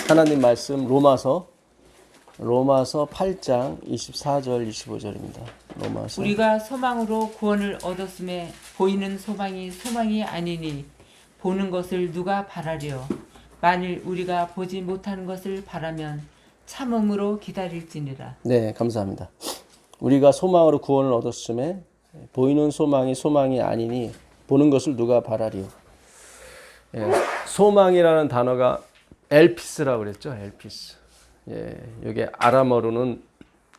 하나님 말씀 로마서 8장 24절 25절입니다. 로마서 우리가 소망으로 구원을 얻었음에 보이는 소망이 아니니 보는 것을 누가 바라려. 만일 우리가 보지 못하는 것을 바라면 참음으로 기다릴지니라. 네, 감사합니다. 우리가 소망으로 구원을 얻었음에 보이는 소망이 아니니 보는 것을 누가 바라리요. 예, 소망이라는 단어가 엘피스라고 그랬죠. 엘피스. 예, 이게 아람어로는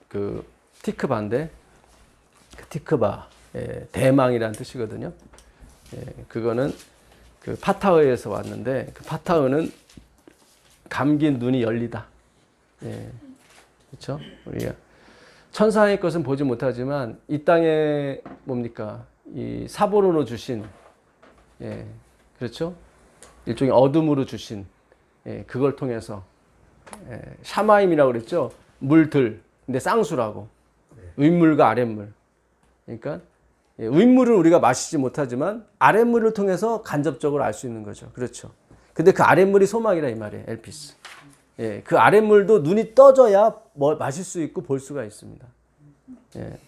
그 티크바인데 그 티크바, 대망이라는 뜻이거든요. 예, 그거는 그 파타흐에서 왔는데 그 파타흐는 감긴 눈이 열리다. 예, 그렇죠? 우리가 천상의 것은 보지 못하지만 이 땅에 뭡니까? 이 사본으로 주신, 예, 그렇죠? 일종의 어둠으로 주신, 예, 그걸 통해서, 예, 샤마임이라고 그랬죠? 물들, 근데 쌍수라고. 윗물과 아랫물. 그러니까 예, 윗물은 우리가 마시지 못하지만 아랫물을 통해서 간접적으로 알 수 있는 거죠. 그렇죠? 근데 그 아랫물이 소망이라 이 말이에요. 엘피스. 예, 그 아랫물도 눈이 떠져야 마실 수 있고 볼 수가 있습니다. 예.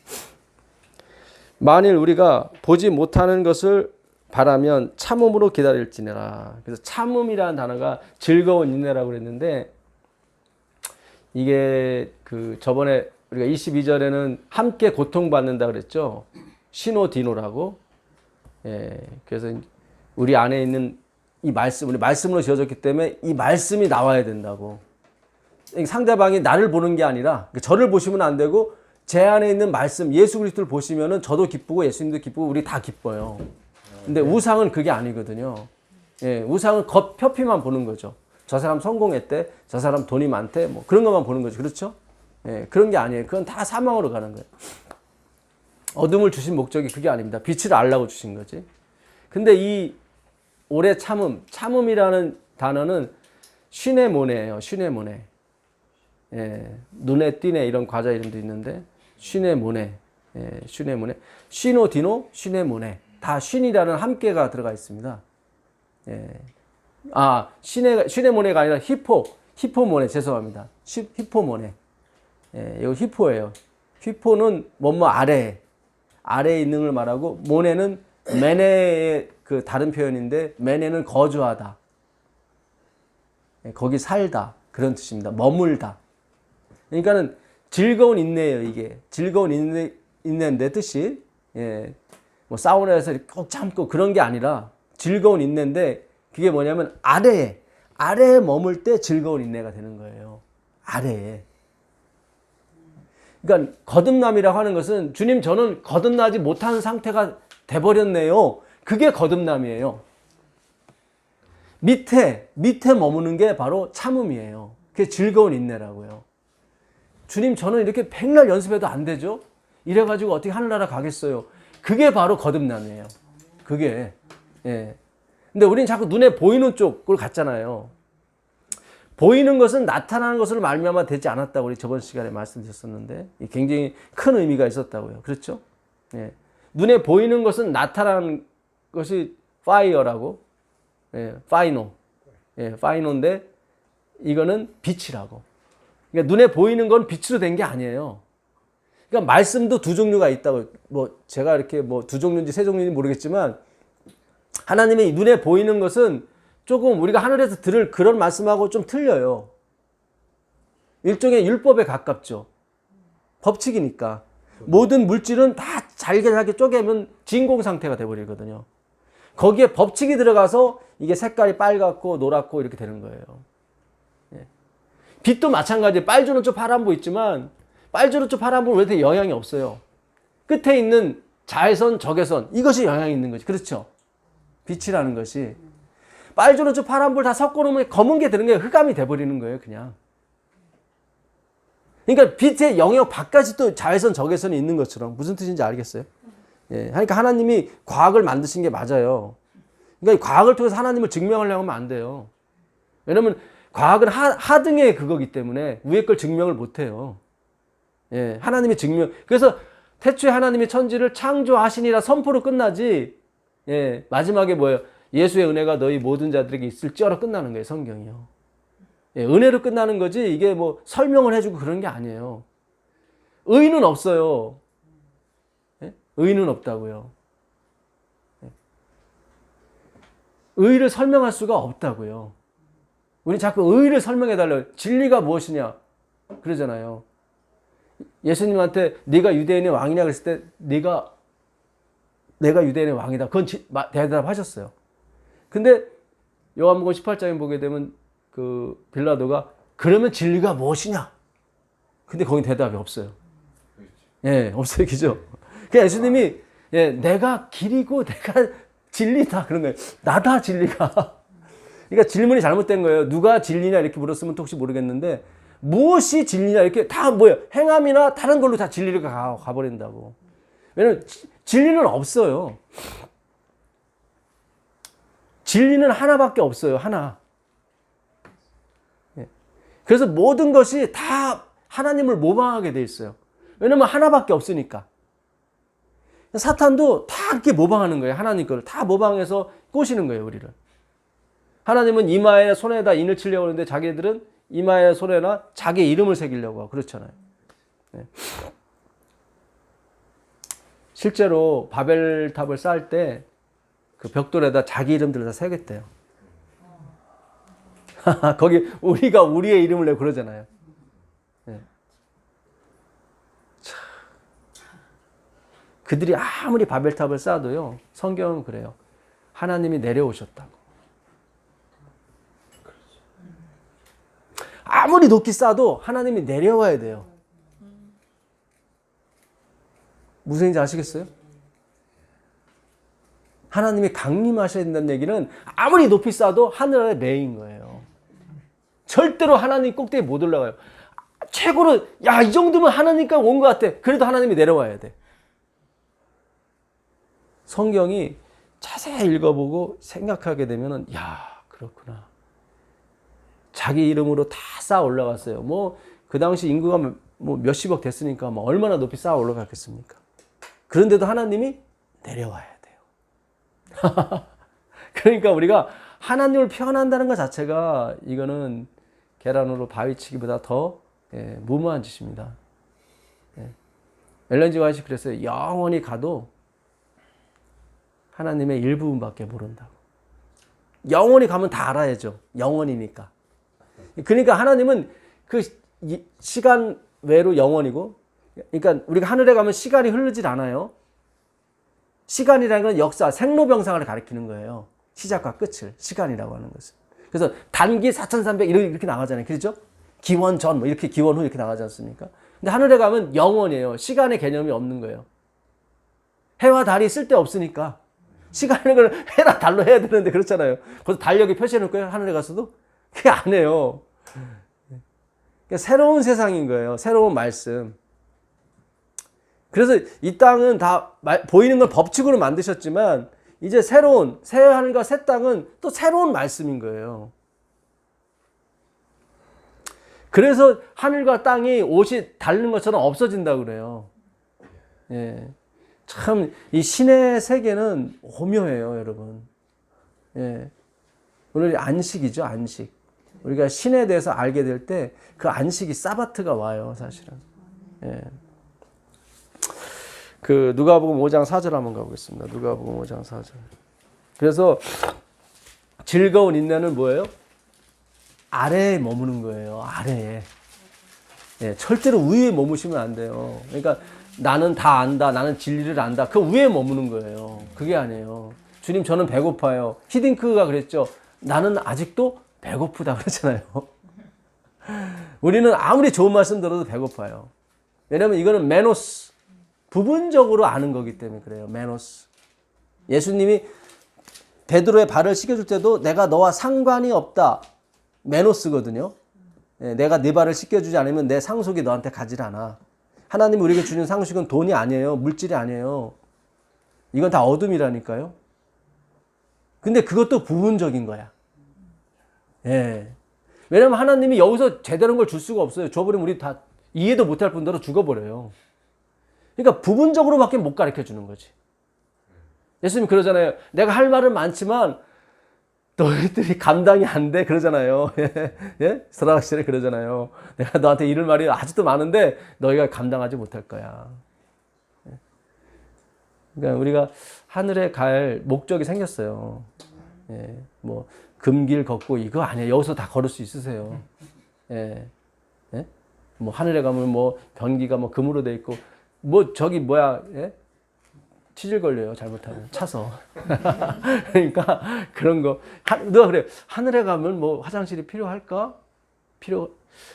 만일 우리가 보지 못하는 것을 바라면 참음으로 기다릴지니라. 그래서 참음이라는 단어가 즐거운 인내라고 그랬는데 이게 그 저번에 우리가 22절에는 함께 고통받는다 그랬죠. 시노디노라고. 예, 그래서 우리 안에 있는 이 말씀, 우리 말씀으로 지어졌기 때문에 이 말씀이 나와야 된다고. 상대방이 나를 보는 게 아니라 저를 보시면 안 되고 제 안에 있는 말씀, 예수 그리스도를 보시면은 저도 기쁘고 예수님도 기쁘고 우리 다 기뻐요. 근데 우상은 그게 아니거든요. 예, 우상은 겉표피만 보는 거죠. 저 사람 성공했대, 저 사람 돈이 많대, 뭐 그런 것만 보는 거죠. 그렇죠? 예, 그런 게 아니에요. 그건 다 사망으로 가는 거예요. 어둠을 주신 목적이 그게 아닙니다. 빛을 알라고 주신 거지. 근데 이 오래 참음이라는 단어는 시네모네예요. 시네모네. 예, 눈에 띄네 이런 과자 이름도 있는데 시네모네. 예, 시네모네. 시노디노, 시네모네. 다 신이라는 함께가 들어가 있습니다. 예. 아, 시네모네가 아니라 히포모네. 죄송합니다. 히포모네. 예, 이거 히포예요. 히포는 뭐뭐 아래에 있는 걸 말하고 모네는 메네의 그 다른 표현인데 메네는 거주하다. 예, 거기 살다. 그런 뜻입니다. 머물다. 그러니까는 즐거운 인내예요, 이게. 즐거운 인내인데 뜻이. 예. 뭐 사우나에서 이렇게 꼭 참고 그런 게 아니라 즐거운 인내인데 그게 뭐냐면 아래에 머물 때 즐거운 인내가 되는 거예요. 아래에. 그러니까 거듭남이라고 하는 것은 주님 저는 거듭나지 못하는 상태가 돼버렸네요. 그게 거듭남이에요. 밑에 머무는 게 바로 참음이에요. 그게 즐거운 인내라고요. 주님 저는 이렇게 백날 연습해도 안 되죠? 이래가지고 어떻게 하늘나라 가겠어요? 그게 바로 거듭남이에요. 그게. 예. 근데 우리는 자꾸 눈에 보이는 쪽을 갔잖아요. 보이는 것은 나타나는 것으로 말미암아 되지 않았다고 우리 저번 시간에 말씀드렸었는데 굉장히 큰 의미가 있었다고요. 그렇죠? 예. 눈에 보이는 것은 나타나는 것이 파이어라고. 예, 파이노. 예, 파이노인데 이거는 빛이라고. 그러니까 눈에 보이는 건 빛으로 된 게 아니에요. 그러니까 말씀도 두 종류가 있다고. 뭐 제가 이렇게 뭐 두 종류인지 세 종류인지 모르겠지만 하나님의 눈에 보이는 것은 조금 우리가 하늘에서 들을 그런 말씀하고 좀 틀려요. 일종의 율법에 가깝죠. 법칙이니까. 모든 물질은 다 잘게 쪼개면 진공 상태가 돼버리거든요. 거기에 법칙이 들어가서 이게 색깔이 빨갛고 노랗고 이렇게 되는 거예요. 예. 빛도 마찬가지예요. 빨주노초 파란보 있지만 빨주노초 파란보는 왜 이렇게 영향이 없어요? 끝에 있는 자외선, 적외선 이것이 영향이 있는 거지. 그렇죠? 빛이라는 것이. 빨주노초 파란볼 다 섞어놓으면 검은 게 되는 거예요. 흑암이 돼버리는 거예요. 그냥. 그러니까 빛의 영역 바깥이 또 자외선, 적외선이 있는 것처럼 무슨 뜻인지 알겠어요? 예, 그러니까 하나님이 과학을 만드신 게 맞아요. 그러니까 과학을 통해서 하나님을 증명하려고 하면 안 돼요. 왜냐면 과학은 하등의 그거기 때문에 위에 걸 증명을 못 해요. 예, 하나님이 증명. 그래서 태초에 하나님이 천지를 창조하시니라 선포로 끝나지. 예, 마지막에 뭐예요? 예수의 은혜가 너희 모든 자들에게 있을지어로 끝나는 거예요, 성경이요. 예, 은혜로 끝나는 거지 이게 뭐 설명을 해주고 그런 게 아니에요. 의는 없어요. 예? 의는 없다고요. 예. 의를 설명할 수가 없다고요. 우리 자꾸 의를 설명해 달라고. 진리가 무엇이냐 그러잖아요. 예수님한테 네가 유대인의 왕이냐 그랬을 때 내가 유대인의 왕이다. 그건 대답하셨어요. 근데 요한복음 18장에 보게 되면 그 빌라도가 그러면 진리가 무엇이냐? 근데 거기 대답이 없어요. 예, 없어요. 그죠? 그러니까 예수님이 예, 내가 길이고 내가 진리다 그런 거예요. 나다 진리가. 그러니까 질문이 잘못된 거예요. 누가 진리냐 이렇게 물었으면 또 혹시 모르겠는데 무엇이 진리냐 이렇게 다 뭐예요? 행함이나 다른 걸로 다 진리를 가버린다고. 왜냐면 진리는 없어요. 진리는 하나밖에 없어요. 하나. 그래서 모든 것이 다 하나님을 모방하게 돼 있어요. 왜냐면 하나밖에 없으니까. 사탄도 다 이렇게 모방하는 거예요. 하나님 거를 다 모방해서 꼬시는 거예요. 우리를. 하나님은 이마에 손에다 인을 치려고 하는데 자기들은 이마에 손에나 자기 이름을 새기려고 하고 그렇잖아요. 네. 실제로 바벨탑을 쌓을 때 그 벽돌에다 자기 이름들을 다 새겼대요. 거기 우리가 우리의 이름을 내고 그러잖아요. 네. 그들이 아무리 바벨탑을 쌓아도요. 성경은 그래요. 하나님이 내려오셨다고. 아무리 높이 쌓아도 하나님이 내려와야 돼요. 무슨 얘기인지 아시겠어요? 하나님이 강림하셔야 된다는 얘기는 아무리 높이 쌓아도 하늘에 레인 거예요. 절대로 하나님 꼭대기에 못 올라가요. 최고로 야, 이 정도면 하나님께 온 것 같아. 그래도 하나님이 내려와야 돼. 성경이 자세히 읽어보고 생각하게 되면은 야, 그렇구나. 자기 이름으로 다 쌓아 올라갔어요. 뭐 그 당시 인구가 뭐 몇십억 됐으니까 뭐 얼마나 높이 쌓아 올라갔겠습니까? 그런데도 하나님이 내려와야 돼요. 그러니까 우리가 하나님을 표현한다는 것 자체가 이거는 계란으로 바위치기보다 더 무모한 짓입니다. 엘렌 지 화이트 그랬어요. 영원히 가도 하나님의 일부분밖에 모른다고. 영원히 가면 다 알아야죠. 영원이니까. 그러니까 하나님은 그 시간 외로 영원이고, 그러니까 우리가 하늘에 가면 시간이 흐르질 않아요. 시간이라는 건 역사, 생로병사를 가리키는 거예요. 시작과 끝을 시간이라고 하는 것은. 그래서 단기 4300 이렇게 나가잖아요. 그렇죠? 기원 전, 뭐 이렇게 기원 후 이렇게 나가지 않습니까? 근데 하늘에 가면 영원이에요. 시간의 개념이 없는 거예요. 해와 달이 쓸데없으니까. 시간을 걸 해라 달로 해야 되는데 그렇잖아요. 그래서 달력에 표시해 놓을 거예요. 하늘에 가서도. 그게 안 해요. 그러니까 새로운 세상인 거예요. 새로운 말씀. 그래서 이 땅은 다 보이는 걸 법칙으로 만드셨지만 이제 새로운 새 하늘과 새 땅은 또 새로운 말씀인 거예요. 그래서 하늘과 땅이 옷이 다른 것처럼 없어진다고 그래요. 예. 참 이 신의 세계는 오묘해요, 여러분. 예. 오늘 안식이죠, 안식. 우리가 신에 대해서 알게 될 때 그 안식이 사바트가 와요, 사실은. 예. 그 누가복음 5장 4절 한번 가보겠습니다. 누가복음 5장 4절. 그래서 즐거운 인내는 뭐예요? 아래에 머무는 거예요. 아래에. 예, 절대로 위에 머무시면 안 돼요. 그러니까 나는 다 안다. 나는 진리를 안다. 그 위에 머무는 거예요. 그게 아니에요. 주님 저는 배고파요. 히딩크가 그랬죠. 나는 아직도 배고프다 그랬잖아요. 우리는 아무리 좋은 말씀 들어도 배고파요. 왜냐하면 이거는 메노스. 부분적으로 아는 거기 때문에 그래요. 메노스. 예수님이 베드로의 발을 씻겨줄 때도 내가 너와 상관이 없다. 메노스거든요. 내가 네 발을 씻겨주지 않으면 내 상속이 너한테 가질 않아. 하나님이 우리에게 주는 상속은 돈이 아니에요. 물질이 아니에요. 이건 다 어둠이라니까요. 근데 그것도 부분적인 거야. 예. 왜냐면 하나님이 여기서 제대로 걸 줄 수가 없어요. 줘버리면 우리 다 이해도 못할 뿐더러 죽어버려요. 그러니까 부분적으로밖에 못 가르쳐 주는 거지. 예수님이 그러잖아요. 내가 할 말은 많지만 너희들이 감당이 안 돼 그러잖아요. 예? 스라락실에 그러잖아요. 내가 너한테 이럴 말이 아직도 많은데 너희가 감당하지 못할 거야. 그러니까 우리가 하늘에 갈 목적이 생겼어요. 예, 뭐 금길 걷고 이거 아니에요. 여기서 다 걸을 수 있으세요. 예, 예? 뭐 하늘에 가면 뭐 변기가 뭐 금으로 돼 있고 뭐 저기 뭐야, 예? 치질 걸려요. 잘못하면 차서. 그러니까 그런 거 누가 그래 하늘에 가면 뭐 화장실이 필요할까?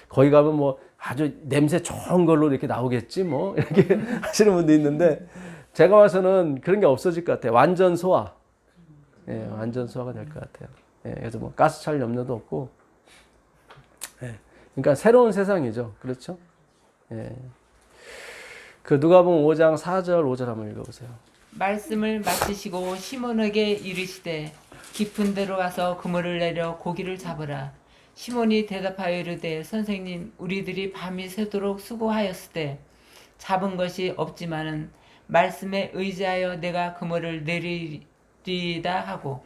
거기 가면 뭐 아주 냄새 좋은 걸로 이렇게 나오겠지 뭐 이렇게 하시는 분도 있는데 제가 봐서는 그런 게 없어질 것 같아요. 완전 소화. 예, 완전 소화가 될 것 같아요. 예, 그래서 뭐 가스 찰 염려도 없고. 예, 그러니까 새로운 세상이죠. 그렇죠? 예. 그 누가복음 5장 4절 5절 한번 읽어보세요. 말씀을 마치시고 시몬에게 이르시되 깊은 데로 가서 그물을 내려 고기를 잡으라. 시몬이 대답하여 이르되 선생님 우리들이 밤이 새도록 수고하였으되 잡은 것이 없지만은 말씀에 의지하여 내가 그물을 내리리다 하고.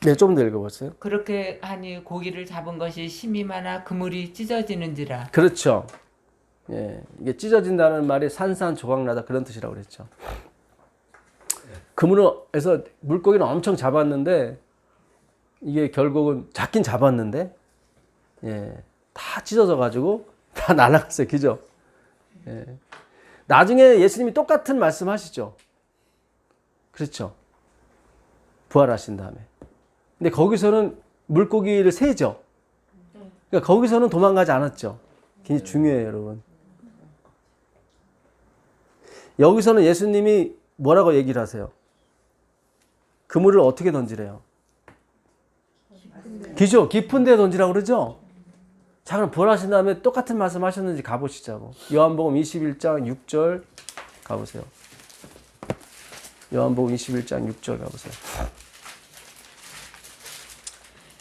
네, 좀 더 읽어보세요. 그렇게 하니 고기를 잡은 것이 심이 많아 그물이 찢어지는지라. 그렇죠. 예, 이게 찢어진다는 말이 산산조각나다 그런 뜻이라고 그랬죠. 그물에서 물고기는 엄청 잡았는데 이게 결국은 잡긴 잡았는데 예, 다 찢어져 가지고 다 날아갔어요. 그죠? 예. 나중에 예수님이 똑같은 말씀 하시죠. 그렇죠. 부활하신 다음에. 근데 거기서는 물고기를 세죠. 그러니까 거기서는 도망가지 않았죠. 굉장히 중요해요, 여러분. 여기서는 예수님이 뭐라고 얘기를 하세요? 그물을 어떻게 던지래요? 그죠? 깊은 데 던지라고 그러죠? 자, 그럼 부활하신 다음에 똑같은 말씀 하셨는지 가보시자고. 요한복음 21장 6절 가보세요. 요한복음 21장 6절 가보세요.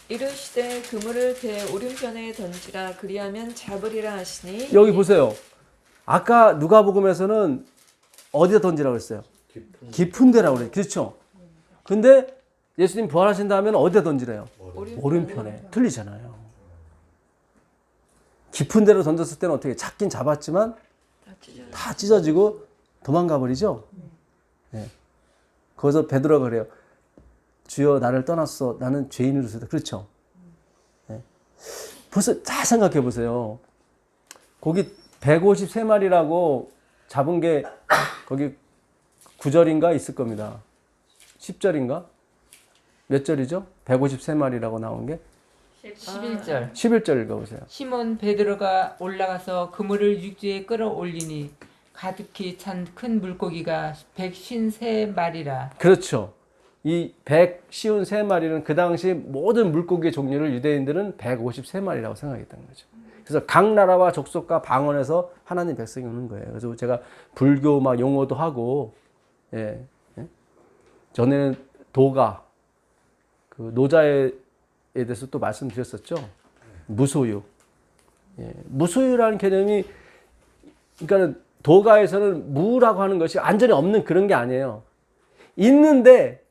이르시되 그물을 배 오른편에 던지라 그리하면 잡으리라 하시니. 여기 보세요. 아까 누가복음에서는 어디다 던지라고 했어요? 깊은 데라고 그래요. 그렇죠? 근데 예수님 부활하신 다음에는 어디다 던지래요? 오른편에. 틀리잖아요. 깊은 데로 던졌을 때는 어떻게 잡긴 잡았지만 다 찢어지고 도망가 버리죠. 네. 거기서 베드로가 그래요. 주여 나를 떠났어. 나는 죄인으로서다. 그렇죠. 네. 벌써 잘 생각해 보세요. 거기 153마리라고 잡은 게 거기 9절인가 있을 겁니다. 10절인가? 몇 절이죠? 153마리라고 나온 게? 11절. 11절 읽어보세요. 시몬 베드로가 올라가서 그물을 육지에 끌어올리니 가득히 찬 큰 물고기가 153마리라. 그렇죠. 이 153마리는 그 당시 모든 물고기의 종류를 유대인들은 153마리라고 생각했던 거죠. 그래서 각 나라와 족속과 방언에서 하나님 백성이 오는 거예요. 그래서 제가 불교 막 용어도 하고, 예, 예? 전에는 도가, 그 노자에 대해서 또 말씀드렸었죠. 무소유. 예, 무소유라는 개념이, 그러니까 도가에서는 무라고 하는 것이 완전히 없는 그런 게 아니에요. 있는데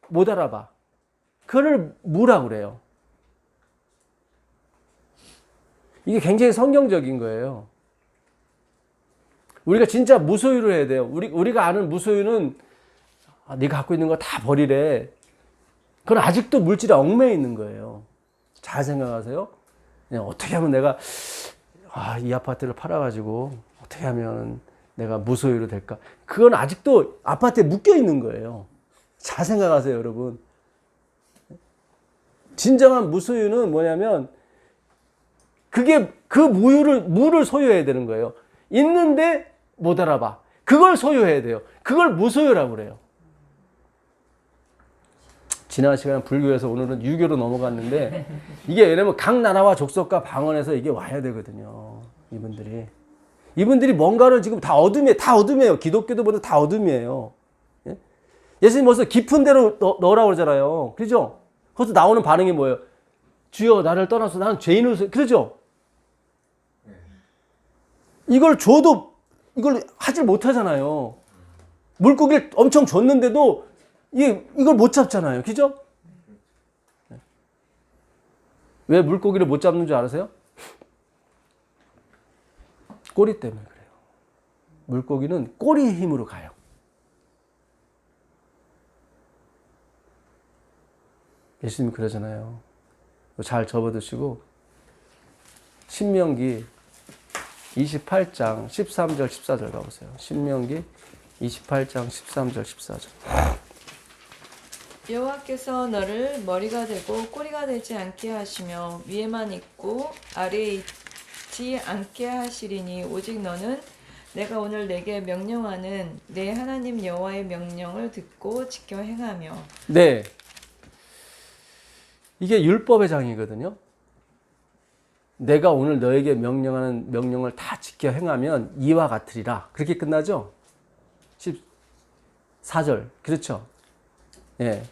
못 알아봐. 그걸 무라고 그래요. 이게 굉장히 성경적인 거예요. 우리가 진짜 무소유를 해야 돼요. 우리가 아는 무소유는 네가 갖고 있는 거 다 버리래. 그건 아직도 물질에 얽매여 있는 거예요. 잘 생각하세요. 어떻게 하면 내가 이 아파트를 팔아가지고 어떻게 하면 내가 무소유로 될까? 그건 아직도 아파트에 묶여 있는 거예요. 잘 생각하세요, 여러분. 진정한 무소유는 뭐냐면 그게 그 무를 소유해야 되는 거예요. 있는데 못 알아봐. 그걸 소유해야 돼요. 그걸 무소유라고 그래요. 지난 시간에 불교에서 오늘은 유교로 넘어갔는데 이게 왜냐면 각 나라와 족속과 방언에서 이게 와야 되거든요. 이분들이 뭔가를 지금 다 어둠이에요. 기독교도 보면 다 어둠이에요. 예? 예수님 벌써 깊은 데로 넣으라고 그러잖아요. 그죠? 거기서 나오는 반응이 뭐예요? 주여 나를 떠나서 나는 죄인으로서, 그러죠? 이걸 줘도 이걸 하질 못하잖아요. 물고기를 엄청 줬는데도 이걸 못 잡잖아요. 그죠? 왜 물고기를 못 잡는 줄 아세요? 꼬리 때문에 그래요. 물고기는 꼬리 힘으로 가요. 예수님이 그러잖아요. 잘 접어두시고 신명기 28장 13절 14절 가보세요. 신명기 28장 13절 14절. 여호와께서 너를 머리가 되고 꼬리가 되지 않게 하시며 위에만 있고 아래에 있지 않게 하시리니 오직 너는 내가 오늘 내게 명령하는 내 하나님 여호와의 명령을 듣고 지켜 행하며. 네. 이게 율법의 장이거든요. 내가 오늘 너에게 명령하는 명령을 다 지켜 행하면 이와 같으리라. 그렇게 끝나죠? 14절. 그렇죠? 예.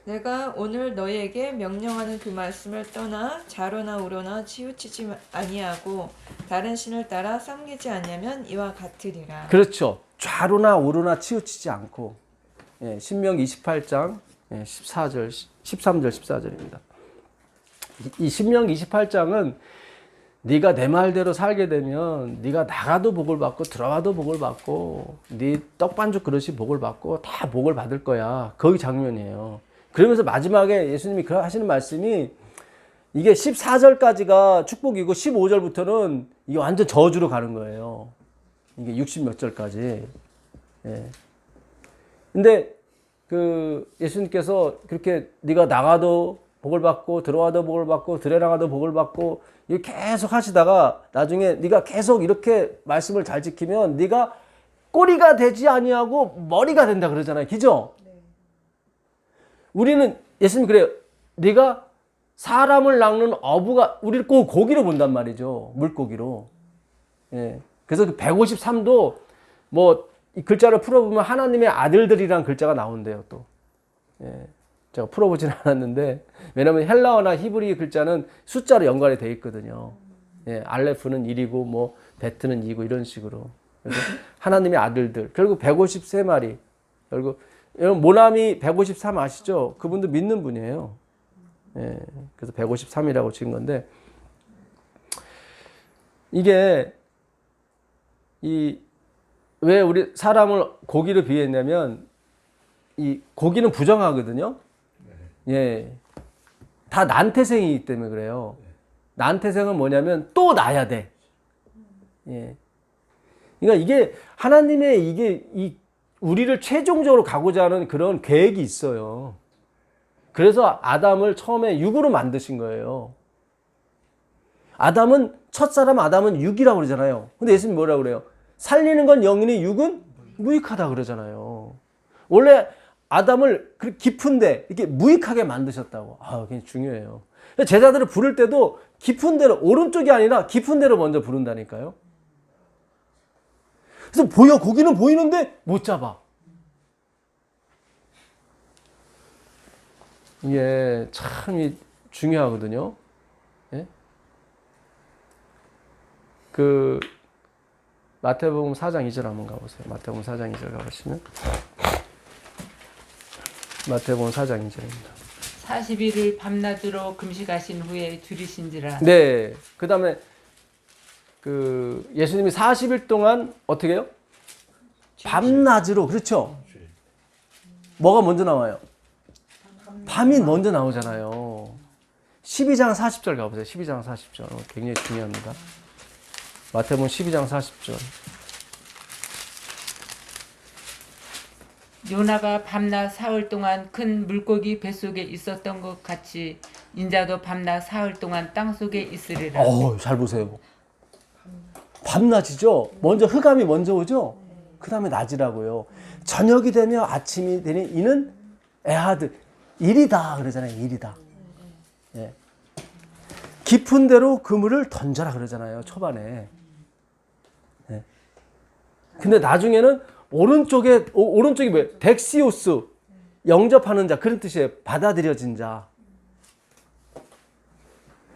내가 오늘 너희에게 명령하는 그 말씀을 떠나 좌로나 우로나 치우치지 아니하고 다른 신을 따라 섬기지 않냐면 이와 같으리라. 그렇죠. 좌로나 우로나 치우치지 않고. 예, 신명기 28장 14절, 13절, 14절입니다. 이 신명기 28장은 네가 내 말대로 살게 되면 네가 나가도 복을 받고 들어가도 복을 받고 네 떡반죽 그릇이 복을 받고 다 복을 받을 거야. 거기 장면이에요. 그러면서 마지막에 예수님이 하시는 말씀이 이게 14절까지가 축복이고 15절부터는 이게 완전 저주로 가는 거예요. 이게 60 몇 절까지. 예. 근데 예수님께서 그렇게 네가 나가도 복을 받고 들어와도 복을 받고 들여나가도 복을 받고 이렇게 계속 하시다가 나중에 네가 계속 이렇게 말씀을 잘 지키면 네가 꼬리가 되지 아니하고 머리가 된다 그러잖아요. 그죠? 우리는 예수님 그래요. 네가 사람을 낚는 어부가 우리를 꼭 고기로 본단 말이죠. 물고기로. 예. 그래서 그 153도 뭐 이 글자를 풀어보면 하나님의 아들들이라는 글자가 나온대요. 또. 예. 제가 풀어보진 않았는데 왜냐하면 헬라어나 히브리 글자는 숫자로 연관이 돼 있거든요. 예. 알레프는 1이고 뭐 베트는 2고 이런 식으로. 그래서 하나님의 아들들. 결국 153마리. 결국 여러분 모나미 153 아시죠? 그분도 믿는 분이에요. 예, 그래서 153이라고 지은 건데 이게 왜 우리 사람을 고기로 비유했냐면 이 고기는 부정하거든요. 예, 다 난태생이기 때문에 그래요. 난태생은 뭐냐면 또 나야 돼. 예, 그러니까 이게 하나님의 이게 우리를 최종적으로 가고자 하는 그런 계획이 있어요. 그래서 아담을 처음에 육으로 만드신 거예요. 첫사람 아담은 육이라고 그러잖아요. 근데 예수님이 뭐라고 그래요? 살리는 건 영이니 육은 무익하다 그러잖아요. 원래 아담을 깊은데 이렇게 무익하게 만드셨다고. 그게 중요해요. 제자들을 부를 때도 깊은 데로, 오른쪽이 아니라 깊은 데로 먼저 부른다니까요. 그래서 고기는 보이는데 못 잡아. 이게 참 중요하거든요. 예? 마태복음 4장 2절 한번 가보세요. 마태복음 4장 2절 가보시면 마태복음 4장 2절입니다. 40일을 밤낮으로 금식하신 후에 줄이신지라. 네. 그 다음에 예수님이 40일 동안 어떻게 해요? 밤낮으로. 그렇죠? 뭐가 먼저 나와요? 밤이 먼저 나오잖아요. 12장 40절 가보세요. 12장 40절. 굉장히 중요합니다. 마태복음 12장 40절. 요나가 밤낮 사흘 동안 큰 물고기 뱃속에 있었던 것 같이 인자도 밤낮 사흘 동안 땅속에 있으리라. 잘 보세요. 밤낮이죠. 먼저 흑암이 먼저 오죠. 그 다음에 낮이라고요. 저녁이 되며 아침이 되니 이는 에하드 일이다 그러잖아요. 일이다. 예. 깊은 데로 그물을 던져라 그러잖아요. 초반에. 예. 근데 나중에는 오른쪽이 뭐예요? 덱시오스 영접하는 자 그런 뜻이에요. 받아들여진 자.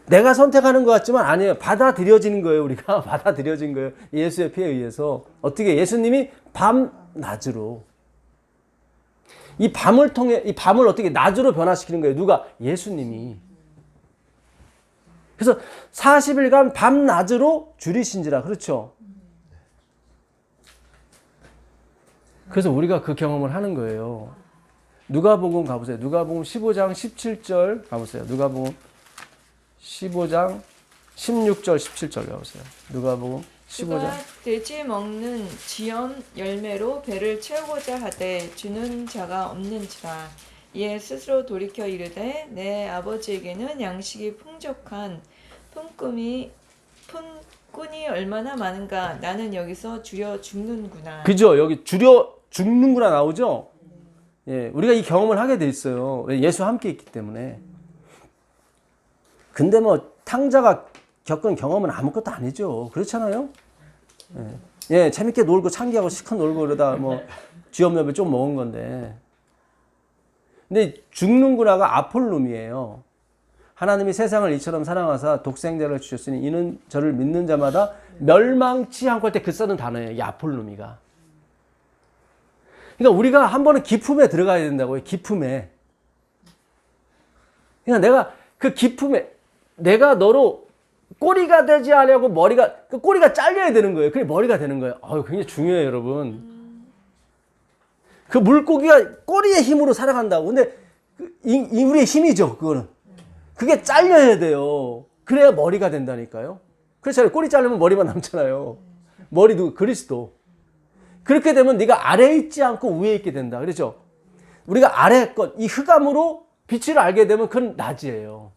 내가 선택하는 것 같지만 아니에요. 받아들여지는 거예요. 우리가 받아들여진 거예요. 예수의 피에 의해서. 어떻게 예수님이 밤낮으로 이 밤을 어떻게 낮으로 변화시키는 거예요. 누가? 예수님이. 그래서 40일간 밤낮으로 줄이신지라. 그렇죠? 그래서 우리가 그 경험을 하는 거예요. 누가복음 가보세요. 누가복음 15장 17절 가보세요. 누가복음 15장 16절 17절 가보세요. 누가복음 15장. 그가 돼지 먹는 지연 열매로 배를 채우고자 하되 주는 자가 없는지라. 이에 스스로 돌이켜 이르되 내 아버지에게는 양식이 풍족한 품꾼이 얼마나 많은가. 나는 여기서 줄여 죽는구나. 그죠? 여기 줄여 죽는구나 나오죠? 예, 우리가 이 경험을 하게 돼 있어요. 예수와 함께 있기 때문에. 근데 뭐 탕자가 겪은 경험은 아무것도 아니죠. 그렇잖아요? 예, 재밌게 놀고 창기하고 시컷 놀고 그러다 뭐 쥐염렵을 좀 먹은 건데. 근데 죽는구나가 아폴룸이에요. 하나님이 세상을 이처럼 사랑하사 독생자를 주셨으니 이는 저를 믿는 자마다 멸망치 않고 할 때 그 쓰는 단어예요. 이 아폴룸이가. 그러니까 우리가 한 번은 기품에 들어가야 된다고요. 기품에. 그러니까 내가 그 기품에 내가 너로 꼬리가 되지 않으려고 그 꼬리가 잘려야 되는 거예요. 그게 머리가 되는 거예요. 굉장히 중요해요, 여러분. 그 물고기가 꼬리의 힘으로 살아간다고. 근데 우리의 힘이죠, 그거는. 그게 잘려야 돼요. 그래야 머리가 된다니까요. 그렇잖아요. 꼬리 자르면 머리만 남잖아요. 머리도 그리스도. 그렇게 되면 네가 아래에 있지 않고 위에 있게 된다. 그렇죠? 우리가 아래에 것, 이 흑암으로 빛을 알게 되면 그건 낮이에요.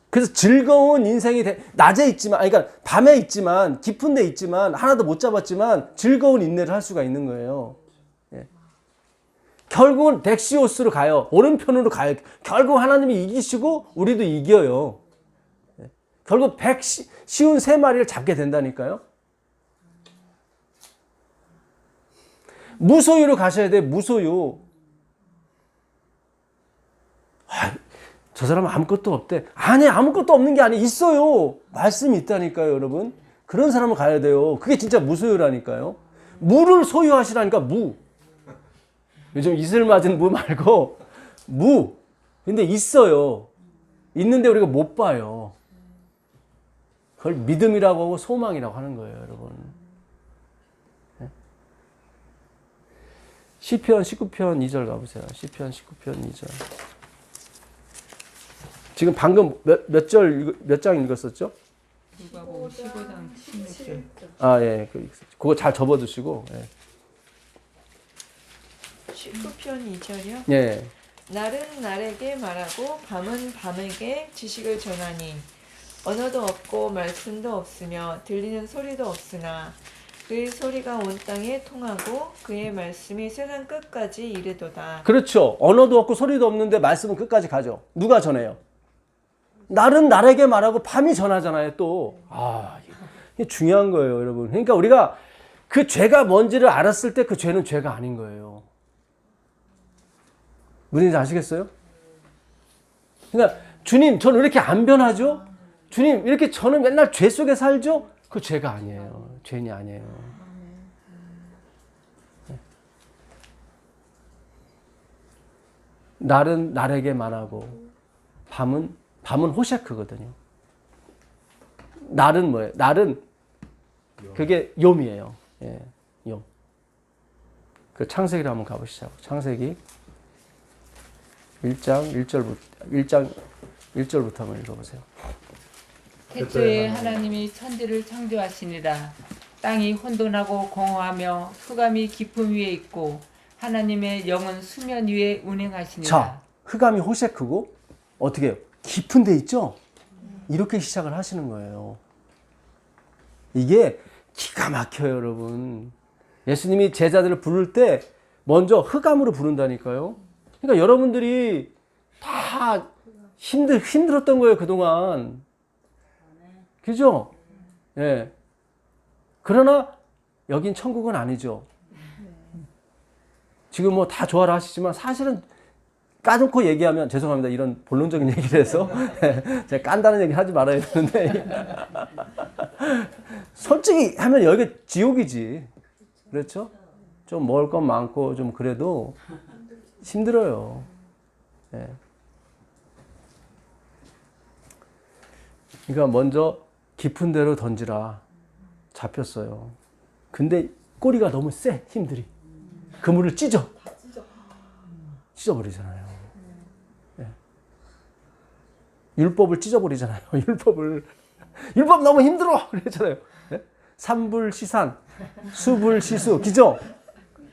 그래서 즐거운 인생이 낮에 있지만, 그러니까 밤에 있지만, 깊은 데 있지만, 하나도 못 잡았지만 즐거운 인내를 할 수가 있는 거예요. 예. 결국은 덱시오스로 가요. 오른편으로 가요. 결국 하나님이 이기시고 우리도 이겨요. 예. 결국 쉬운 세 마리를 잡게 된다니까요. 무소유로 가셔야 돼요. 무소유. 저 사람은 아무것도 없대. 아니, 아무것도 없는 게 아니, 있어요. 말씀이 있다니까요, 여러분. 그런 사람을 가야 돼요. 그게 진짜 무소유라니까요. 무를 소유하시라니까, 무. 요즘 이슬 맞은 무 말고 무. 근데 있어요. 있는데 우리가 못 봐요. 그걸 믿음이라고 하고 소망이라고 하는 거예요, 여러분. 시편 19편 2절 가보세요. 시편 19편 2절. 지금 방금 몇 장 읽었었죠? 누가복음 15장 16절. 아, 예. 그거 잘 접어두시고. 예. 19편 2절이요? 예. 날은 날에게 말하고 밤은 밤에게 지식을 전하니 언어도 없고 말씀도 없으며 들리는 소리도 없으나 그의 소리가 온 땅에 통하고 그의 말씀이 세상 끝까지 이르도다. 그렇죠. 언어도 없고 소리도 없는데 말씀은 끝까지 가죠. 누가 전해요? 날은 날에게 말하고 밤이 전하잖아요, 또. 이게 중요한 거예요, 여러분. 그러니까 우리가 그 죄가 뭔지를 알았을 때 그 죄는 죄가 아닌 거예요. 무슨 아시겠어요? 그러니까 주님, 저는 왜 이렇게 안 변하죠? 주님, 이렇게 저는 맨날 죄 속에 살죠? 그 죄가 아니에요. 죄인이 아니에요. 날은 날에게 말하고 밤은 호셰크거든요. 날은 뭐예요? 날은 그게 욤이에요. 예, 욤. 그 창세기를 한번 가보시죠. 창세기 1장 1절부터 한번 읽어보세요. 태초에 하나님이 천지를 창조하시니라. 땅이 혼돈하고 공허하며 흑암이 깊음 위에 있고 하나님의 영은 수면 위에 운행하시니라. 자, 흑암이 호셰크고 어떻게 해요? 깊은 데 있죠? 이렇게 시작을 하시는 거예요. 이게 기가 막혀요, 여러분. 예수님이 제자들을 부를 때 먼저 흑암으로 부른다니까요. 그러니까 여러분들이 다 힘들었던 거예요, 그동안. 그죠? 예. 그러나 여긴 천국은 아니죠. 지금 뭐 다 좋아라 하시지만 사실은 까놓고 얘기하면 죄송합니다. 이런 본론적인 얘기를 해서 제가 깐다는 얘기 하지 말아야 되는데 솔직히 하면 여기가 지옥이지. 그렇죠? 좀 먹을 건 많고 좀 그래도 힘들어요. 예. 그러니까 먼저 깊은 데로 던지라. 잡혔어요. 근데 꼬리가 너무 세, 힘들이. 그물을 찢어버리잖아요. 네. 율법을 찢어버리잖아요. 율법 너무 힘들어! 그랬잖아요. 네? 삼불시산, 수불시수, 기죠?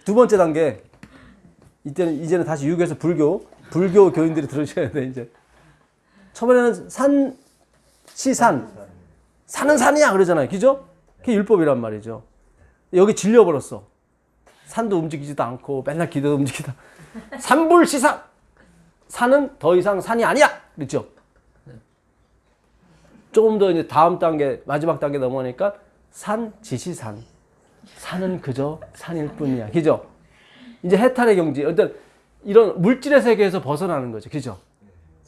두 번째 단계. 이제는 다시 유교에서 불교 교인들이 들으셔야 돼, 이제. 처음에는 시산. 산은 산이야! 그러잖아요. 그죠? 그게 율법이란 말이죠. 여기 질려버렸어. 산도 움직이지도 않고 맨날 기도 움직이다. 삼불시산! 산은 더 이상 산이 아니야! 그렇죠? 조금 더 이제 다음 단계, 마지막 단계 넘어가니까 산지시산. 산은 그저 산일 뿐이야. 그죠? 이제 해탈의 경지. 어떤 이런 물질의 세계에서 벗어나는 거죠. 그죠?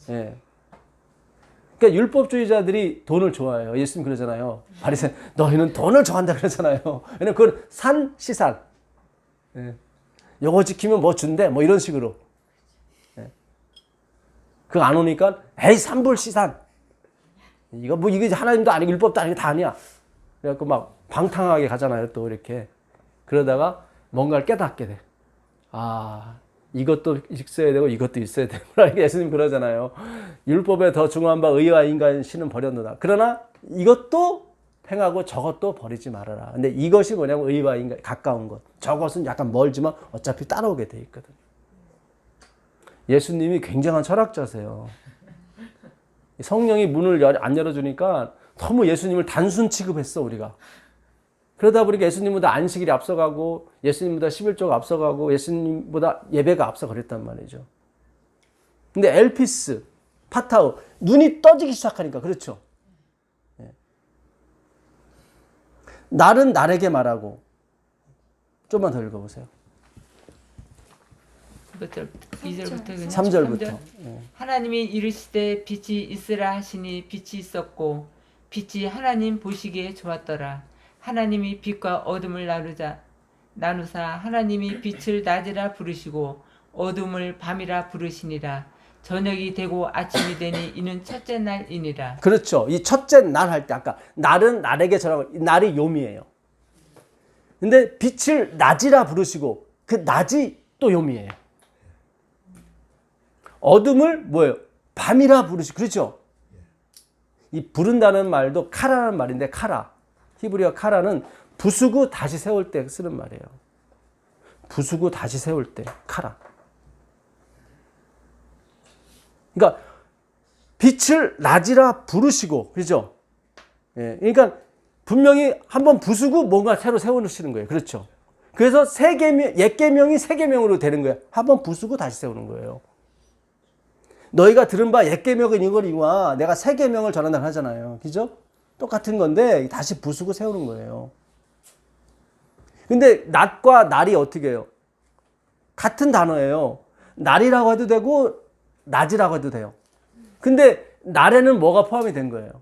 예. 그러니까 율법주의자들이 돈을 좋아해요. 예수님 그러잖아요. 바리새인 너희는 돈을 좋아한다 그러잖아요. 왜냐면 그건 산시산. 예. 요거 지키면 뭐 준대. 뭐 이런 식으로. 예. 그거 안 오니까 에이 삼불시산. 이게 하나님도 아니고 율법도 아니고 다 아니야. 그래갖고 막 방탕하게 가잖아요. 또 이렇게. 그러다가 뭔가를 깨닫게 돼. 아, 이것도 있어야 되고 이것도 있어야 되구나. 예수님 그러잖아요. 율법에 더 중요한 바 의와 인간 신은 버렸노라. 그러나 이것도 행하고 저것도 버리지 말아라. 근데 이것이 뭐냐면 의와 인간 가까운 것. 저것은 약간 멀지만 어차피 따라오게 돼 있거든. 예수님이 굉장한 철학자세요. 성령이 문을 안 열어주니까 너무 예수님을 단순 취급했어, 우리가. 그러다 보니까 예수님보다 안식일이 앞서가고, 예수님보다 11조가 앞서가고, 예수님보다 예배가 앞서 그랬단 말이죠. 근데 엘피스, 파타우, 눈이 떠지기 시작하니까, 그렇죠. 예. 날은 날에게 말하고, 좀만 더 읽어보세요. 2절부터 그냥 3절부터. 하나님이 이르시되 빛이 있으라 하시니 빛이 있었고 빛이 하나님 보시기에 좋았더라. 하나님이 빛과 어둠을 나누사 하나님이 빛을 낮이라 부르시고 어둠을 밤이라 부르시니라. 저녁이 되고 아침이 되니 이는 첫째 날이니라. 그렇죠. 이 첫째 날 할 때 아까 날은 날에게 전하고 날이 요미예요. 근데 빛을 낮이라 부르시고 그 낮이 또 요미예요. 어둠을 뭐예요? 밤이라 부르시고 그렇죠. 이 부른다는 말도 카라라는 말인데 카라. 히브리어 카라는 부수고 다시 세울 때 쓰는 말이에요. 부수고 다시 세울 때 카라. 그러니까 빛을 낮이라 부르시고 그렇죠. 예, 그러니까 분명히 한번 부수고 뭔가 새로 세워놓으시는 거예요. 그렇죠. 그래서 옛 계명이 새 계명으로 되는 거예요. 한번 부수고 다시 세우는 거예요. 너희가 들은 바 옛 계명은 이거니와 내가 새 계명을 전한다 하잖아요. 그죠? 똑같은 건데 다시 부수고 세우는 거예요. 근데 낮과 날이 어떻게 해요? 같은 단어예요. 날이라고 해도 되고 낮이라고 해도 돼요. 근데 날에는 뭐가 포함이 된 거예요?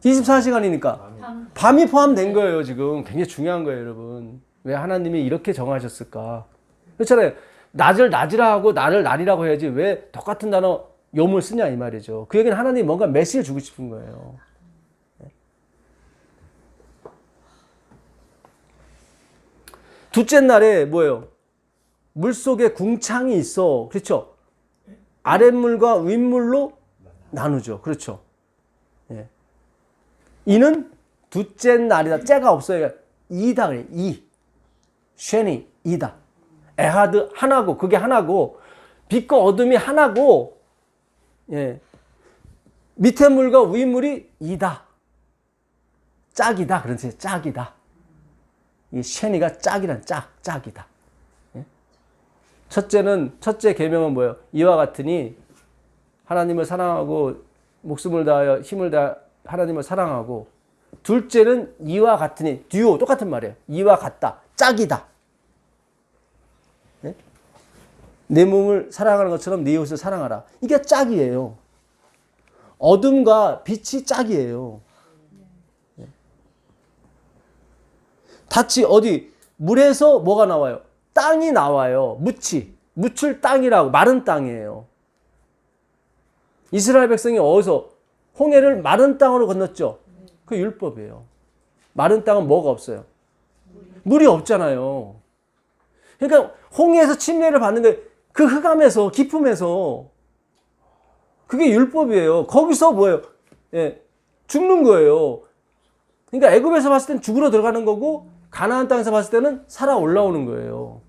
24시간이니까 밤이 포함된 거예요. 지금 굉장히 중요한 거예요, 여러분. 왜 하나님이 이렇게 정하셨을까? 그렇잖아요. 낮을 낮이라 하고 날을 날이라고 해야지 왜 똑같은 단어 요물 쓰냐 이 말이죠. 그 얘기는 하나님이 뭔가 메시지를 주고 싶은 거예요. 둘째 날에 뭐예요? 물속에 궁창이 있어. 그렇죠? 아랫물과 윗물로 나누죠. 그렇죠? 예. 이는 둘째 날이다. 째가 없어요. 이다 그래. 쉐니 이다. 에하드 하나고 그게 하나고 빛과 어둠이 하나고 예. 밑에 물과 위 물이 이다. 짝이다. 그런지 짝이다. 이 쉐니가 짝이란 짝이다. 예? 첫째 계명은 뭐예요? 이와 같으니 하나님을 사랑하고 목숨을 다하여 힘을 다하여 하나님을 사랑하고 둘째는 이와 같으니 듀오 똑같은 말이에요. 이와 같다. 짝이다. 네? 내 몸을 사랑하는 것처럼 네 이웃을 사랑하라. 이게 짝이에요. 어둠과 빛이 짝이에요. 네. 닻이 어디 물에서 뭐가 나와요? 땅이 나와요. 묻을 땅이라고 마른 땅이에요. 이스라엘 백성이 어디서 홍해를 마른 땅으로 건넜죠. 그 율법이에요. 마른 땅은 뭐가 없어요? 물이 없잖아요. 그러니까 홍해에서 침례를 받는 게 그 흑암에서 기쁨에서 그게 율법이에요. 거기서 뭐예요? 예, 죽는 거예요. 그러니까 애굽에서 봤을 때는 죽으러 들어가는 거고 가나안 땅에서 봤을 때는 살아 올라오는 거예요.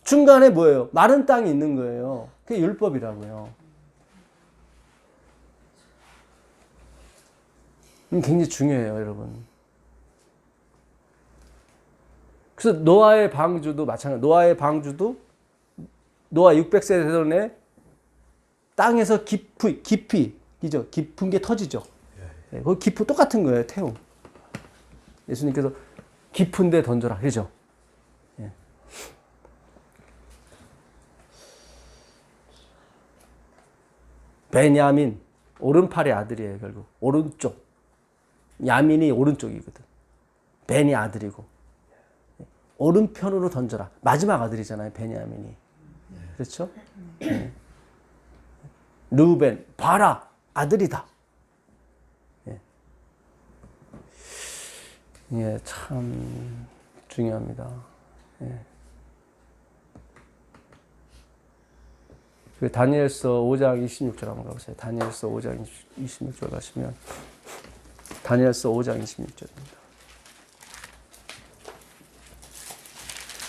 중간에 뭐예요? 마른 땅이 있는 거예요. 그게 율법이라고요. 굉장히 중요해요, 여러분. 그래서 노아의 방주도 마찬가지. 노아의 방주도 노아 600세 되던 땅에서 깊이죠. 깊은 게 터지죠. 네, 그 깊이 똑같은 거예요, 태움. 예수님께서 깊은 데 던져라. 그죠? 예. 베냐민, 오른팔의 아들이에요, 결국. 오른쪽. 야민이 오른쪽이거든. 벤이 아들이고. 오른편으로 던져라. 마지막 아들이잖아요, 베냐민이. 그렇죠? 네. 르우벤, 봐라, 아들이다. 예. 예, 참 중요합니다. 예. 그 다니엘서 5장 26절 한번 가보세요. 다니엘서 5장 26절 가시면 다니엘서 5장 26절입니다.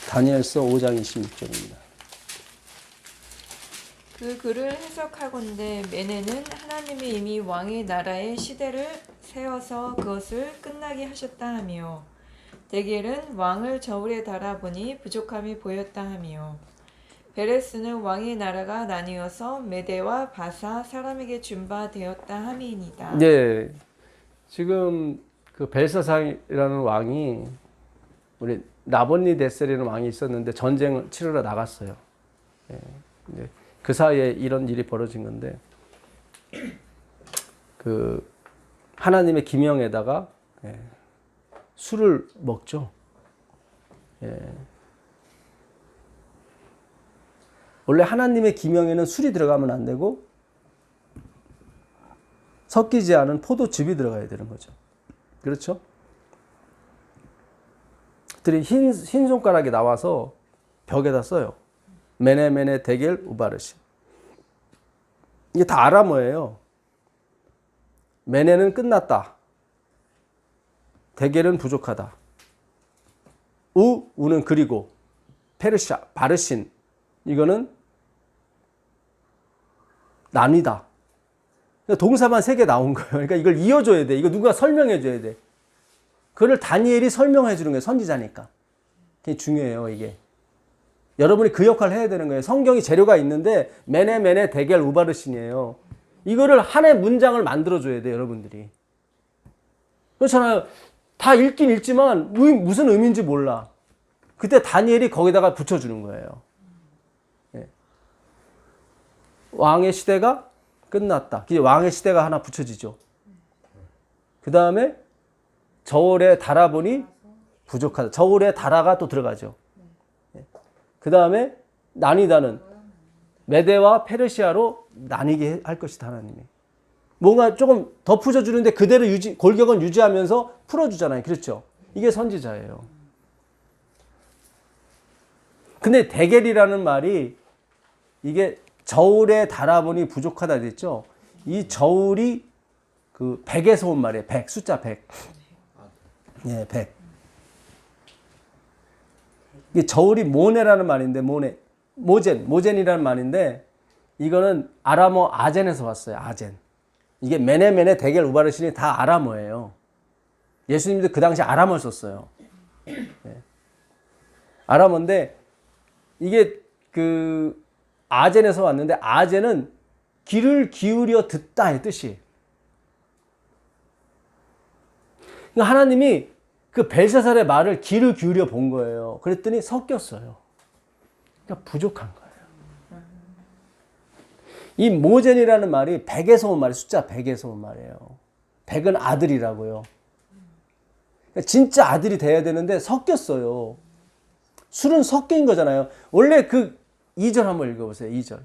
다니엘서 5장 26절입니다. 그 글을 해석하건대 메네는 하나님이 이미 왕의 나라의 시대를 세워서 그것을 끝나게 하셨다 하며 데겔은 왕을 저울에 달아보니 부족함이 보였다 하며 베레스는 왕의 나라가 나뉘어서 메대와 바사 사람에게 준바되었다 함이니이다. 네, 지금 그 벨사살이라는 왕이 우리 나본니데셀이라는 왕이 있었는데 전쟁을 치르러 나갔어요. 예, 네. 그 사이에 이런 일이 벌어진 건데 그 하나님의 기명에다가 술을 먹죠. 예. 원래 하나님의 기명에는 술이 들어가면 안 되고 섞이지 않은 포도즙이 들어가야 되는 거죠. 그렇죠? 들이 흰 손가락이 나와서 벽에다 써요. 메네 데겔 우바르시. 이게 다 아람어예요. 메네는 끝났다. 데겔은 부족하다. 우는 그리고. 페르샤, 바르신. 이거는 나뉘다. 동사만 3개 나온 거예요. 그러니까 이걸 이어줘야 돼. 이거 누가 설명해 줘야 돼. 그걸 다니엘이 설명해 주는 거예요. 선지자니까. 그게 중요해요, 이게. 여러분이 그 역할을 해야 되는 거예요. 성경이 재료가 있는데 메네 데겔 우바르신이에요. 이거를 하나의 문장을 만들어줘야 돼요, 여러분들이. 그렇잖아요. 다 읽긴 읽지만 무슨 의미인지 몰라. 그때 다니엘이 거기다가 붙여주는 거예요. 네. 왕의 시대가 끝났다. 왕의 시대가 하나 붙여지죠. 그 다음에 저울에 달아보니 부족하다. 저울에 달아가 또 들어가죠. 그 다음에 나뉘다는 메대와 페르시아로 나뉘게 할 것이다, 하나님이. 뭔가 조금 덧붙여 주는데 그대로 골격은 유지하면서 풀어주잖아요. 그렇죠? 이게 선지자예요. 근데 데겔이라는 말이 이게 저울에 달아보니 부족하다 됐죠? 이 저울이 그 100에서 온 말이에요. 100, 숫자 100. 예, 100. 이게 저울이 모네라는 말인데, 모젠이라는 말인데, 이거는 아람어 아젠에서 왔어요, 아젠. 이게 메네 데겔 우바르신이 다 아람어예요. 예수님도 그 당시 아람어를 썼어요. 네. 아람어인데, 이게 그 아젠에서 왔는데, 아젠은 귀를 기울여 듣다의 뜻이에요. 그러니까 하나님이 그 벨사살의 말을 귀를 기울여 본 거예요. 그랬더니 섞였어요. 그러니까 부족한 거예요. 이 모젠이라는 말이 100에서 온 말이에요. 숫자 100에서 온 말이에요. 100은 아들이라고요. 그러니까 진짜 아들이 돼야 되는데 섞였어요. 술은 섞인 거잖아요. 원래 그 2절 한번 읽어보세요. 2절.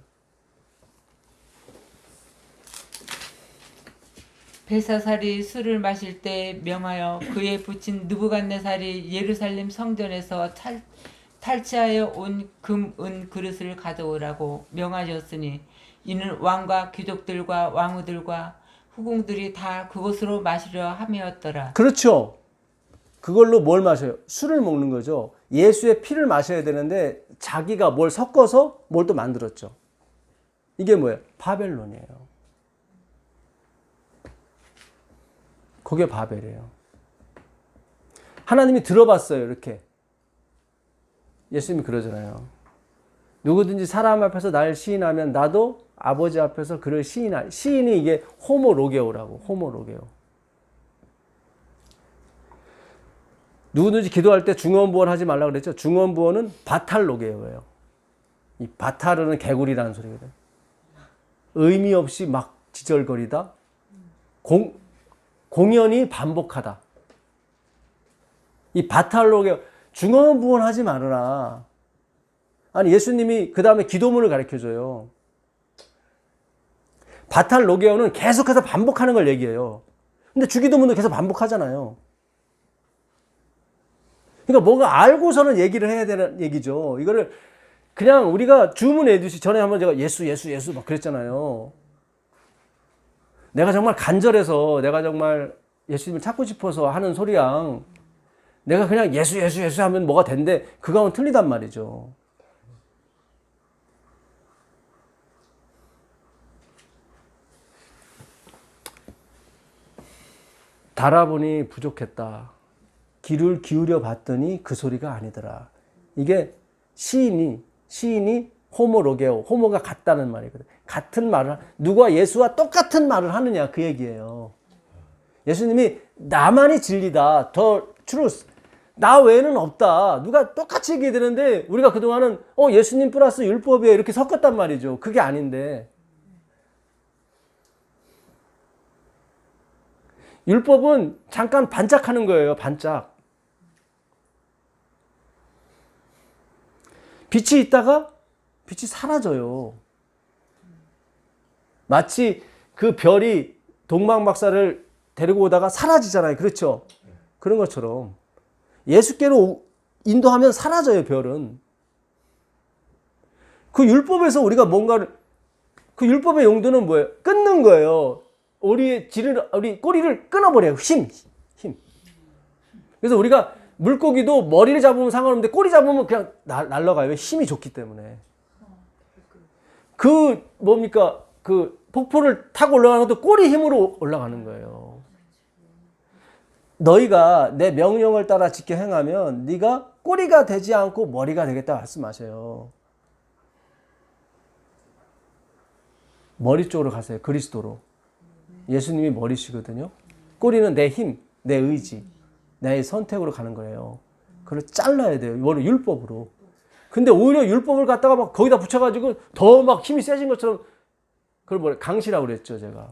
벨사살이 술을 마실 때 명하여 그의 부친 느부갓네살이 예루살렘 성전에서 탈취하여 온 금, 은 그릇을 가져오라고 명하였으니 이는 왕과 귀족들과 왕후들과 후궁들이 다 그곳으로 마시려 함이었더라. 그렇죠. 그걸로 뭘 마셔요? 술을 먹는 거죠. 예수의 피를 마셔야 되는데 자기가 뭘 섞어서 뭘 또 만들었죠. 이게 뭐예요? 바벨론이에요. 그게 바벨이에요. 하나님이 들어봤어요. 이렇게. 예수님이 그러잖아요. 누구든지 사람 앞에서 날 시인하면 나도 아버지 앞에서 그를 시인할. 시인이 이게 호모로게오라고. 호모로게오. 누구든지 기도할 때 중언부언 하지 말라고 그랬죠. 중언부언은 바탈로게오예요. 이 바탈은 개구리라는 소리거든. 의미 없이 막 지절거리다. 공연히 반복하다. 이 바탈로게오. 중언부언 하지 말아라. 아니 예수님이 그 다음에 기도문을 가르쳐줘요. 바탈로게오는 계속해서 반복하는 걸 얘기해요. 근데 주기도문도 계속 반복하잖아요. 그러니까 뭔가 알고서는 얘기를 해야 되는 얘기죠. 이거를 그냥 우리가 주문해두시 전에 한번 제가 예수 막 그랬잖아요. 내가 정말 간절해서 내가 정말 예수님을 찾고 싶어서 하는 소리랑 내가 그냥 예수 하면 뭐가 된대. 그거는 틀리단 말이죠. 달아보니 부족했다. 귀를 기울여 봤더니 그 소리가 아니더라. 이게 시인이 호모로게오, 호모가 같다는 말이거든. 같은 말을, 누가 예수와 똑같은 말을 하느냐 그 얘기예요. 예수님이 나만이 진리다. 더 트루스. 나 외에는 없다. 누가 똑같이 얘기해야 되는데 우리가 그동안은 예수님 플러스 율법이에요. 이렇게 섞었단 말이죠. 그게 아닌데. 율법은 잠깐 반짝하는 거예요. 반짝. 빛이 있다가 빛이 사라져요. 마치 그 별이 동방 박사를 데리고 오다가 사라지잖아요. 그렇죠? 그런 것처럼 예수께로 인도하면 사라져요. 별은. 그 율법에서 우리가 뭔가를, 그 율법의 용도는 뭐예요? 끊는 거예요. 우리 꼬리를 끊어버려요. 힘. 그래서 우리가 물고기도 머리를 잡으면 상관없는데 꼬리 잡으면 그냥 날아가요. 힘이 좋기 때문에. 그 폭포를 타고 올라가는 것도 꼬리 힘으로 올라가는 거예요. 너희가 내 명령을 따라 지켜 행하면 네가 꼬리가 되지 않고 머리가 되겠다 말씀하세요. 머리 쪽으로 가세요. 그리스도로. 예수님이 머리시거든요. 꼬리는 내 힘, 내 의지, 내 선택으로 가는 거예요. 그걸 잘라야 돼요. 이거를 율법으로. 근데 오히려 율법을 갖다가 막 거기다 붙여가지고 더 막 힘이 세진 것처럼 그걸 뭐래? 강시라고 그랬죠, 제가.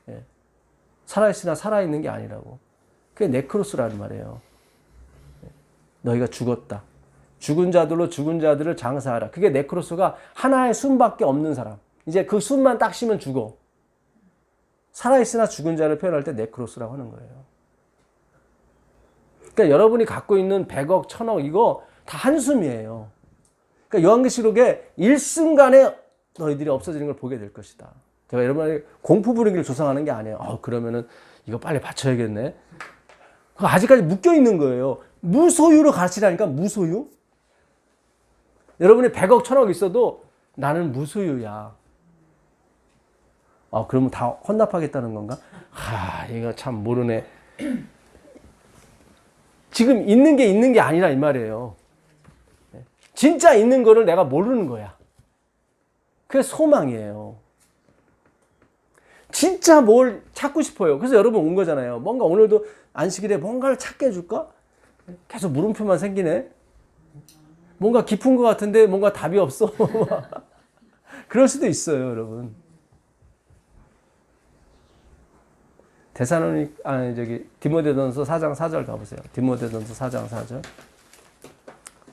예. 살아있으나 살아있는 게 아니라고. 그게 네크로스라는 말이에요. 너희가 죽었다. 죽은 자들로 죽은 자들을 장사하라. 그게 네크로스가 하나의 숨밖에 없는 사람. 이제 그 숨만 딱 쉬면 죽어. 살아있으나 죽은 자를 표현할 때 네크로스라고 하는 거예요. 그러니까 여러분이 갖고 있는 100억, 1000억 이거 다 한숨이에요. 그러니까 요한계시록에 일순간에 너희들이 없어지는 걸 보게 될 것이다. 제가 여러분에게 공포 분위기를 조성하는 게 아니에요. 그러면은 이거 빨리 바쳐야겠네. 아직까지 묶여 있는 거예요. 무소유로 가르치라니까. 무소유? 여러분이 100억, 1000억 있어도 나는 무소유야. 그러면 다 헌납하겠다는 건가? 이거 참 모르네. 지금 있는 게 아니라 이 말이에요. 진짜 있는 거를 내가 모르는 거야. 그게 소망이에요. 진짜 뭘 찾고 싶어요. 그래서 여러분 온 거잖아요. 뭔가 오늘도 안식일에 뭔가를 찾게 해줄까? 계속 물음표만 생기네. 뭔가 깊은 것 같은데 뭔가 답이 없어. 그럴 수도 있어요, 여러분. 디모데전서 4장 4절 가보세요. 디모데전서 4장 4절.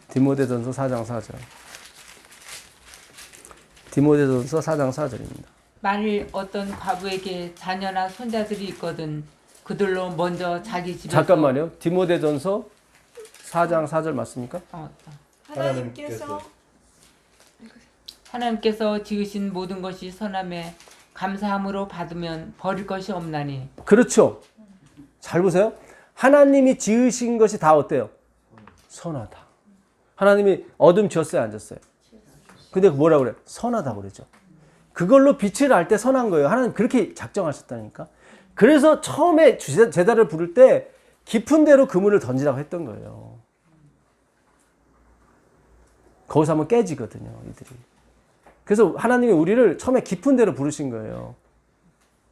디모데전서 4장 4절. 디모데전서 4장 4절입니다. 만일 어떤 과부에게 자녀나 손자들이 있거든 그들로 먼저 자기 집에서 잠깐만요. 디모데전서 4장 4절 맞습니까? 하나님께서 지으신 모든 것이 선함에 감사함으로 받으면 버릴 것이 없나니. 그렇죠. 잘 보세요. 하나님이 지으신 것이 다 어때요? 선하다. 하나님이 어둠 지었어요, 안 지었어요? 근데 뭐라고 그래요? 선하다고 그러죠. 그걸로 빛을 알 때 선한 거예요. 하나님 그렇게 작정하셨다니까. 그래서 처음에 제자를 부를 때 깊은 데로 그물을 던지라고 했던 거예요. 거기서 한번 깨지거든요, 이들이. 그래서 하나님이 우리를 처음에 깊은 데로 부르신 거예요.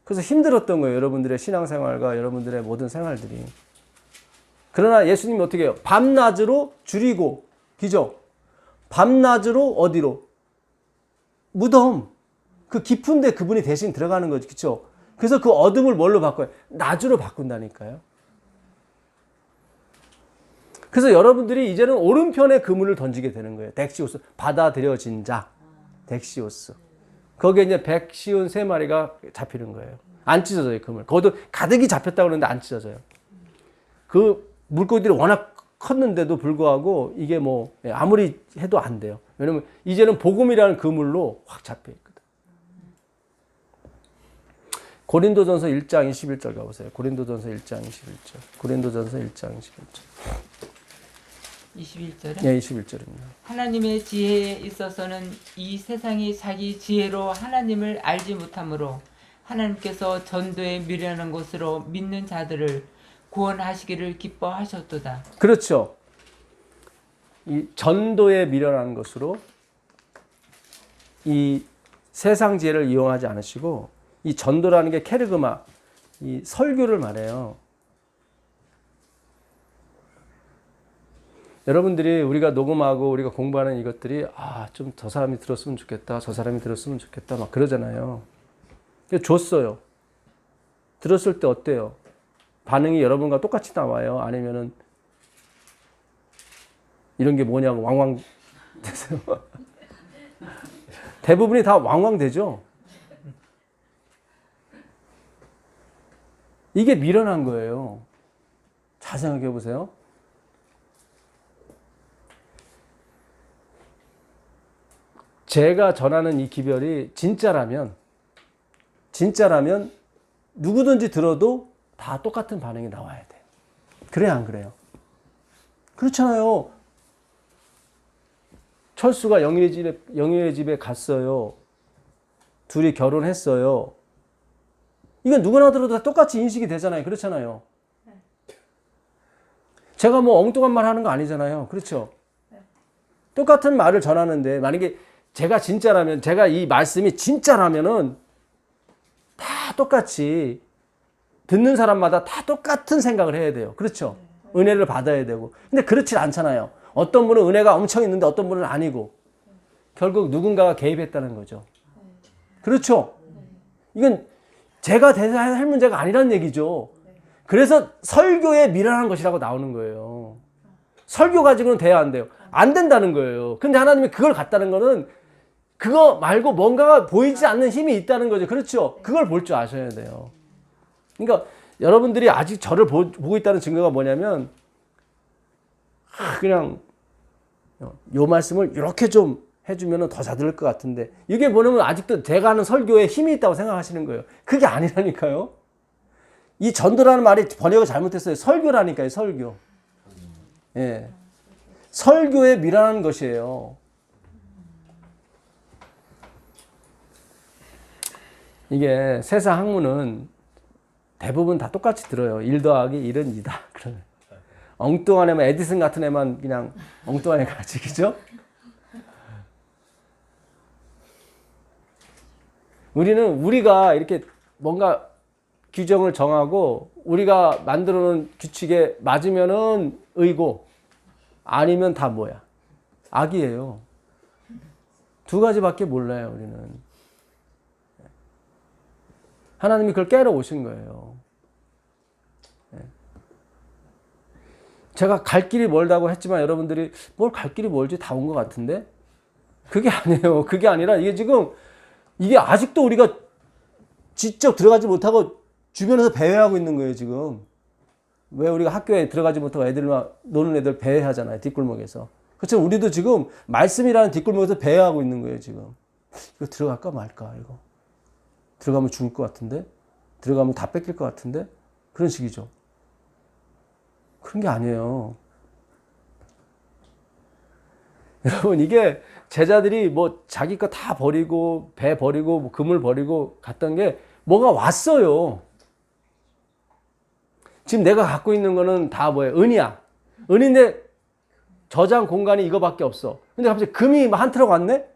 그래서 힘들었던 거예요, 여러분들의 신앙생활과 여러분들의 모든 생활들이. 그러나 예수님이 어떻게 해요? 밤낮으로 줄이고, 그죠? 밤낮으로 어디로? 무덤. 그 깊은 데 그분이 대신 들어가는 거죠, 그죠? 그래서 그 어둠을 뭘로 바꿔요? 낮으로 바꾼다니까요. 그래서 여러분들이 이제는 오른편에 그물을 던지게 되는 거예요. 덱시오스. 받아들여진 자. 덱시오스. 거기에 이제 백시온 3마리가 잡히는 거예요. 안 찢어져요, 그물. 거기도 가득이 잡혔다고 그러는데 안 찢어져요. 그 물고기들이 워낙 컸는데도 불구하고 이게 뭐 아무리 해도 안 돼요. 왜냐면 이제는 복음이라는 그물로 확 잡혀 있거든. 고린도전서 1장 21절 가보세요. 고린도전서 1장 21절. 고린도전서 1장 21절. 21절에? 네, 21절입니다. 하나님의 지혜에 있어서는 이 세상이 자기 지혜로 하나님을 알지 못하므로 하나님께서 전도에 미련한 것으로 믿는 자들을 구원하시기를 기뻐하셨도다. 그렇죠. 이 전도에 미련한 것으로 이 세상 지혜를 이용하지 않으시고 이 전도라는 게 케르그마, 이 설교를 말해요. 여러분들이 우리가 녹음하고 우리가 공부하는 이것들이 좀 저 사람이 들었으면 좋겠다. 저 사람이 들었으면 좋겠다. 막 그러잖아요. 줬어요. 들었을 때 어때요? 반응이 여러분과 똑같이 나와요? 아니면은 이런 게 뭐냐고 왕왕 되세요? 대부분이 다 왕왕 되죠? 이게 미련한 거예요. 잘 생각해 보세요. 제가 전하는 이 기별이 진짜라면 누구든지 들어도 다 똑같은 반응이 나와야 돼요. 그래야 안 그래요? 그렇잖아요. 철수가 영희의 집에 갔어요. 둘이 결혼했어요. 이건 누구나 들어도 다 똑같이 인식이 되잖아요. 그렇잖아요. 제가 뭐 엉뚱한 말 하는 거 아니잖아요. 그렇죠? 똑같은 말을 전하는데 만약에 제가 이 말씀이 진짜라면은 다 똑같이 듣는 사람마다 다 똑같은 생각을 해야 돼요. 그렇죠? 은혜를 받아야 되고. 근데 그렇지 않잖아요. 어떤 분은 은혜가 엄청 있는데 어떤 분은 아니고. 결국 누군가가 개입했다는 거죠. 그렇죠? 이건 제가 대해야 할 문제가 아니라는 얘기죠. 그래서 설교에 미련한 것이라고 나오는 거예요. 설교 가지고는 돼야 안 돼요. 안 된다는 거예요. 근데 하나님이 그걸 갖다는 거는 그거 말고 뭔가가 보이지 않는 힘이 있다는 거죠. 그렇죠? 그걸 볼 줄 아셔야 돼요. 그러니까 여러분들이 아직 저를 보고 있다는 증거가 뭐냐면 그냥 요 말씀을 이렇게 좀 해주면 더 잘 들을 것 같은데 이게 뭐냐면 아직도 제가 하는 설교에 힘이 있다고 생각하시는 거예요. 그게 아니라니까요. 이 전도라는 말이 번역을 잘못했어요. 설교라니까요. 설교. 예. 설교에 미련한 것이에요. 이게 세상 학문은 대부분 다 똑같이 들어요. 1 더하기 1은 2다. 그러면 엉뚱한 애만 에디슨 같은 애만 그냥 엉뚱한 애 가르치죠. 우리가 이렇게 뭔가 규정을 정하고 우리가 만들어 놓은 규칙에 맞으면은 의고 아니면 다 뭐야? 악이에요. 두 가지밖에 몰라요, 우리는. 하나님이 그걸 깨러 오신 거예요. 제가 갈 길이 멀다고 했지만 여러분들이 뭘 갈 길이 멀지 다 온 것 같은데? 그게 아니에요. 그게 아니라 이게 지금 이게 아직도 우리가 직접 들어가지 못하고 주변에서 배회하고 있는 거예요, 지금. 왜 우리가 학교에 들어가지 못하고 애들만 노는 애들 배회하잖아요, 뒷골목에서. 그렇죠. 우리도 지금 말씀이라는 뒷골목에서 배회하고 있는 거예요, 지금. 이거 들어갈까 말까, 이거. 들어가면 죽을 것 같은데? 들어가면 다 뺏길 것 같은데? 그런 식이죠. 그런 게 아니에요. 여러분, 이게 제자들이 뭐 자기 거 다 버리고, 배 버리고, 뭐 금을 버리고 갔던 게 뭐가 왔어요. 지금 내가 갖고 있는 거는 다 뭐예요? 은이야. 은인데 저장 공간이 이거밖에 없어. 근데 갑자기 금이 한 트럭 왔네?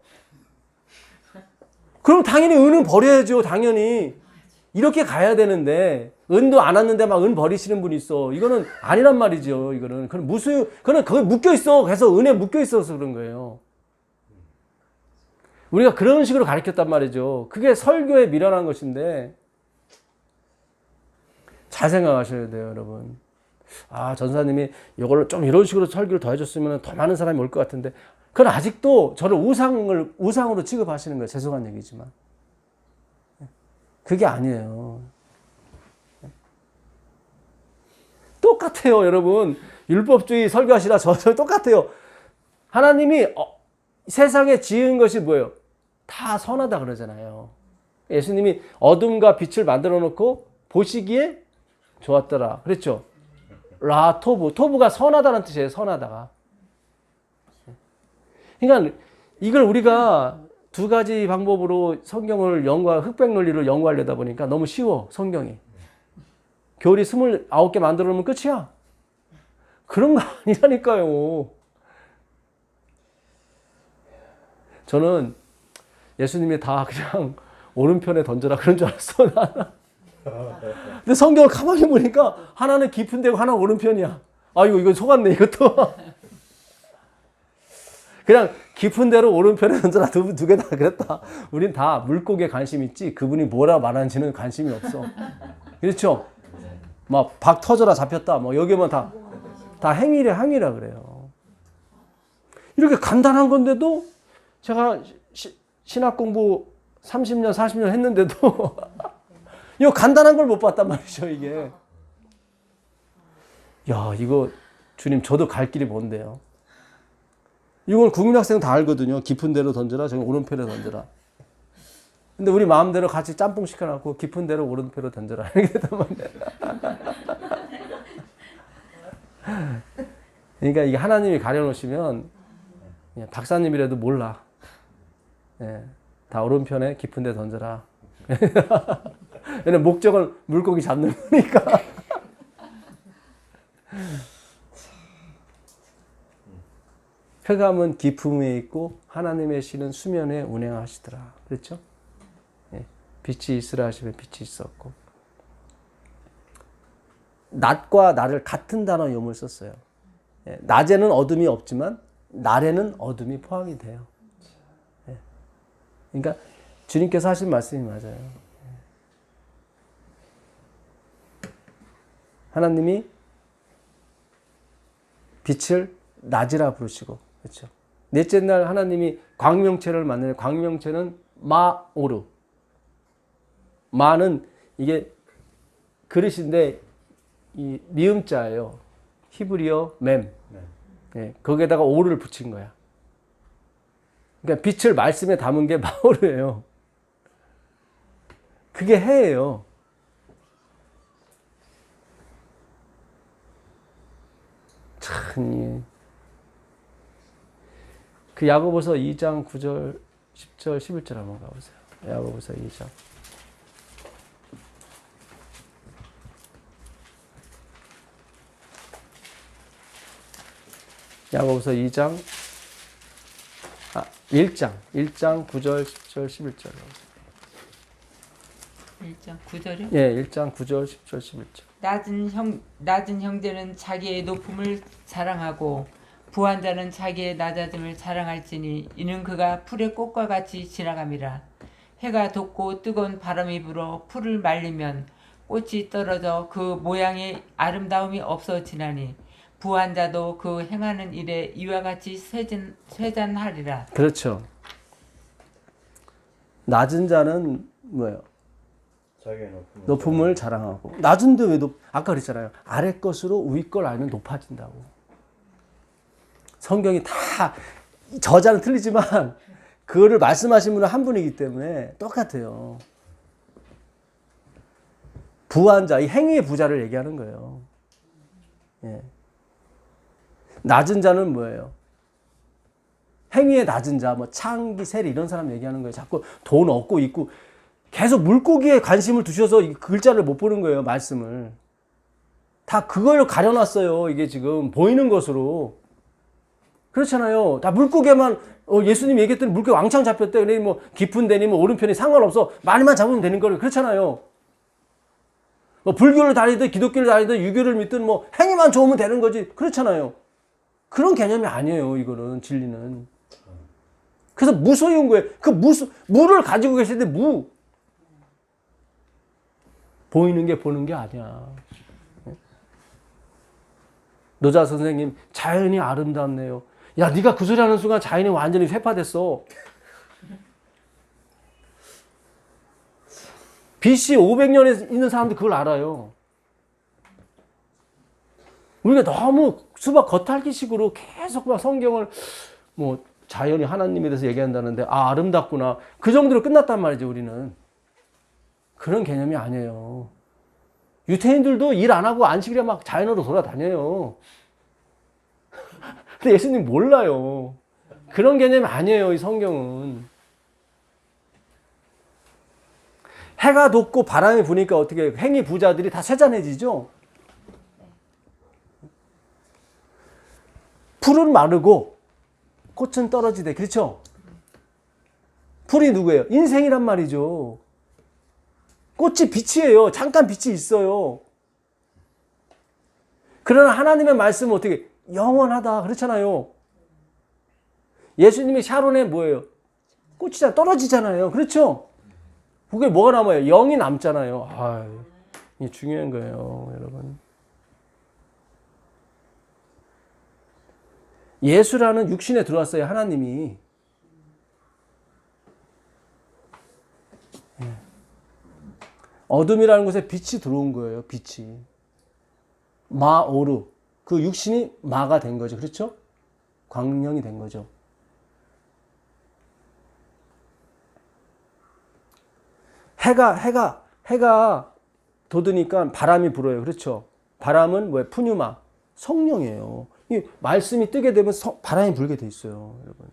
그럼 당연히 은은 버려야죠, 당연히. 이렇게 가야 되는데, 은도 안 왔는데 막 은 버리시는 분이 있어. 이거는 아니란 말이죠, 이거는. 그건 그건 거기 묶여 있어. 그래서 은에 묶여 있어서 그런 거예요. 우리가 그런 식으로 가르쳤단 말이죠. 그게 설교에 미련한 것인데, 잘 생각하셔야 돼요, 여러분. 아, 전사님이 이걸로 좀 이런 식으로 설교를 더 해줬으면 더 많은 사람이 올 것 같은데, 그건 아직도 저를 우상으로 취급하시는 거예요. 죄송한 얘기지만. 그게 아니에요. 똑같아요, 여러분. 율법주의 설교하시라 저 똑같아요. 하나님이 세상에 지은 것이 뭐예요? 다 선하다 그러잖아요. 예수님이 어둠과 빛을 만들어 놓고 보시기에 좋았더라. 그랬죠? 토부가 선하다는 뜻이에요. 선하다가. 그러니까 이걸 우리가 두 가지 방법으로 성경을 흑백 논리로 연구하려다 보니까 너무 쉬워, 성경이. 교리 29개 만들어 놓으면 끝이야. 그런 거 아니라니까요. 저는 예수님이 다 그냥 오른편에 던져라 그런 줄 알았어, 나는. 근데 성경을 가만히 보니까 하나는 깊은 데고 하나는 오른편이야. 아이고, 이거 속았네, 이것도. 그냥 깊은 데로 오른편에 던져라 두 개 다 그랬다. 우린 다 물고기에 관심 있지 그분이 뭐라 말하는지는 관심이 없어. 그렇죠? 막 박 터져라 잡혔다. 뭐 여기만 다 행위라 그래요. 이렇게 간단한 건데도 제가 신학 공부 30년, 40년 했는데도 이거 간단한 걸 못 봤단 말이죠, 이게. 야, 이거 주님 저도 갈 길이 뭔데요? 이건 국민학생 다 알거든요. 깊은 데로 던져라, 저기 오른편에 던져라. 근데 우리 마음대로 같이 짬뽕 시켜놓고 깊은 데로 오른편으로 던져라. 이렇게 됐단 말이에요. 그러니까 이게 하나님이 가려놓으시면 박사님이라도 몰라. 예, 다 오른편에 깊은 데 던져라. 왜냐면 목적은 물고기 잡는 거니까. 흑암은 깊음에 있고 하나님의 신은 수면에 운행하시더라. 그렇죠? 예, 빛이 있으라 하시면 빛이 있었고. 낮과 날을 같은 단어 용을 썼어요. 예, 낮에는 어둠이 없지만 날에는 어둠이 포함이 돼요. 예, 그러니까 주님께서 하신 말씀이 맞아요. 예. 하나님이 빛을 낮이라 부르시고, 그렇죠. 넷째 날 하나님이 광명체를 만드는 광명체는 마오르. 마는 이게 그릇인데 이 미음자예요. 히브리어 맴. 예, 거기에다가 오르를 붙인 거야. 그러니까 빛을 말씀에 담은 게 마오르예요. 그게 해예요. 참, 그 야고보서 2장 9절, 10절, 11절 한번 가보세요. 야고보서 2장. 야고보서 2장, 1장 9절, 10절, 11절. 1장 9절이요? 예, 1장 9절, 10절, 11절. 낮은 형제는 자기의 높음을 자랑하고 부한 자는 자기의 낮아짐을 자랑할지니 이는 그가 풀의 꽃과 같이 지나감이라. 해가 돋고 뜨거운 바람이 불어 풀을 말리면 꽃이 떨어져 그 모양의 아름다움이 없어지나니 부한 자도 그 행하는 일에 이와 같이 쇠잔하리라. 그렇죠. 낮은 자는 뭐예요? 자기의 높음을 자랑하고. 낮은데 왜 아까 그랬잖아요. 아래 것으로 위 걸 알면 높아진다고. 성경이 다 저자는 틀리지만 그거를 말씀하신 분은 한 분이기 때문에 똑같아요. 부한 자, 이 행위의 부자를 얘기하는 거예요. 예. 낮은 자는 뭐예요? 행위의 낮은 자, 뭐 창기, 세리 이런 사람 얘기하는 거예요. 자꾸 돈 얻고 있고 계속 물고기에 관심을 두셔서 이 글자를 못 보는 거예요. 말씀을. 다 그걸 가려놨어요. 이게 지금 보이는 것으로. 그렇잖아요. 다 물고기만 예수님이 얘기했더니 물고기 왕창 잡혔대. 그러니 뭐 깊은 데니 뭐 오른편이 상관없어. 많이만 잡으면 되는 거를. 그렇잖아요. 뭐 불교를 다니든 기독교를 다니든 유교를 믿든 뭐 행위만 좋으면 되는 거지. 그렇잖아요. 그런 개념이 아니에요. 이거는 진리는. 그래서 무소유인 거예요. 그 무를 가지고 계시는데 보이는 게 보는 게 아니야. 노자 선생님 자연이 아름답네요. 야, 네가 그 소리 하는 순간 자연이 완전히 회파됐어. BC 500년에 있는 사람들 그걸 알아요. 우리가 너무 수박 겉핥기식으로 계속 막 성경을 뭐 자연이 하나님에 대해서 얘기한다는데 아름답구나. 그 정도로 끝났단 말이죠. 우리는. 그런 개념이 아니에요. 유태인들도 일 안 하고 안식일에 막 자연으로 돌아다녀요. 근데 예수님 몰라요. 그런 개념이 아니에요. 이 성경은. 해가 돋고 바람이 부니까 어떻게 행위 부자들이 다 쇠잔해지죠. 풀은 마르고 꽃은 떨어지되. 그렇죠? 풀이 누구예요? 인생이란 말이죠. 꽃이 빛이에요. 잠깐 빛이 있어요. 그러나 하나님의 말씀은 어떻게? 영원하다. 그렇잖아요. 예수님이 샤론에 뭐예요? 꽃이 떨어지잖아요. 그렇죠? 그게 뭐가 남아요? 영이 남잖아요. 이게 중요한 거예요, 여러분. 예수라는 육신에 들어왔어요, 하나님이. 어둠이라는 곳에 빛이 들어온 거예요, 빛이. 마오르. 그 육신이 마가 된 거죠. 그렇죠? 광명이 된 거죠. 해가 돋으니까 바람이 불어요. 그렇죠? 바람은 뭐예요? 푸뉴마. 성령이에요. 이 말씀이 뜨게 되면 바람이 불게 돼 있어요, 여러분.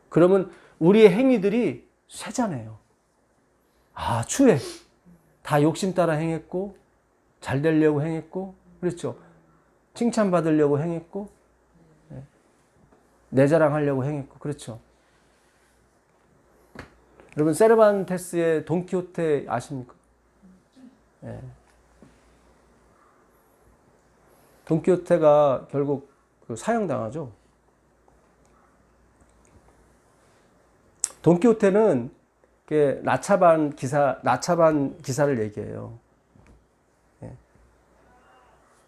그러면 우리의 행위들이 쇠잔해요. 추해. 다 욕심 따라 행했고, 잘 되려고 행했고, 그렇죠? 칭찬받으려고 행했고, 내 자랑하려고 행했고, 그렇죠? 여러분, 세르반테스의 돈키호테 아십니까? 네. 돈키호테가 결국 사형당하죠. 돈키호테는 나차반 기사를 얘기해요.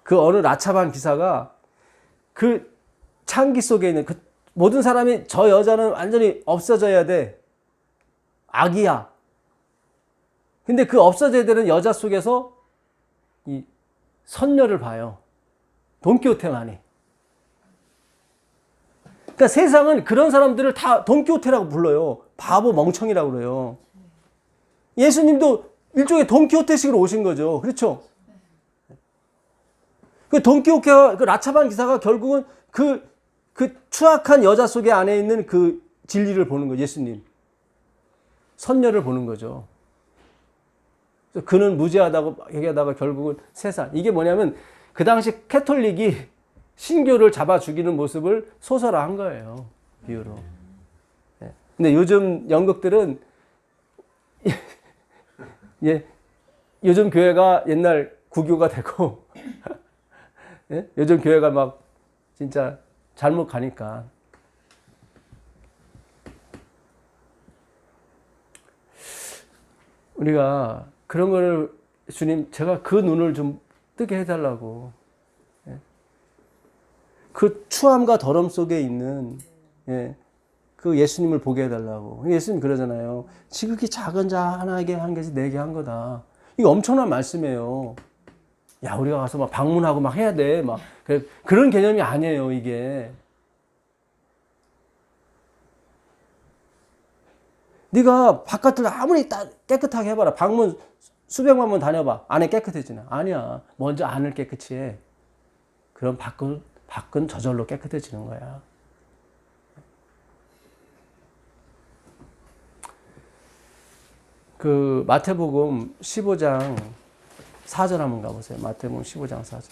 그 어느 나차반 기사가 그 창기 속에 있는 그 모든 사람이 저 여자는 완전히 없어져야 돼. 악이야. 근데 그 없어져야 되는 여자 속에서 이 선녀를 봐요. 돈키호테만이. 그러니까 세상은 그런 사람들을 다 돈키호테라고 불러요. 바보 멍청이라고 그래요. 예수님도 일종의 돈키호테식으로 오신 거죠. 그렇죠? 그 돈키호테와 그 라차반 기사가 결국은 그 추악한 여자 속에 안에 있는 그 진리를 보는 거예요. 예수님. 선녀를 보는 거죠. 그래서 그는 무죄하다고 얘기하다가 결국은 세상. 이게 뭐냐면 그 당시 캐톨릭이 신교를 잡아 죽이는 모습을 소설화한 거예요. 비유로. 근데 요즘 연극들은 요즘 교회가 옛날 구교가 되고 요즘 교회가 막 진짜 잘못 가니까. 우리가 그런 거를 주님 제가 그 눈을 좀 뜨게 해달라고. 그 추함과 더럼 속에 있는 그 예수님을 보게 해달라고. 예수님 그러잖아요. 지극히 작은 자 하나에게 한 것이 내게 한 거다. 이거 엄청난 말씀이에요. 야, 우리가 가서 막 방문하고 막 해야 돼. 막 그런 개념이 아니에요, 이게. 네가 바깥을 아무리 깨끗하게 해봐라. 방문 수백만 번 다녀봐. 안에 깨끗해지나? 아니야. 먼저 안을 깨끗이 해. 그럼 밖은 저절로 깨끗해지는 거야. 그 마태복음 15장 4절 한번 가보세요. 마태복음 15장 4절.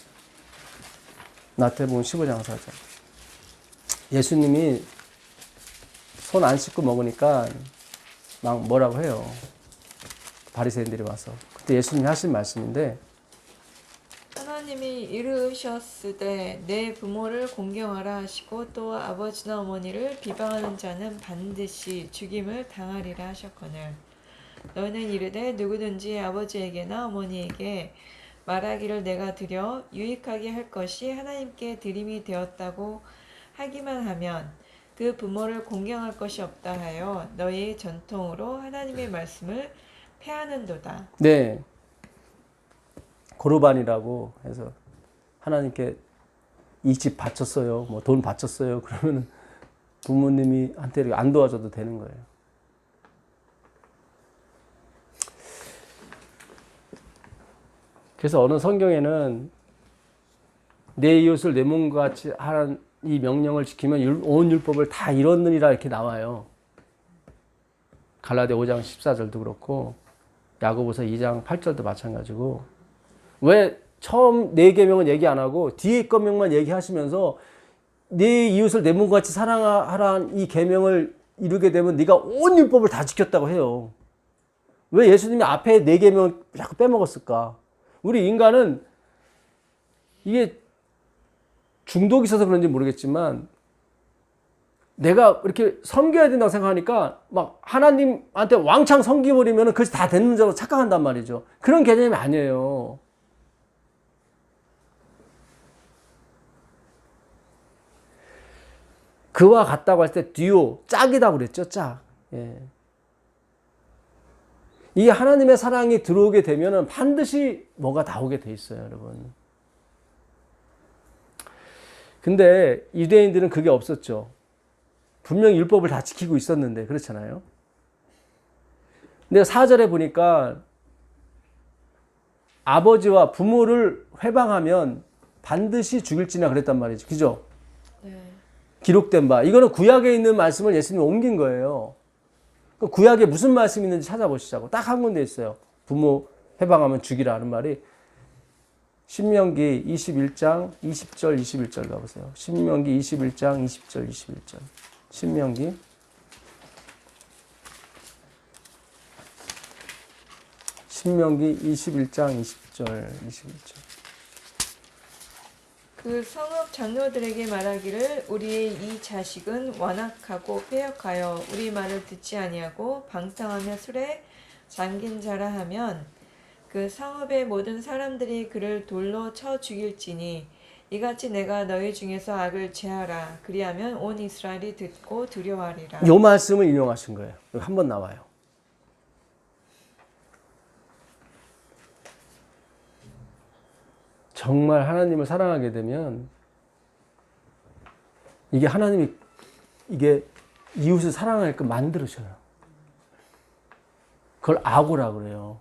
마태복음 15장 4절. 예수님이 손 안 씻고 먹으니까 막 뭐라고 해요. 바리새인들이 와서. 그때 예수님이 하신 말씀인데, 하나님이 이르셨으되 내 부모를 공경하라 하시고 또 아버지나 어머니를 비방하는 자는 반드시 죽임을 당하리라 하셨거늘 너희는 이르되 누구든지 아버지에게나 어머니에게 말하기를 내가 드려 유익하게 할 것이 하나님께 드림이 되었다고 하기만 하면 그 부모를 공경할 것이 없다 하여 너희의 전통으로 하나님의 말씀을 폐하는도다. 네. 고르반이라고 해서 하나님께 이 집 바쳤어요. 뭐 돈 바쳤어요. 그러면 부모님이 한테 이렇게 안 도와줘도 되는 거예요. 그래서 어느 성경에는 내 이웃을 내 몸과 같이 하는 이 명령을 지키면 온 율법을 다 이뤘느니라 이렇게 나와요. 갈라디아 5장 14절도 그렇고 야고보서 2장 8절도 마찬가지고. 왜 처음 네 계명은 얘기 안 하고 뒤에 계명만 얘기하시면서 네 이웃을 내 몸과 같이 사랑하라는 이 계명을 이루게 되면 네가 온 율법을 다 지켰다고 해요. 왜 예수님이 앞에 네 계명을 자꾸 빼먹었을까? 우리 인간은 이게 중독이 있어서 그런지 모르겠지만 내가 이렇게 섬겨야 된다고 생각하니까 막 하나님한테 왕창 섬겨버리면 그것이 다 되는 줄로 착각한단 말이죠. 그런 개념이 아니에요. 그와 같다고 할 때 듀오, 짝이라고 그랬죠. 짝. 예. 이 하나님의 사랑이 들어오게 되면 반드시 뭐가 나오게 돼 있어요, 여러분. 근데 유대인들은 그게 없었죠. 분명히 율법을 다 지키고 있었는데, 그렇잖아요. 근데 4절에 보니까 아버지와 부모를 회방하면 반드시 죽일지나 그랬단 말이죠. 그죠? 네. 기록된 바. 이거는 구약에 있는 말씀을 예수님이 옮긴 거예요. 그 구약에 무슨 말씀이 있는지 찾아보시자고. 딱 한 군데 있어요. 부모 회방하면 죽이라는 말이. 신명기 21장 20절 21절 가보세요. 신명기 21장 20절 21절. 신명기 21장 20절 21절. 그 성읍 장로들에게 말하기를 우리의 이 자식은 완악하고 패역하여 우리 말을 듣지 아니하고 방탕하며 술에 잠긴 자라 하면 그 성읍의 모든 사람들이 그를 돌로 쳐 죽일지니 이같이 내가 너희 중에서 악을 제하라. 그리하면 온 이스라엘이 듣고 두려워하리라. 이 말씀을 인용하신 거예요. 한 번 나와요. 정말 하나님을 사랑하게 되면 이게 하나님이 이게 이웃을 사랑하게끔 만들으셔요. 그걸 악오라 그래요.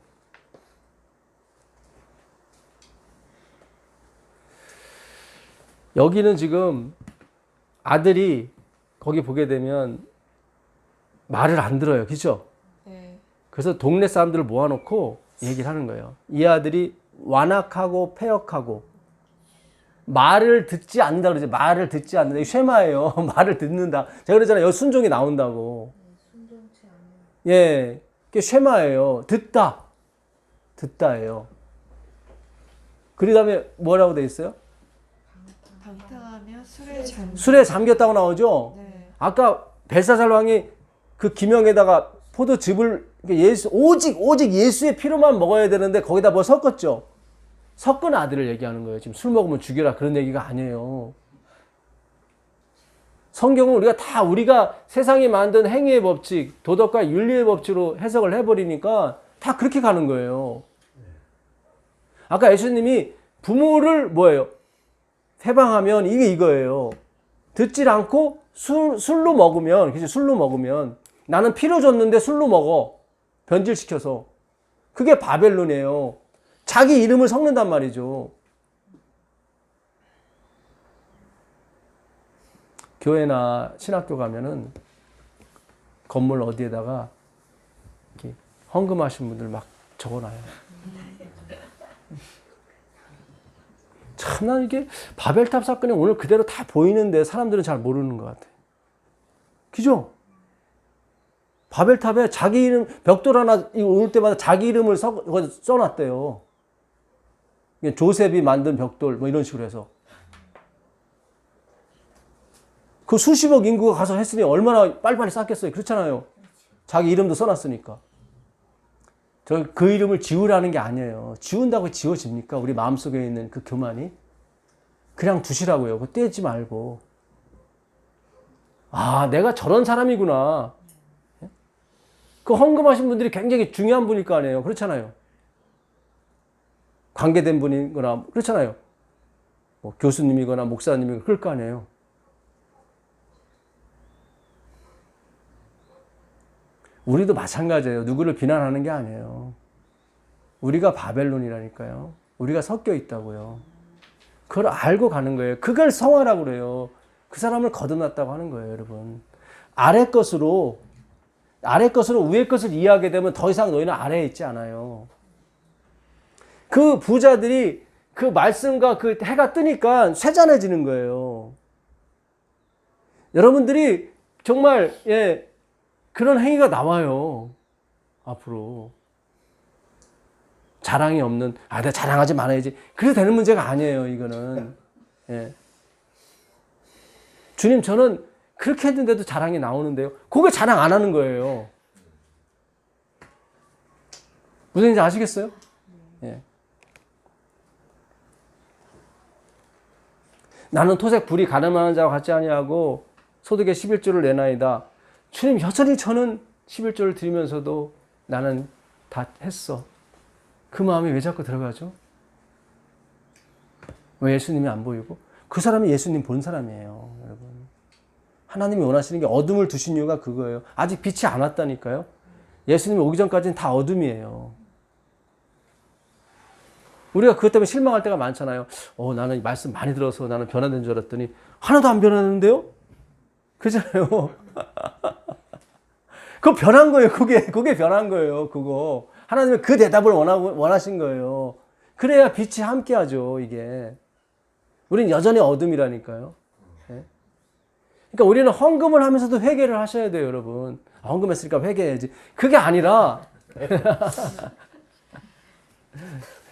여기는 지금 아들이 거기 보게 되면 말을 안 들어요. 그죠? 네. 그래서 동네 사람들을 모아놓고 얘기를 하는 거예요. 이 아들이 완악하고 패역하고 말을 듣지 않는다 그러지. 말을 듣지 않는다. 이거 쉐마예요. 말을 듣는다. 제가 그러잖아요. 여기 순종이 나온다고. 예, 그게 쉐마예요. 듣다. 듣다예요. 그 다음에 뭐라고 돼 있어요? 방탕하며 술에 잠. 술에 잠겼다고 나오죠? 네. 아까 벨사살 왕이 그 기명에다가 포도즙을 오직 예수의 피로만 먹어야 되는데 거기다 뭐 섞었죠? 섞은 아들을 얘기하는 거예요. 지금 술 먹으면 죽여라 그런 얘기가 아니에요. 성경은 우리가 세상이 만든 행위의 법칙, 도덕과 윤리의 법칙으로 해석을 해버리니까 다 그렇게 가는 거예요. 아까 예수님이 부모를 뭐예요? 해방하면 이게 이거예요. 듣질 않고 술로 먹으면, 그치? 술로 먹으면 나는 피로 줬는데 술로 먹어. 변질시켜서. 그게 바벨론이에요. 자기 이름을 섞는단 말이죠. 교회나 신학교 가면은 건물 어디에다가 이렇게 헌금하신 분들 막 적어놔요. 참, 난 이게 바벨탑 사건이 오늘 그대로 다 보이는데 사람들은 잘 모르는 것 같아요. 그죠? 바벨탑에 자기 이름, 벽돌 하나 올 때마다 자기 이름을 써놨대요. 조셉이 만든 벽돌, 뭐 이런 식으로 해서. 그 수십억 인구가 가서 했으니 얼마나 빨리빨리 쌓겠어요. 그렇잖아요. 자기 이름도 써놨으니까. 그 이름을 지우라는 게 아니에요. 지운다고 지워집니까? 우리 마음속에 있는 그 교만이. 그냥 두시라고요. 그거 떼지 말고. 아, 내가 저런 사람이구나. 그 헌금하신 분들이 굉장히 중요한 분일 거 아니에요. 그렇잖아요. 관계된 분이거나 그렇잖아요. 뭐 교수님이거나 목사님이거나 그럴 거 아니에요. 우리도 마찬가지예요. 누구를 비난하는 게 아니에요. 우리가 바벨론이라니까요. 우리가 섞여 있다고요. 그걸 알고 가는 거예요. 그걸 성화라고 그래요. 그 사람을 거듭났다고 하는 거예요, 여러분. 아래 것으로 위의 것을 이해하게 되면 더 이상 너희는 아래에 있지 않아요. 그 부자들이 그 말씀과 그 해가 뜨니까 쇠잔해지는 거예요. 여러분들이 정말 그런 행위가 나와요. 앞으로. 자랑이 없는, 내가 자랑하지 말아야지. 그래도 되는 문제가 아니에요, 이거는. 예. 주님, 저는 그렇게 했는데도 자랑이 나오는데요. 그게 자랑 안 하는 거예요. 무슨 얘기인지 아시겠어요? 예. 나는 토색 불이 가늠하는 자와 같지 아니하고 소득의 11조를 내나이다. 주님, 여전히 저는 11조를 드리면서도 나는 다 했어. 그 마음이 왜 자꾸 들어가죠? 왜 예수님이 안 보이고? 그 사람이 예수님 본 사람이에요, 여러분. 하나님이 원하시는 게 어둠을 두신 이유가 그거예요. 아직 빛이 안 왔다니까요. 예수님이 오기 전까지는 다 어둠이에요. 우리가 그것 때문에 실망할 때가 많잖아요. 나는 말씀 많이 들어서 나는 변화된 줄 알았더니 하나도 안 변하는데요? 그잖아요. 그거 변한 거예요. 그게 변한 거예요. 그거. 하나님은 그 대답을 원하신 거예요. 그래야 빛이 함께 하죠, 이게. 우리는 여전히 어둠이라니까요. 네? 그러니까 우리는 헌금을 하면서도 회개를 하셔야 돼요, 여러분. 헌금했으니까 회개해야지. 그게 아니라,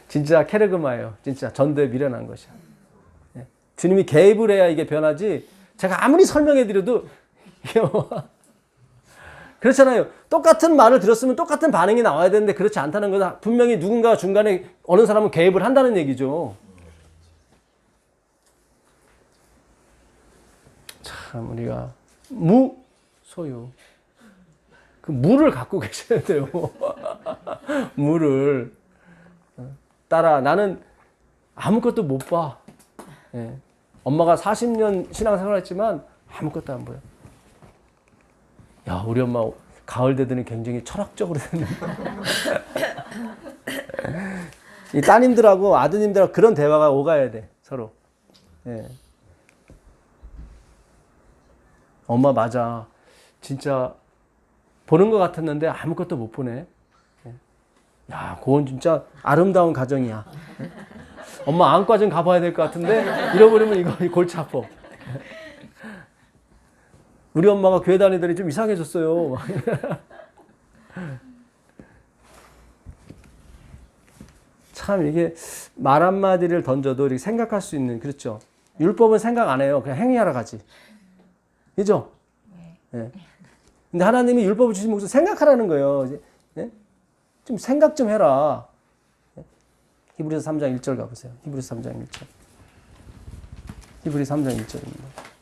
진짜 케르그마예요. 진짜 전도에 미련한 것이야. 네? 주님이 개입을 해야 이게 변하지, 제가 아무리 설명해드려도, 그렇잖아요. 똑같은 말을 들었으면 똑같은 반응이 나와야 되는데 그렇지 않다는 것은 분명히 누군가 중간에 어느 사람은 개입을 한다는 얘기죠. 참, 우리가 무소유. 그 무를 갖고 계셔야 돼요. 무를. 따라, 나는 아무것도 못 봐. 예. 엄마가 40년 신앙생활 했지만 아무것도 안 보여. 야, 우리 엄마 가을 되더니 굉장히 철학적으로 됐는데. 이 따님들하고 아드님들하고 그런 대화가 오가야 돼, 서로. 예. 엄마 맞아. 진짜 보는 것 같았는데 아무것도 못 보네. 예. 야, 그건 진짜 아름다운 가정이야. 예. 엄마 안과 좀 가봐야 될 것 같은데 잃어버리면 이거 골치 아파. 우리 엄마가 교회 다니더니 좀 이상해졌어요. 참 이게 말 한마디를 던져도 이렇게 생각할 수 있는, 그렇죠. 율법은 생각 안 해요. 그냥 행위하러 가지. 그죠? 네. 근데 하나님이 율법을 주신 목적 생각하라는 거예요. 네? 좀 생각 좀 해라. 히브리서 3장 1절 가보세요. 히브리서 3장 1절. 히브리 3장 1절입니다.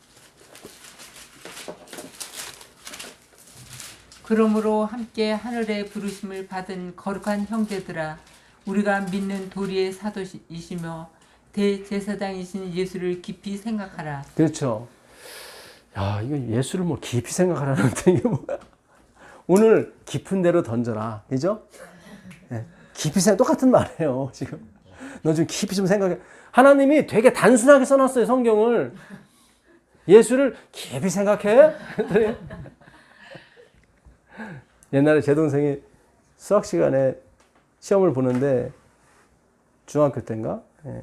그러므로 함께 하늘의 부르심을 받은 거룩한 형제들아, 우리가 믿는 도리의 사도이시며 대제사장이신 예수를 깊이 생각하라. 그렇죠. 야, 이거 예수를 뭐 깊이 생각하라는데 이게 뭐야? 오늘 깊은 데로 던져라. 그죠? 네. 깊이 생각, 똑같은 말이에요, 지금. 너 좀 깊이 좀 생각해. 하나님이 되게 단순하게 써놨어요, 성경을. 예수를 깊이 생각해? 옛날에 제 동생이 수학 시간에 시험을 보는데, 중학교 때인가? 예.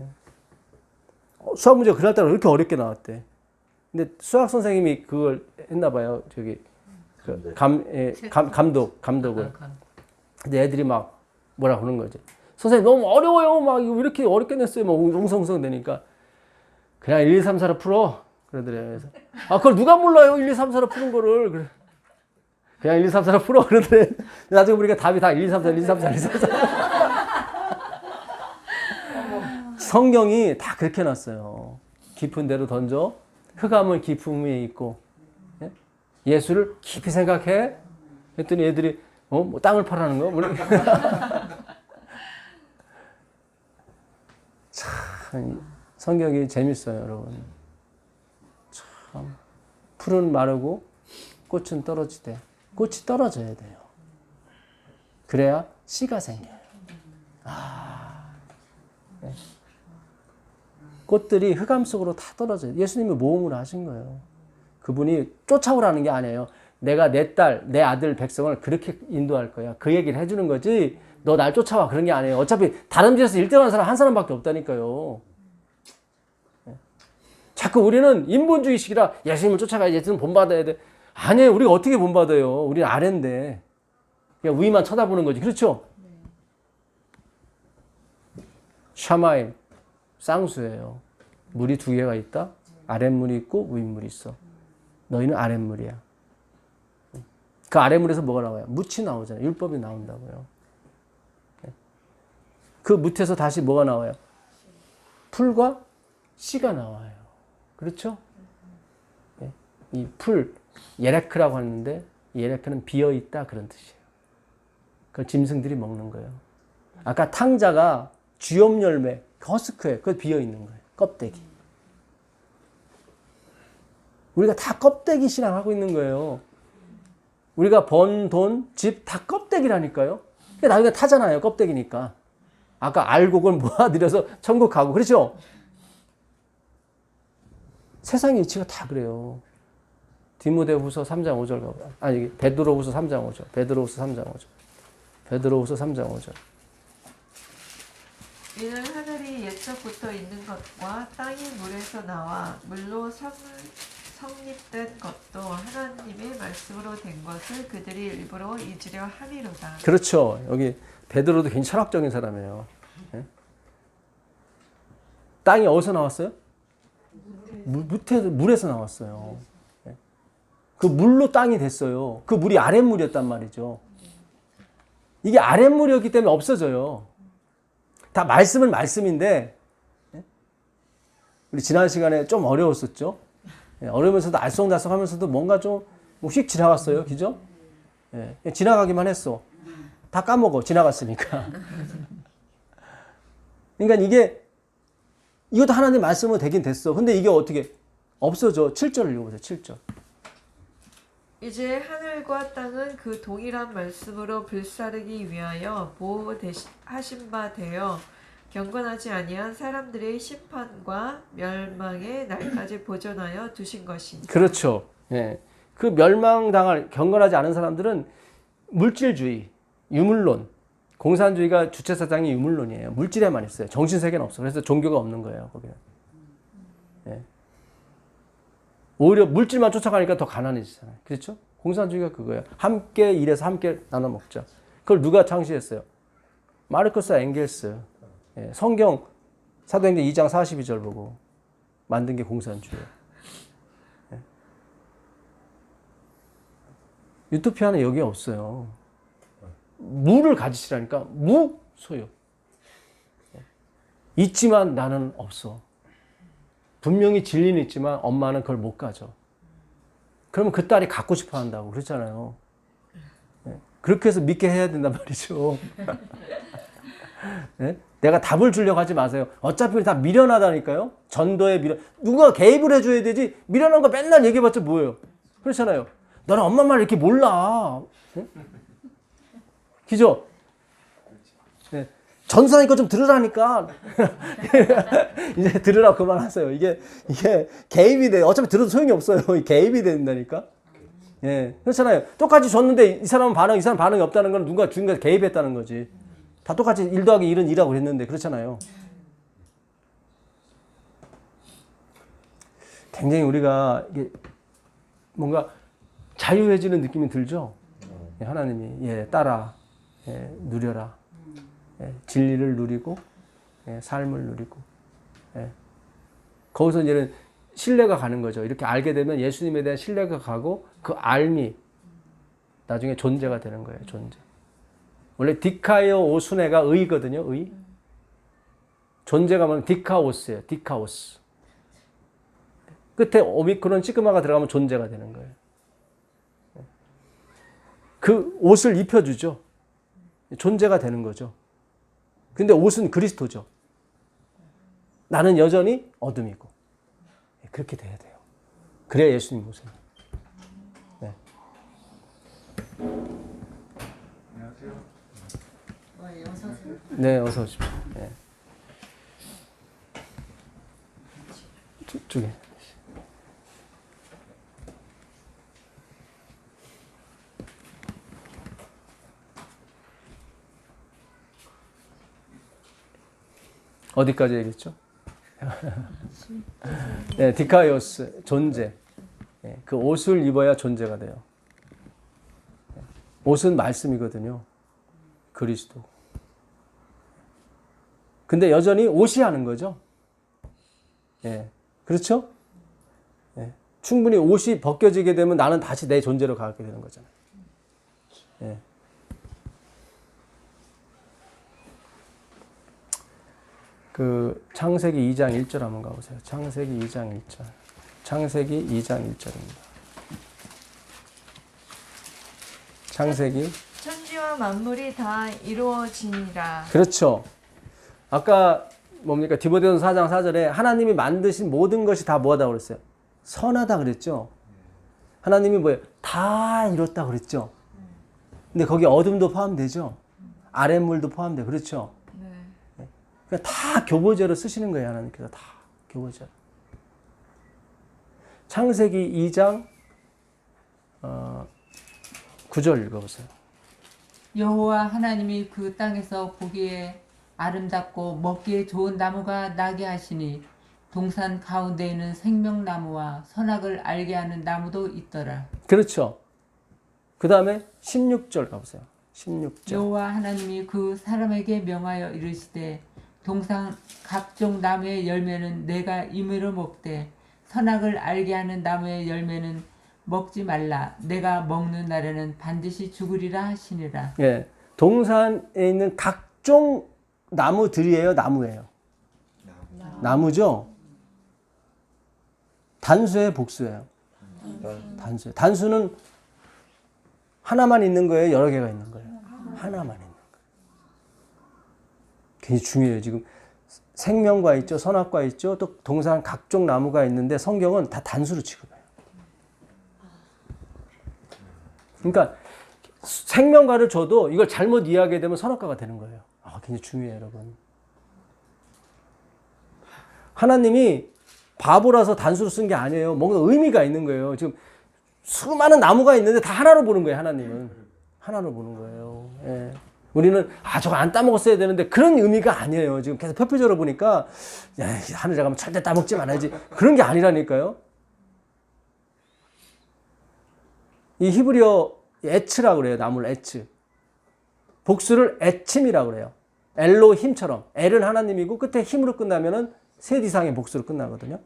수학 문제가 그날따라 이렇게 어렵게 나왔대. 근데 수학 선생님이 그걸 했나 봐요. 저기 감독을. 근데 애들이 막 뭐라 그러는 거지. 선생님 너무 어려워요. 막 이거 왜 이렇게 어렵게 냈어요. 막 웅성웅성 되니까 그냥 1, 2, 3, 4로 풀어. 그러더래요. 그래서 그걸 누가 몰라요. 1, 2, 3, 4로 푸는 거를. 그래. 그냥 1, 2, 3, 4로 풀어. 그러더래. 나중에 보니까 답이 다 1, 2, 3, 4, 1, 2, 3, 4, 1, 2, 3, 4. 성경이 다 그렇게 해놨어요. 깊은 데로 던져. 흑암은 깊은 위에 있고. 예수를 깊이 생각해. 했더니 애들이 뭐 땅을 파라는 거? 참 성경이 재밌어요, 여러분. 참 풀은 마르고 꽃은 떨어지되 꽃이 떨어져야 돼요. 그래야 씨가 생겨요. 네. 꽃들이 흑암 속으로 다 떨어져요. 예수님이 모험을 하신 거예요. 그분이 쫓아오라는 게 아니에요. 내가 내 딸, 내 아들, 백성을 그렇게 인도할 거야. 그 얘기를 해주는 거지. 너 날 쫓아와. 그런 게 아니에요. 어차피 다른 집에서 1등하는 사람 한 사람밖에 없다니까요. 자꾸 우리는 인본주의식이라 예수님을 쫓아가야지. 예수님 본받아야 돼. 아니에요. 우리가 어떻게 본받아요. 우리는 아래인데. 그냥 위만 쳐다보는 거지. 그렇죠? 샤마임, 쌍수예요. 물이 두 개가 있다. 아랫물이 있고 윗물이 있어. 너희는 아랫물이야. 그 아랫물에서 뭐가 나와요? 묻이 나오잖아요. 율법이 나온다고요. 그 묻에서 다시 뭐가 나와요? 풀과 씨가 나와요. 그렇죠? 이 풀, 예레크라고 하는데 예레크는 비어있다 그런 뜻이에요. 그걸 짐승들이 먹는 거예요. 아까 탕자가 쥐염 열매, 허스크에 그거 비어있는 거예요. 껍데기. 우리가 다 껍데기 신앙하고 있는 거예요. 우리가 번 돈, 집 다 껍데기라니까요. 나중에 타잖아요. 껍데기니까. 아까 알고 그걸 모아들여서 천국 가고. 그렇죠? 세상의 이치가 다 그래요. 디모데후서 3장 5절 가봐. 아니, 베드로후서 3장 5절. 베드로후서 3장 5절. 베드로후서 3장 5절. 이는 하늘이 옛적부터 있는 것과 땅이 물에서 나와 물로 성립된 것도 하나님의 말씀으로 된 것을 그들이 일부러 잊으려 함이로다. 그렇죠. 여기 베드로도 굉장히 철학적인 사람이에요. 예? 땅이 어디서 나왔어요? 물에서 나왔어요. 예? 그 물로 땅이 됐어요. 그 물이 아랫물이었단 말이죠. 이게 아랫물이었기 때문에 없어져요. 다 말씀은 말씀인데, 예? 우리 지난 시간에 좀 어려웠었죠? 예, 어려우면서도 알쏭달쏭 하면서도 뭔가 좀 휙 지나갔어요. 그죠? 예, 지나가기만 했어. 다 까먹어. 지나갔으니까. 그러니까 이것도 하나님 말씀으로 되긴 됐어. 근데 이게 어떻게 없어져. 7절을 읽어보세요. 7절. 이제 하늘과 땅은 그 동일한 말씀으로 불사르기 위하여 보호하신 바 되어 경건하지 아니한 사람들의 심판과 멸망의 날까지 보존하여 두신 것이니. 그렇죠. 예. 그 멸망당할 경건하지 않은 사람들은 물질주의, 유물론, 공산주의가 주체사상이 유물론이에요. 물질에만 있어요. 정신세계는 없어. 그래서 종교가 없는 거예요. 거기는. 예. 오히려 물질만 쫓아가니까 더 가난해지잖아요. 그렇죠? 공산주의가 그거예요. 함께 일해서 함께 나눠 먹자. 그걸 누가 창시했어요? 마르크스 엥겔스. 예. 성경 사도행전 2장 42절 보고 만든 게 공산주의예요. 예. 유토피아는 여기 없어요. 무를 가지시라니까 무소유. 있지만 나는 없어. 분명히 진리는 있지만 엄마는 그걸 못 가져. 그러면 그 딸이 갖고 싶어 한다고 그랬잖아요. 그렇게 해서 믿게 해야 된단 말이죠. 네? 내가 답을 주려고 하지 마세요. 어차피 다 미련하다니까요. 전도에 미련. 누가 개입을 해줘야 되지. 미련한 거 맨날 얘기해봤자 뭐예요. 그렇잖아요. 너는 엄마 말 이렇게 몰라. 네? 그죠? 네. 전사니까 좀 들으라니까. 이제 들으라고 그만하세요. 이게 개입이 돼. 어차피 들어도 소용이 없어요. 개입이 된다니까. 예. 그렇잖아요. 똑같이 줬는데 이 사람 반응이 없다는 건 누가 주인가 개입했다는 거지. 다 똑같이 1 더하기 1은 2라고 했는데 그렇잖아요. 굉장히 우리가 이게 뭔가 자유해지는 느낌이 들죠. 예, 하나님이 따라 누려라. 진리를 누리고 삶을 누리고 거기서 이제는 신뢰가 가는 거죠. 이렇게 알게 되면 예수님에 대한 신뢰가 가고 그 알미 나중에 존재가 되는 거예요. 존재. 원래 디카이오 오수네가 의거든요. 의. 존재가 뭐냐면 디카오스예요. 디카오스. 끝에 오미크론 시그마가 들어가면 존재가 되는 거예요. 그 옷을 입혀주죠. 존재가 되는 거죠. 근데 옷은 그리스도죠. 나는 여전히 어둠이고. 그렇게 돼야 돼요. 그래야 예수님 모습. 네. 네, 어서 오십시오. 네. 두 개. 어디까지 얘기했죠? 네, 디카이오스, 존재. 네, 그 옷을 입어야 존재가 돼요. 옷은 말씀이거든요. 그리스도. 근데 여전히 옷이 하는 거죠. 예. 그렇죠? 예. 충분히 옷이 벗겨지게 되면 나는 다시 내 존재로 가게 되는 거잖아요. 예. 그 창세기 2장 1절 한번 가보세요. 창세기 2장 1절. 창세기 2장 1절입니다. 창세기. 천지와 만물이 다 이루어지니라. 그렇죠. 아까 뭡니까? 디모데전서 4장 4절에 하나님이 만드신 모든 것이 다 뭐하다 그랬어요? 선하다 그랬죠. 하나님이 뭐예요? 다 이뤘다 그랬죠. 근데 거기 어둠도 포함되죠. 아랫물도 포함돼. 그렇죠. 네. 그러니까 다 교보제로 쓰시는 거예요. 하나님께서 다 교보제로. 창세기 2장 9절 읽어보세요. 여호와 하나님이 그 땅에서 보기에 아름답고 먹기에 좋은 나무가 나게 하시니 동산 가운데에는 생명나무와 선악을 알게 하는 나무도 있더라. 그렇죠. 그 다음에 16절 가보세요. 16절. 여호와 하나님이 그 사람에게 명하여 이르시되 동산 각종 나무의 열매는 내가 임의로 먹되 선악을 알게 하는 나무의 열매는 먹지 말라. 내가 먹는 날에는 반드시 죽으리라 하시니라. 예, 동산에 있는 각종 나무들이에요, 나무예요. 나무죠. 단수의 복수예요. 단수. 단수는 하나만 있는 거예요, 여러 개가 있는 거예요. 하나만 있는 거예요. 굉장히 중요해요. 지금 생명과 있죠, 선악과 있죠, 또 동산 각종 나무가 있는데 성경은 다 단수로 취급해요. 그러니까 생명과를 줘도 이걸 잘못 이해하게 되면 선악과가 되는 거예요. 굉장히 중요해요, 여러분. 하나님이 바보라서 단수로 쓴 게 아니에요. 뭔가 의미가 있는 거예요. 지금 수많은 나무가 있는데 다 하나로 보는 거예요, 하나님은. 하나로 보는 거예요. 예. 우리는 저거 안 따먹었어야 되는데 그런 의미가 아니에요. 지금 계속 표표적으로 보니까 하늘에 가면 절대 따먹지 말아야지. 그런 게 아니라니까요. 이 히브리어 에츠라고 그래요. 나무를 에츠. 복수를 에침이라고 그래요. 엘로힘처럼. 엘은 하나님이고 끝에 힘으로 끝나면은 셋 이상의 복수로 끝나거든요.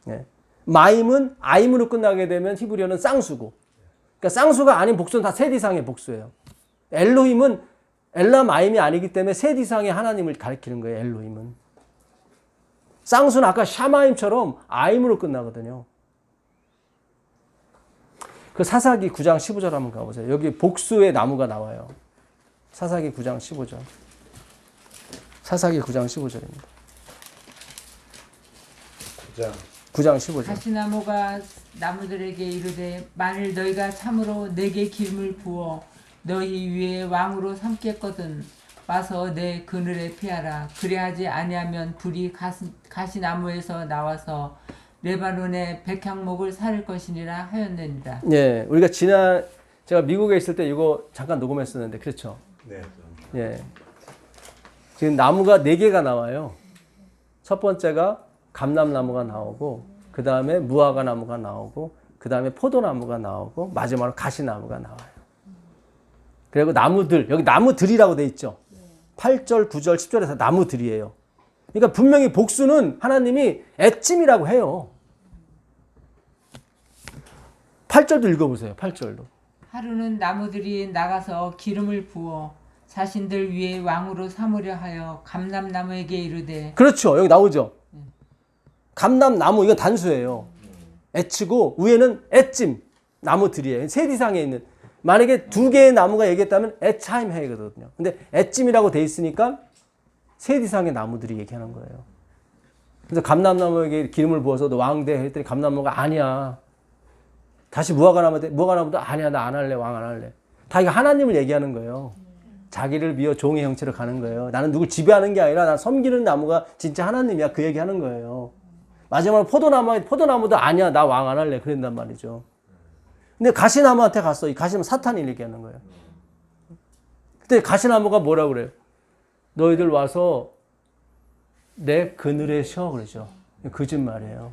네. 마임은 아임으로 끝나게 되면 히브리어는 쌍수고. 그러니까 쌍수가 아닌 복수는 다 셋 이상의 복수예요. 엘로힘은 엘람 아임이 아니기 때문에 셋 이상의 하나님을 가리키는 거예요. 엘로힘은. 쌍수는 아까 샤마임처럼 아임으로 끝나거든요. 그 사사기 9장 15절 한번 가보세요. 여기 복수의 나무가 나와요. 사사기 9장 15절. 사사기 9장 15절입니다. 9장 15절. 가시나무가 나무들에게 이르되 만일 너희가 참으로 내게 기름을 부어 너희 위에 왕으로 삼겠거든 와서 내 그늘에 피하라. 그리하지 아니하면 불이 가시나무에서 나와서 레바논의 백향목을 살릴 것이니라 하였느니라. 예, 우리가 제가 미국에 있을 때 이거 잠깐 녹음했었는데 그렇죠? 네. 예. 지금 나무가 4개가 나와요. 첫 번째가 감람나무가 나오고, 그 다음에 무화과 나무가 나오고, 그 다음에 포도나무가 나오고, 마지막으로 가시나무가 나와요. 그리고 나무들, 여기 나무들이라고 돼 있죠? 8절, 9절, 10절에서 나무들이에요. 그러니까 분명히 복수는 하나님이 애찜이라고 해요. 8절도 읽어보세요. 8절도. 하루는 나무들이 나가서 기름을 부어 자신들 위에 왕으로 삼으려 하여 감람나무에게 이르되. 그렇죠. 여기 나오죠. 감람나무, 이건 단수예요. 애치고 위에는 애찜 나무들이에요. 셋 이상에 있는. 만약에 2개의 나무가 얘기했다면 애차임 해거든요. 근데 애찜이라고 돼 있으니까 셋 이상의 나무들이 얘기하는 거예요. 그래서 감람나무에게 기름을 부어서 너 왕대 했더니 감람나무가 아니야. 다시 무화과나무도 아니야. 나 안 할래. 왕 안 할래. 다 이거 하나님을 얘기하는 거예요. 자기를 비워 종의 형체로 가는 거예요. 나는 누굴 지배하는 게 아니라 난 섬기는 나무가 진짜 하나님이야. 그 얘기하는 거예요. 마지막으로 포도나무도 아니야. 나 왕 안 할래. 그랬단 말이죠. 근데 가시나무한테 갔어. 이 가시나무 사탄이 얘기하는 거예요. 그때 가시나무가 뭐라고 그래요? 너희들 와서 내 그늘에 쉬어 그러죠. 거짓말이에요.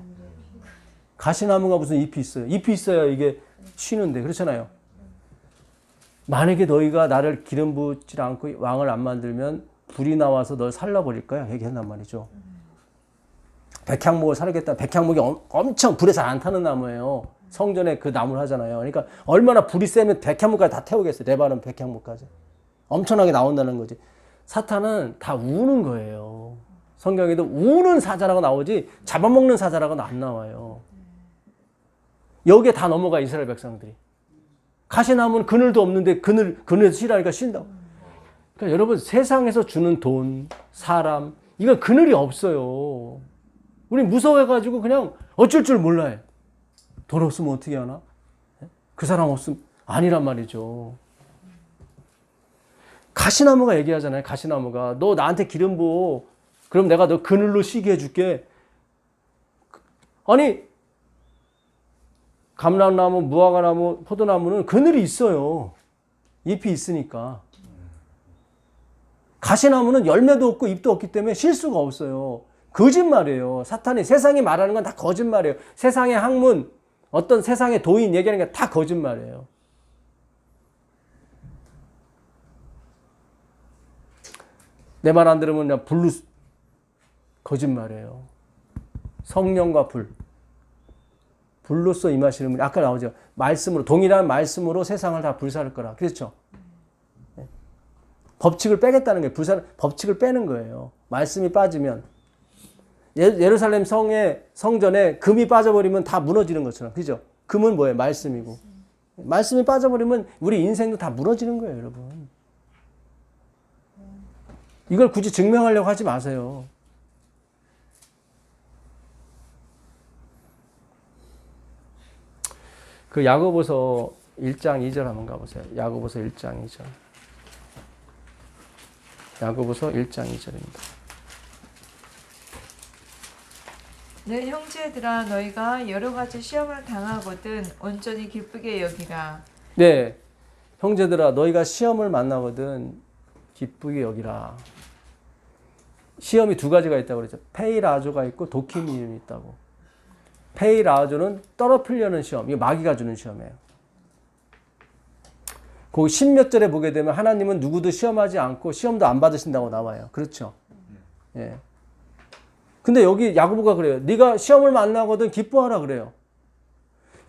가시나무가 무슨 잎이 있어요? 잎이 있어야 이게 쉬는데 그렇잖아요. 만약에 너희가 나를 기름 붓지 않고 왕을 안 만들면 불이 나와서 널 살라버릴 거야. 얘기한단 말이죠. 백향목을 살겠다. 백향목이 엄청 불에 잘 안 타는 나무예요. 성전에 그 나무를 하잖아요. 그러니까 얼마나 불이 세면 백향목까지 다 태우겠어요. 레바논 백향목까지. 엄청나게 나온다는 거지. 사탄은 다 우는 거예요. 성경에도 우는 사자라고 나오지 잡아먹는 사자라고는 안 나와요. 여기에 다 넘어가 이스라엘 백성들이. 가시나무는 그늘도 없는데 그늘에서 쉬라니까 쉰다고. 그러니까 여러분 세상에서 주는 돈, 사람 이건 그늘이 없어요. 우리 무서워해가지고 그냥 어쩔 줄 몰라요. 돈 없으면 어떻게 하나? 그 사람 없으면 아니란 말이죠. 가시나무가 얘기하잖아요. 가시나무가 너 나한테 기름 부어. 그럼 내가 너 그늘로 쉬게 해줄게. 아니 감람나무, 무화과나무, 포도나무는 그늘이 있어요. 잎이 있으니까. 가시나무는 열매도 없고 잎도 없기 때문에 쉴 수가 없어요. 거짓말이에요. 사탄이 세상이 말하는 건 다 거짓말이에요. 세상의 학문, 어떤 세상의 도인 얘기하는 게 다 거짓말이에요. 내 말 안 들으면 그냥 불로 거짓말이에요. 성령과 불로써 임하시는 분이 아까 나오죠. 말씀으로 동일한 말씀으로 세상을 다 불사를 거라. 그렇죠? 네. 법칙을 빼겠다는 거예요. 법칙을 빼는 거예요. 말씀이 빠지면 예루살렘 성전에 금이 빠져버리면 다 무너지는 것처럼. 그죠? 금은 뭐예요? 말씀이고. 말씀이 빠져버리면 우리 인생도 다 무너지는 거예요, 여러분. 이걸 굳이 증명하려고 하지 마세요. 그 야고보서 1장 2절 한번 가보세요. 야고보서 1장 2절. 야고보서 1장 2절입니다. 내 형제들아 너희가 여러 가지 시험을 당하거든 온전히 기쁘게 여기라. 네, 형제들아 너희가 시험을 만나거든 기쁘게 여기라. 시험이 2가지가 있다고 그랬죠. 페이라조가 있고 도키미움이 있다고. 페이라조는 떨어뜨리려는 시험. 이거 마귀가 주는 시험이에요. 거기 10몇 절에 보게 되면 하나님은 누구도 시험하지 않고 시험도 안 받으신다고 나와요. 그렇죠? 예. 근데 여기 야고보가 그래요. 네가 시험을 만나거든 기뻐하라 그래요.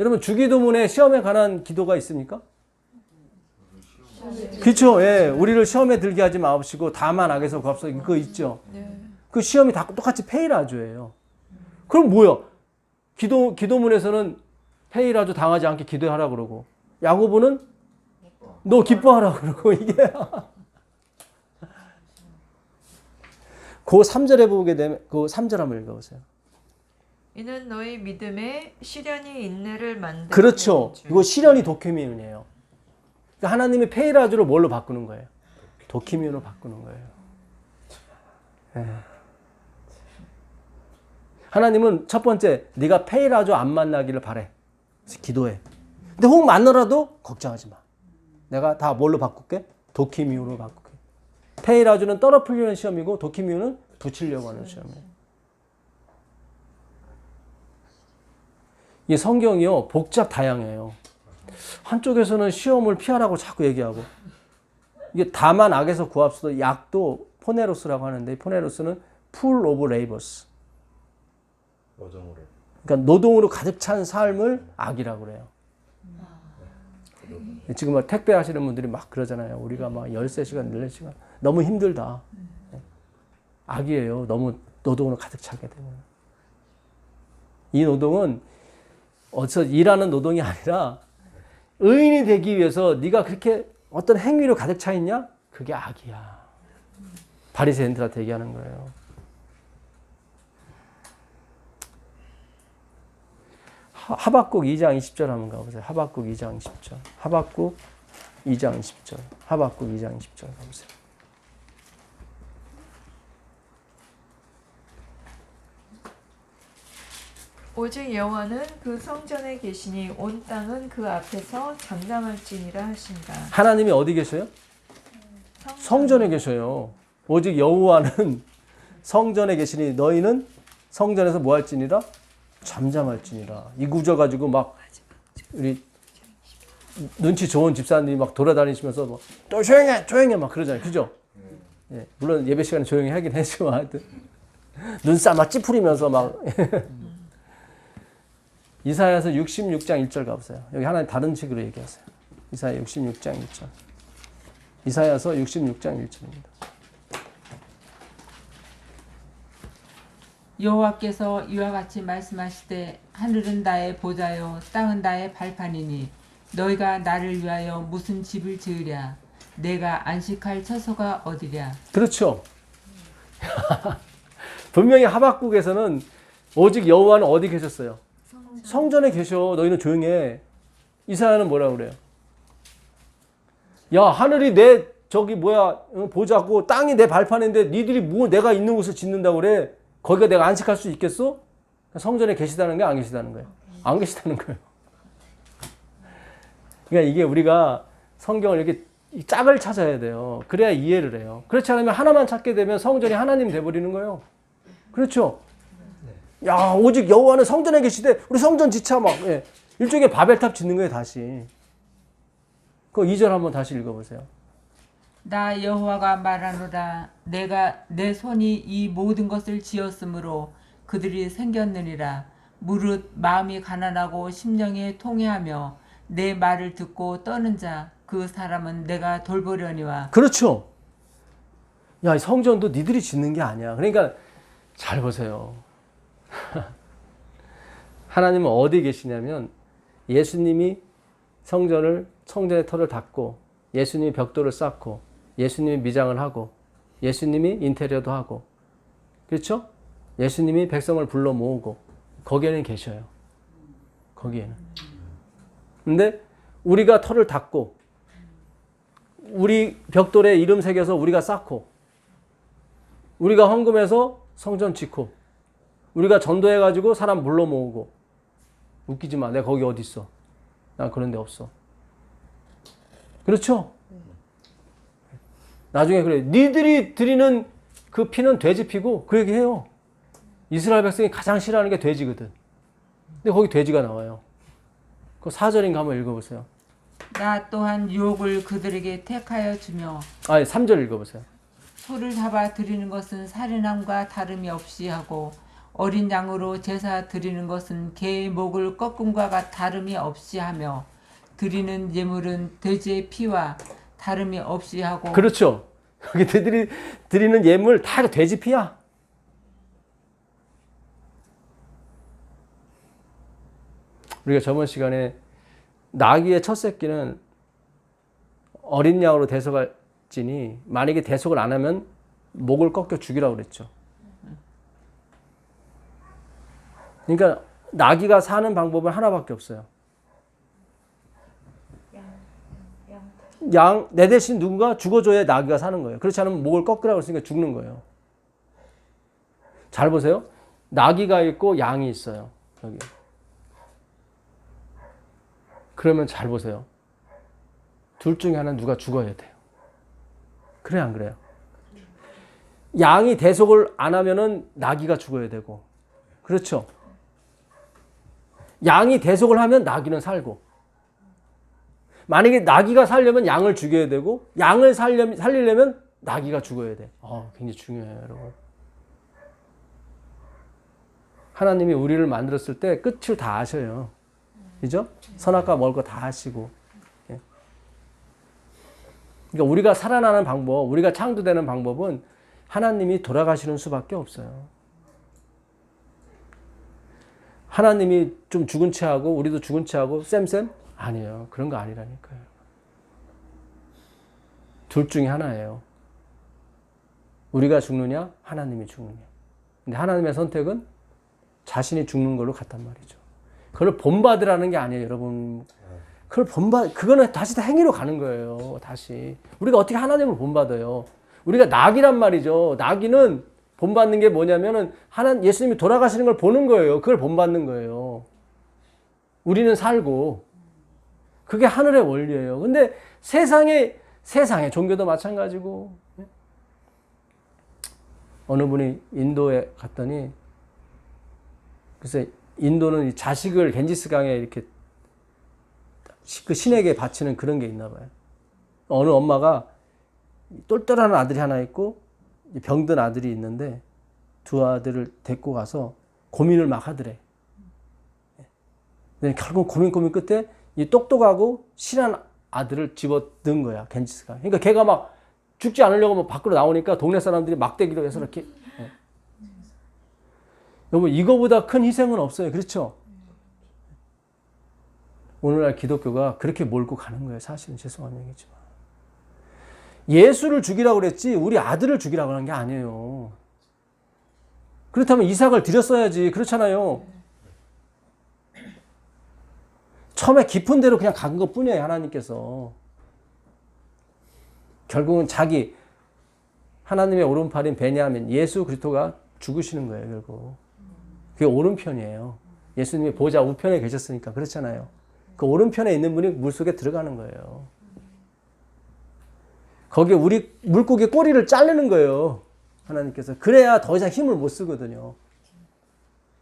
여러분 주기도문에 시험에 관한 기도가 있습니까? 그렇죠. 예. 우리를 시험에 들게 하지 마옵시고 다만 악에서 구합소서. 그거 있죠. 그 시험이 다 똑같이 페이라조예요. 그럼 뭐야? 기도문에서는 페이라도 당하지 않게 기도하라 그러고 야고보는 너 기뻐하라 그러고 이게 그 3절에 보게 되면 그 3절 한번 읽어보세요. 이는 너희 믿음에 시련이 인내를 만드는 그렇죠. 줄. 이거 시련이 도키미운이에요. 그러니까 하나님이 페이라주를 뭘로 바꾸는 거예요? 도키미운으로 바꾸는 거예요. 예. 하나님은 첫 번째 네가 페이라주 안 만나기를 바래. 그래서 기도해. 근데 혹 만나라도 걱정하지 마. 내가 다 뭘로 바꿀게? 도키미운으로 바꿀게. 페이라주는 떨어뜨리려는 시험이고 도키미운은 붙이려고 하는 시험이에요. 이 성경이요 복잡 다양해요. 한쪽에서는 시험을 피하라고 자꾸 얘기하고 이게 다만 악에서 구합소서 약도 포네로스라고 하는데 포네로스는 풀 오브 레이버스. 노동으로. 그러니까 노동으로 가득 찬 삶을 악이라고 그래요. 지금 막 택배 하시는 분들이 막 그러잖아요. 우리가 막 13시간, 14시간 너무 힘들다. 악이에요. 너무 노동으로 가득 차게 되면. 이 노동은 어디서 일하는 노동이 아니라 의인이 되기 위해서 네가 그렇게 어떤 행위로 가득 차 있냐? 그게 악이야. 바리새인들한테 얘기하는 거예요. 하박국 2장 20절 한번 가보세요. 하박국 2장 20절. 하박국 2장 20절. 하박국 2장 20절 가보세요. 오직 여호와는 그 성전에 계시니 온 땅은 그 앞에서 잠잠할지니라 하신다. 하나님이 어디 계셔요? 성전에 계셔요. 오직 여호와는 성전에 계시니 너희는 성전에서 뭐 할지니라? 잠잠할지니라. 이 구절 가지고 막 우리 눈치 좋은 집사님이 막 돌아다니시면서 뭐 또 조용해 막 그러잖아요. 그죠? 예, 물론 예배 시간에 조용히 하긴 했지만 하여튼 눈싸 막 찌푸리면서 막 이사야서 66장 1절 가보세요. 여기 하나님 다른 식으로 얘기하세요. 이사야 66장 1절. 이사야서 66장 1절입니다. 여호와께서 이와 같이 말씀하시되 하늘은 나의 보좌요 땅은 나의 발판이니 너희가 나를 위하여 무슨 집을 지으랴 내가 안식할 처소가 어디랴. 그렇죠. 분명히 하박국에서는 오직 여호와는 어디 계셨어요? 성전에 계셔. 너희는 조용해. 이사야는 뭐라 그래요? 야, 하늘이 내 저기 뭐야 보자고 땅이 내 발판인데 니들이 뭐 내가 있는 곳을 짓는다고 그래? 거기가 내가 안식할 수 있겠어? 성전에 계시다는 게 안 계시다는 거예요. 안 계시다는 거예요. 그러니까 이게 우리가 성경을 이렇게 짝을 찾아야 돼요. 그래야 이해를 해요. 그렇지 않으면 하나만 찾게 되면 성전이 하나님 돼버리는 거예요. 그렇죠? 야, 오직 여호와는 성전에 계시되 우리 성전 지차 막 예. 일종의 바벨탑 짓는 거예요. 다시. 그 2절 한번 다시 읽어보세요. 나 여호와가 말하노라 내가 내 손이 이 모든 것을 지었으므로 그들이 생겼느니라. 무릇 마음이 가난하고 심령이 통회하며 내 말을 듣고 떠는 자 그 사람은 내가 돌보려니와. 그렇죠. 야, 이 성전도 니들이 짓는 게 아니야. 그러니까 잘 보세요. 하나님은 어디 계시냐면 예수님이 성전의 터를 닫고 예수님이 벽돌을 쌓고 예수님이 미장을 하고 예수님이 인테리어도 하고 그렇죠? 예수님이 백성을 불러 모으고 거기에는 계셔요. 거기에는. 근데 우리가 터를 닫고 우리 벽돌에 이름 새겨서 우리가 쌓고 우리가 헌금해서 성전 짓고 우리가 전도해가지고 사람 불러 모으고 웃기지 마. 내가 거기 어디 있어? 난 그런 데 없어. 그렇죠? 나중에 그래. 니들이 드리는 그 피는 돼지 피고 그 얘기해요. 이스라엘 백성이 가장 싫어하는 게 돼지거든. 근데 거기 돼지가 나와요. 그 4절인가 한번 읽어보세요. 나 또한 유혹을 그들에게 택하여 주며 3절 읽어보세요. 소를 잡아 드리는 것은 살인함과 다름이 없이 하고 어린 양으로 제사 드리는 것은 개의 목을 꺾음과 다름이 없이 하며 드리는 예물은 돼지의 피와 다름이 없이 하고. 그렇죠. 여기 드리는 예물 다 돼지 피야. 우리가 저번 시간에 나귀의 첫 새끼는 어린 양으로 대속할지니 만약에 대속을 안 하면 목을 꺾여 죽이라고 그랬죠. 그러니까 나귀가 사는 방법은 하나밖에 없어요. 내 대신 누군가 죽어줘야 나귀가 사는 거예요. 그렇지 않으면 목을 꺾으라고 했으니까 죽는 거예요. 잘 보세요. 나귀가 있고 양이 있어요. 여기. 그러면 잘 보세요. 둘 중에 하나는 누가 죽어야 돼요. 그래 안 그래요? 양이 대속을 안 하면은 나귀가 죽어야 되고. 그렇죠? 양이 대속을 하면 나귀는 살고. 만약에 나귀가 살려면 양을 죽여야 되고 양을 살리려면 나귀가 죽어야 돼. 굉장히 중요해요, 여러분. 하나님이 우리를 만들었을 때 끝을 다 아셔요. 그죠? 선악과 멀 거 다 아시고. 그러니까 우리가 살아나는 방법, 우리가 창조되는 방법은 하나님이 돌아가시는 수밖에 없어요. 하나님이 좀 죽은 채 하고 우리도 죽은 채 하고 쌤? 아니에요. 그런 거 아니라니까요. 둘 중에 하나예요. 우리가 죽느냐, 하나님이 죽느냐. 근데 하나님의 선택은 자신이 죽는 걸로 갔단 말이죠. 그걸 본받으라는 게 아니에요, 여러분. 그거는 다시 다 행위로 가는 거예요, 다시. 우리가 어떻게 하나님을 본받아요? 우리가 낙이란 말이죠. 낙이는 본받는 게 뭐냐면은 예수님이 돌아가시는 걸 보는 거예요. 그걸 본받는 거예요. 우리는 살고. 그게 하늘의 원리예요. 근데 세상에 종교도 마찬가지고. 어느 분이 인도에 갔더니 글쎄 인도는 이 자식을 겐지스강에 이렇게 그 신에게 바치는 그런 게 있나 봐요. 어느 엄마가 똘똘한 아들이 하나 있고 병든 아들이 있는데 두 아들을 데리고 가서 고민을 막 하더래. 근데 결국 고민 끝에 이 똑똑하고 실한 아들을 집어넣은 거야, 겐지스강. 그러니까 걔가 막 죽지 않으려고 막 밖으로 나오니까 동네 사람들이 막대기로 해서 이렇게. 여러분, 이거보다 큰 희생은 없어요. 그렇죠? 오늘날 기독교가 그렇게 몰고 가는 거예요. 사실은 죄송한 얘기지만. 예수를 죽이라고 그랬지 우리 아들을 죽이라고 하는 게 아니에요. 그렇다면 이삭을 드렸어야지. 그렇잖아요. 처음에 깊은 데로 그냥 간 것 뿐이에요. 하나님께서. 결국은 하나님의 오른팔인 베냐민 예수 그리스도가 죽으시는 거예요. 결국. 그게 오른편이에요. 예수님이 보좌 우편에 계셨으니까 그렇잖아요. 그 오른편에 있는 분이 물속에 들어가는 거예요. 거기에 우리 물고기 꼬리를 자르는 거예요. 하나님께서. 그래야 더 이상 힘을 못 쓰거든요.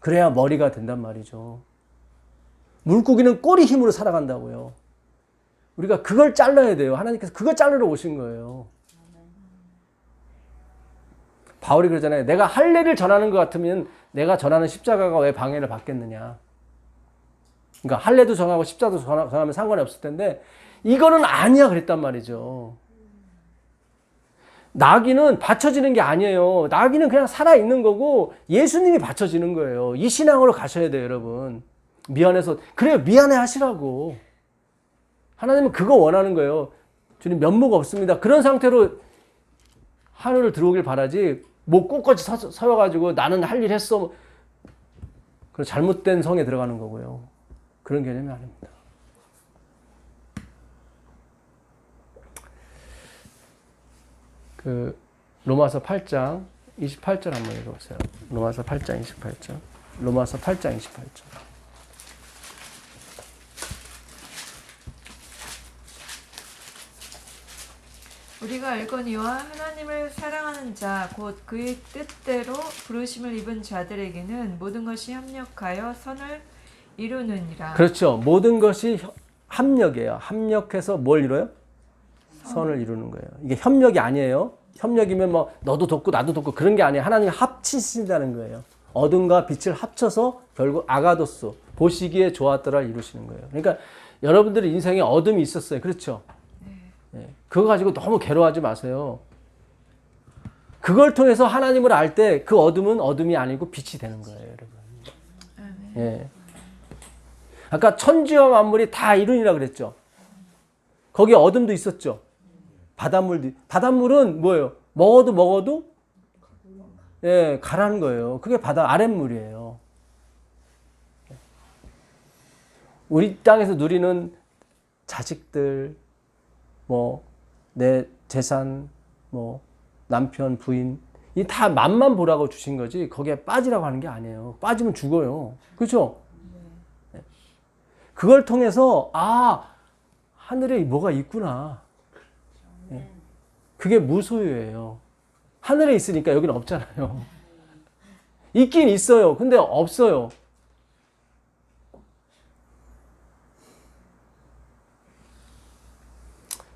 그래야 머리가 된단 말이죠. 물고기는 꼬리 힘으로 살아간다고요. 우리가 그걸 잘라야 돼요. 하나님께서 그걸 자르러 오신 거예요. 바울이 그러잖아요. 내가 할례를 전하는 것 같으면 내가 전하는 십자가가 왜 방해를 받겠느냐. 그러니까 할례도 전하고 십자도 전하면 상관이 없을 텐데 이거는 아니야 그랬단 말이죠. 나귀는 받쳐지는 게 아니에요. 나귀는 그냥 살아있는 거고 예수님이 받쳐지는 거예요. 이 신앙으로 가셔야 돼요, 여러분. 미안해서. 그래요, 미안해 하시라고. 하나님은 그거 원하는 거예요. 주님 면목 없습니다. 그런 상태로 하늘을 들어오길 바라지 뭐 꼿꼿이 서여가지고 나는 할 일 했어. 그 잘못된 성에 들어가는 거고요. 그런 개념이 아닙니다. 로마서 8장 28절 한번 읽어보세요. 로마서 8장 28절. 로마서 8장 28절. 우리가 알거니와 하나님을 사랑하는 자 곧 그의 뜻대로 부르심을 입은 자들에게는 모든 것이 협력하여 선을 이루느니라. 그렇죠. 모든 것이 합력이에요. 합력해서 뭘 이뤄요? 선을 이루는 거예요. 이게 협력이 아니에요. 협력이면 뭐 너도 돕고 나도 돕고 그런 게 아니에요. 하나님이 합치신다는 거예요. 어둠과 빛을 합쳐서 결국 아가도스, 보시기에 좋았더라를 이루시는 거예요. 그러니까 여러분들의 인생에 어둠이 있었어요. 그렇죠? 네. 그거 가지고 너무 괴로워하지 마세요. 그걸 통해서 하나님을 알 때 그 어둠은 어둠이 아니고 빛이 되는 거예요, 여러분. 예. 아까 천지와 만물이 다 이룬이라 그랬죠. 거기에 어둠도 있었죠. 바닷물은 뭐예요? 먹어도 예, 가라는 거예요. 그게 바다 아랫물이에요. 우리 땅에서 누리는 자식들, 뭐 내 재산, 뭐 남편, 부인, 이 다 맛만 보라고 주신 거지 거기에 빠지라고 하는 게 아니에요. 빠지면 죽어요. 그렇죠? 그걸 통해서 하늘에 뭐가 있구나. 그게 무소유예요. 하늘에 있으니까 여기는 없잖아요. 있긴 있어요. 근데 없어요.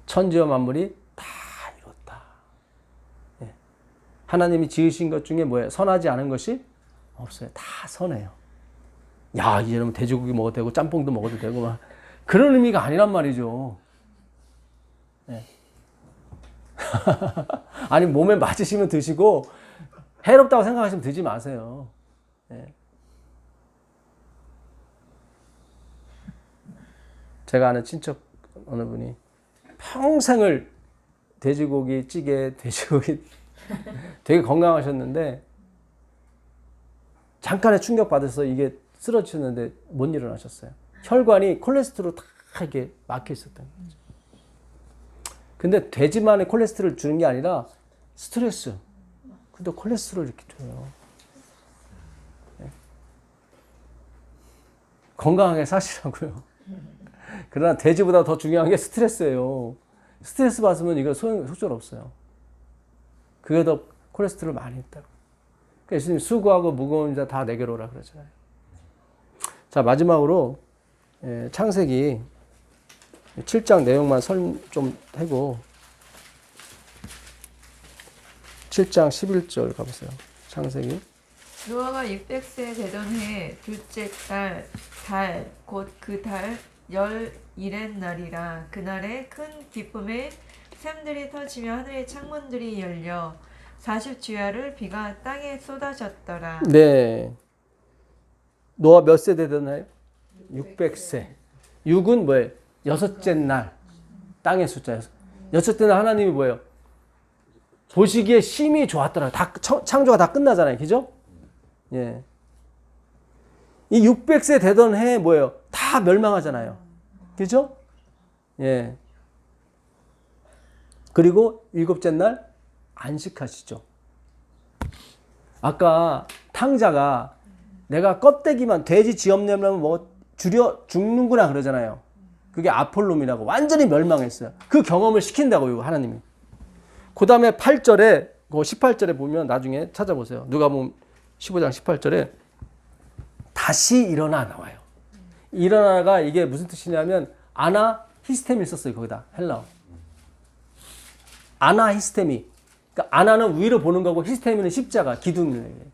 천지와 만물이 다 이뤘다. 하나님이 지으신 것 중에 뭐예요? 선하지 않은 것이 없어요. 다 선해요. 야, 이제는 돼지고기 먹어도 되고 짬뽕도 먹어도 되고 막 그런 의미가 아니란 말이죠. 네. 아니 몸에 맞으시면 드시고 해롭다고 생각하시면 드지 마세요. 네. 제가 아는 친척 어느 분이 평생을 돼지고기 찌개, 돼지고기 되게 건강하셨는데 잠깐의 충격 받아서 이게 쓰러지셨는데 못 일어나셨어요. 혈관이 콜레스테롤 다 이렇게 막혀 있었던 거죠. 근데 돼지만의 콜레스테롤을 주는 게 아니라 스트레스. 근데 콜레스테롤 이렇게 줘요. 네. 건강하게 사시라고요. 그러나 돼지보다 더 중요한 게 스트레스예요. 스트레스 받으면 이거 속절없어요. 그게 더 콜레스테롤 많이 있다고. 그러니까 예수님 수고하고 무거운 자 다 내게로 오라 그러잖아요. 자, 마지막으로 창세기 7장 내용만 좀 하고 7장 11절 가보세요. 창세기. 노아가 600세 되던 해 둘째 달 곧 그 달 11의 날이라. 그날에 큰 기쁨에 샘들이 터지며 하늘의 창문들이 열려 40주야를 비가 땅에 쏟아졌더라. 네. 노아 몇 세 되던 해? 600세. 6은 뭐예요? 여섯째 날. 땅의 숫자. 여섯째 날 하나님이 뭐예요? 보시기에 심히 좋았더라. 다 창조가 다 끝나잖아요. 그죠? 예. 이 600세 되던 해에 뭐예요? 다 멸망하잖아요. 그죠? 예. 그리고 일곱째 날 안식하시죠. 아까 탕자가 내가 껍데기만 돼지 지엄내면 뭐 죽는구나 그러잖아요. 그게 아폴롬이라고 완전히 멸망했어요. 그 경험을 시킨다고요, 하나님이. 그 다음에 8절에, 18절에 보면 나중에 찾아보세요. 누가복음 15장 18절에 다시 일어나 나와요. 일어나가 이게 무슨 뜻이냐면 아나 히스테미를 썼어요. 거기다 헬라어. 아나 히스테미. 그러니까 아나는 위로 보는 거고 히스테미는 십자가, 기둥을 얘기해요.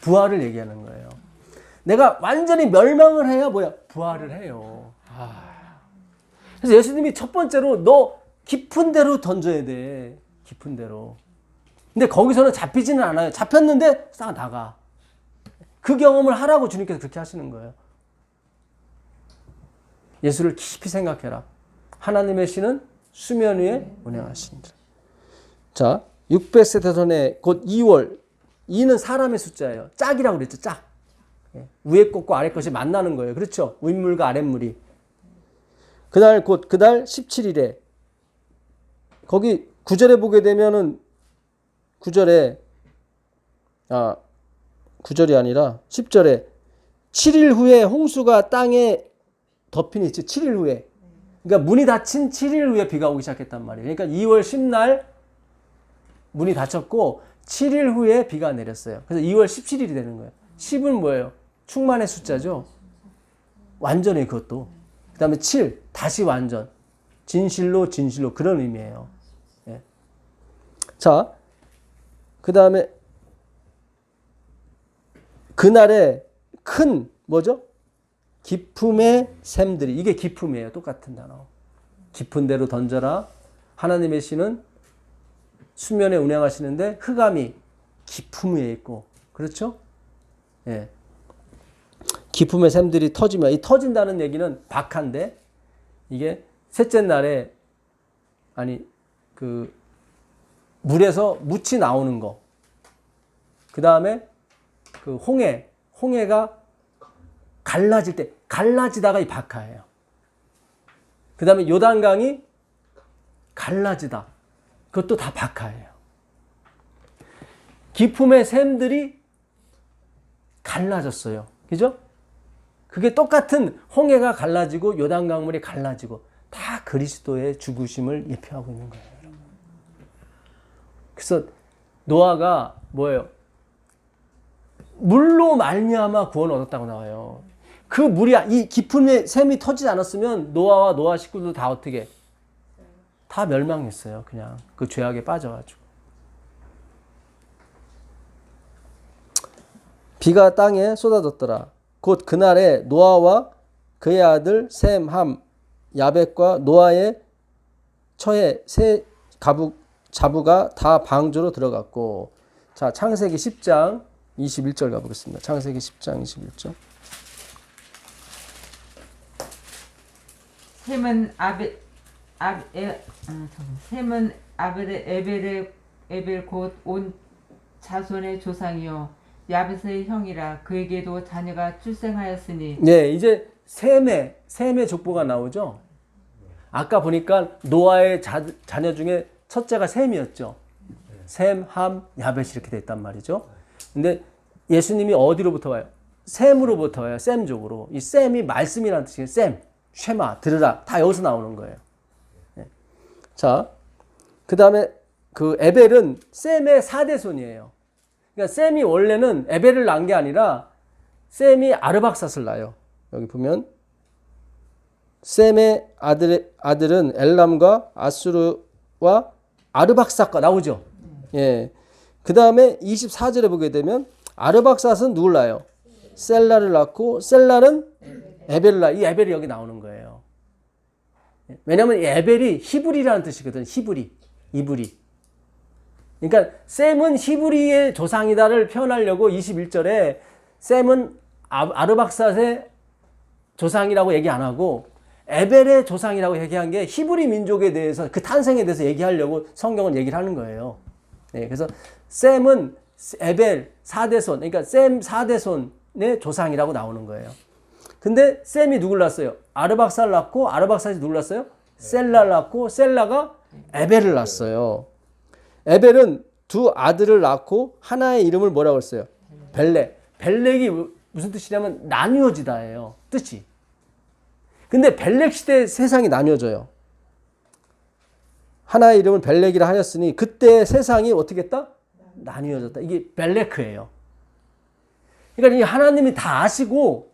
부활을 얘기하는 거예요. 내가 완전히 멸망을 해야 뭐야? 부활을 해요. 그래서 예수님이 첫 번째로 너 깊은 데로 던져야 돼. 깊은 데로. 근데 거기서는 잡히지는 않아요. 잡혔는데 싹 나가. 그 경험을 하라고 주님께서 그렇게 하시는 거예요. 예수를 깊이 생각해라. 하나님의 신은 수면 위에 운행하신다. 자, 600세 되전에 곧 2월. 2는 사람의 숫자예요. 짝이라고 그랬죠. 짝. 위에 것과 아래 것이 만나는 거예요. 그렇죠? 윗물과 아랫물이. 그날 17일에 거기 9절에 보게 되면은 9절이 아니라 10절에 7일 후에 홍수가 땅에 덮이니 7일 후에. 그러니까 문이 닫힌 7일 후에 비가 오기 시작했단 말이에요. 그러니까 2월 10날 문이 닫혔고 7일 후에 비가 내렸어요. 그래서 2월 17일이 되는 거예요. 10은 뭐예요? 충만의 숫자죠. 완전히 그것도. 그 다음에 7, 다시 완전. 진실로 그런 의미예요. 예. 자, 그 다음에 그날에 큰 뭐죠? 기품의 샘들이. 이게 기품이에요. 똑같은 단어. 깊은 데로 던져라. 하나님의 신은 수면에 운행하시는데 흑암이 기품 위에 있고. 그렇죠? 예. 기품의 샘들이 터지며, 이 터진다는 얘기는 박한데, 이게 셋째 날에, 그, 물에서 묻이 나오는 거. 그 다음에 그 홍해가 갈라질 때, 갈라지다가 이 박하예요. 그 다음에 요단강이 갈라지다. 그것도 다 박하예요. 기품의 샘들이 갈라졌어요. 그죠? 그게 똑같은 홍해가 갈라지고 요단강물이 갈라지고 다 그리스도의 죽으심을 예표하고 있는 거예요. 여러분. 그래서 노아가 뭐예요? 물로 말미암아 구원을 얻었다고 나와요. 그 물이, 이 깊은 샘이 터지지 않았으면 노아와 노아 식구도 다 어떻게 다 멸망했어요. 그냥 그 죄악에 빠져가지고. 비가 땅에 쏟아졌더라. 곧 그날에 노아와 그의 아들 셈, 함, 야벳과 노아의 처해 세 자부가 다 방주로 들어갔고. 자, 창세기 10장 21절 가보겠습니다. 창세기 10장 21절. 셈은 셈은 에벨의 곧 온 자손의 조상이요 야벳의 형이라. 그에게도 자녀가 출생하였으니. 네, 이제 셈의 족보가 나오죠. 아까 보니까 노아의 자녀 중에 첫째가 셈이었죠. 셈, 함, 야벳이 이렇게 됐단 말이죠. 근데 예수님이 어디로부터 와요? 셈으로부터 와요. 셈족으로. 이 셈이 말씀이라는 뜻이에요. 셈, 쉐마, 들으라. 다 여기서 나오는 거예요. 네. 자, 그 다음에 그 에벨은 셈의 4대손이에요. 그러니까 셈이 원래는 에벨을 낳은 게 아니라 셈이 아르박삿을 낳아요. 여기 보면 셈의 아들은 엘람과 아수르와 아르박삿과 나오죠. 예. 그 다음에 24절에 보게 되면 아르박삿은 누굴 낳아요? 셀라를 낳고 셀라는 에벨을 낳아요. 이 에벨이 여기 나오는 거예요. 왜냐하면 이 에벨이 히브리라는 뜻이거든. 이브리. 그러니까 셈은 히브리의 조상이다를 표현하려고 21절에 셈은 아르박삿의 조상이라고 얘기 안 하고 에벨의 조상이라고 얘기한 게 히브리 민족에 대해서 그 탄생에 대해서 얘기하려고 성경은 얘기를 하는 거예요. 네, 그래서 셈은 에벨 4대손, 그러니까 셈 4대손의 조상이라고 나오는 거예요. 근데 셈이 누굴 낳았어요? 아르박삿을 낳고 아르박삿이 누굴 낳았어요? 셀라를 낳고 셀라가 에벨을 낳았어요. 에벨은 두 아들을 낳고 하나의 이름을 뭐라고 했어요? 벨렉. 벨렉이 무슨 뜻이냐면 나뉘어지다예요. 뜻이. 근데 벨렉 시대에 세상이 나뉘어져요. 하나의 이름을 벨렉이라 하였으니 그때 세상이 어떻게 했다? 나뉘어졌다. 이게 벨레크예요. 그러니까 이 하나님이 다 아시고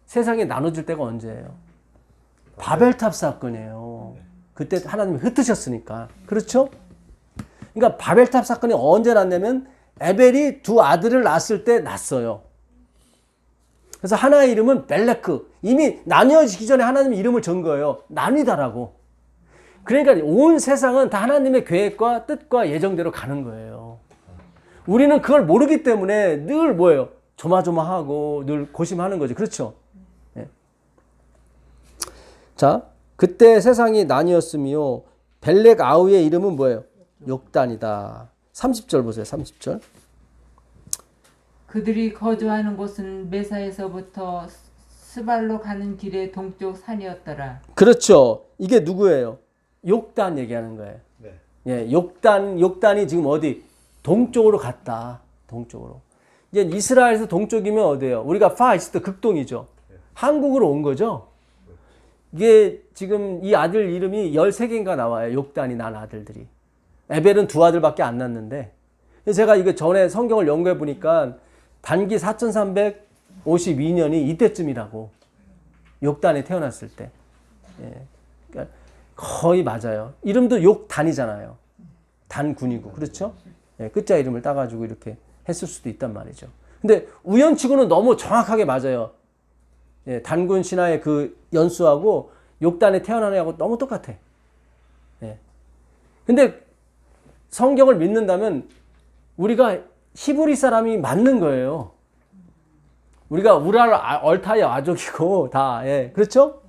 세상이 나눠질 때가 언제예요? 바벨탑 사건이에요. 그때 하나님이 흩으셨으니까. 그렇죠? 그러니까 바벨탑 사건이 언제 났냐면 에벨이 두 아들을 낳았을 때 났어요. 그래서 하나의 이름은 벨레크. 이미 나뉘어지기 전에 하나님이 이름을 전 거예요. 나뉘다라고. 그러니까 온 세상은 다 하나님의 계획과 뜻과 예정대로 가는 거예요. 우리는 그걸 모르기 때문에 늘 뭐예요? 조마조마하고 늘 고심하는 거죠. 그렇죠? 네. 자, 그때 세상이 나뉘었으며 벨렉 아우의 이름은 뭐예요? 욕단이다. 30절 보세요. 30절. 그들이 거주하는 곳은 메사에서부터 스발로 가는 길의 동쪽 산이었더라. 그렇죠. 이게 누구예요? 욕단 얘기하는 거예요. 네. 예, 욕단이 지금 어디? 동쪽으로 갔다. 동쪽으로. 이제 이스라엘에서 동쪽이면 어디예요? 우리가 파이스트 극동이죠. 한국으로 온 거죠. 이게 지금 이 아들 이름이 13개인가 나와요. 욕단이 난 아들들이. 에벨은 두 아들밖에 안 낳았는데 제가 이거 전에 성경을 연구해 보니까 단기 4352년이 이때쯤이라고. 욕단이 태어났을 때. 예. 그러니까 거의 맞아요. 이름도 욕단이잖아요. 단군이고. 그렇죠? 예, 끝자 이름을 따가지고 이렇게 했을 수도 있단 말이죠. 근데 우연치고는 너무 정확하게 맞아요. 예, 단군 신화의 그 연수하고 욕단에 태어난 애하고 너무 똑같아. 예. 근데 성경을 믿는다면 우리가 히브리 사람이 맞는 거예요. 우리가 우랄 얼타이 아족이고 다 예. 그렇죠?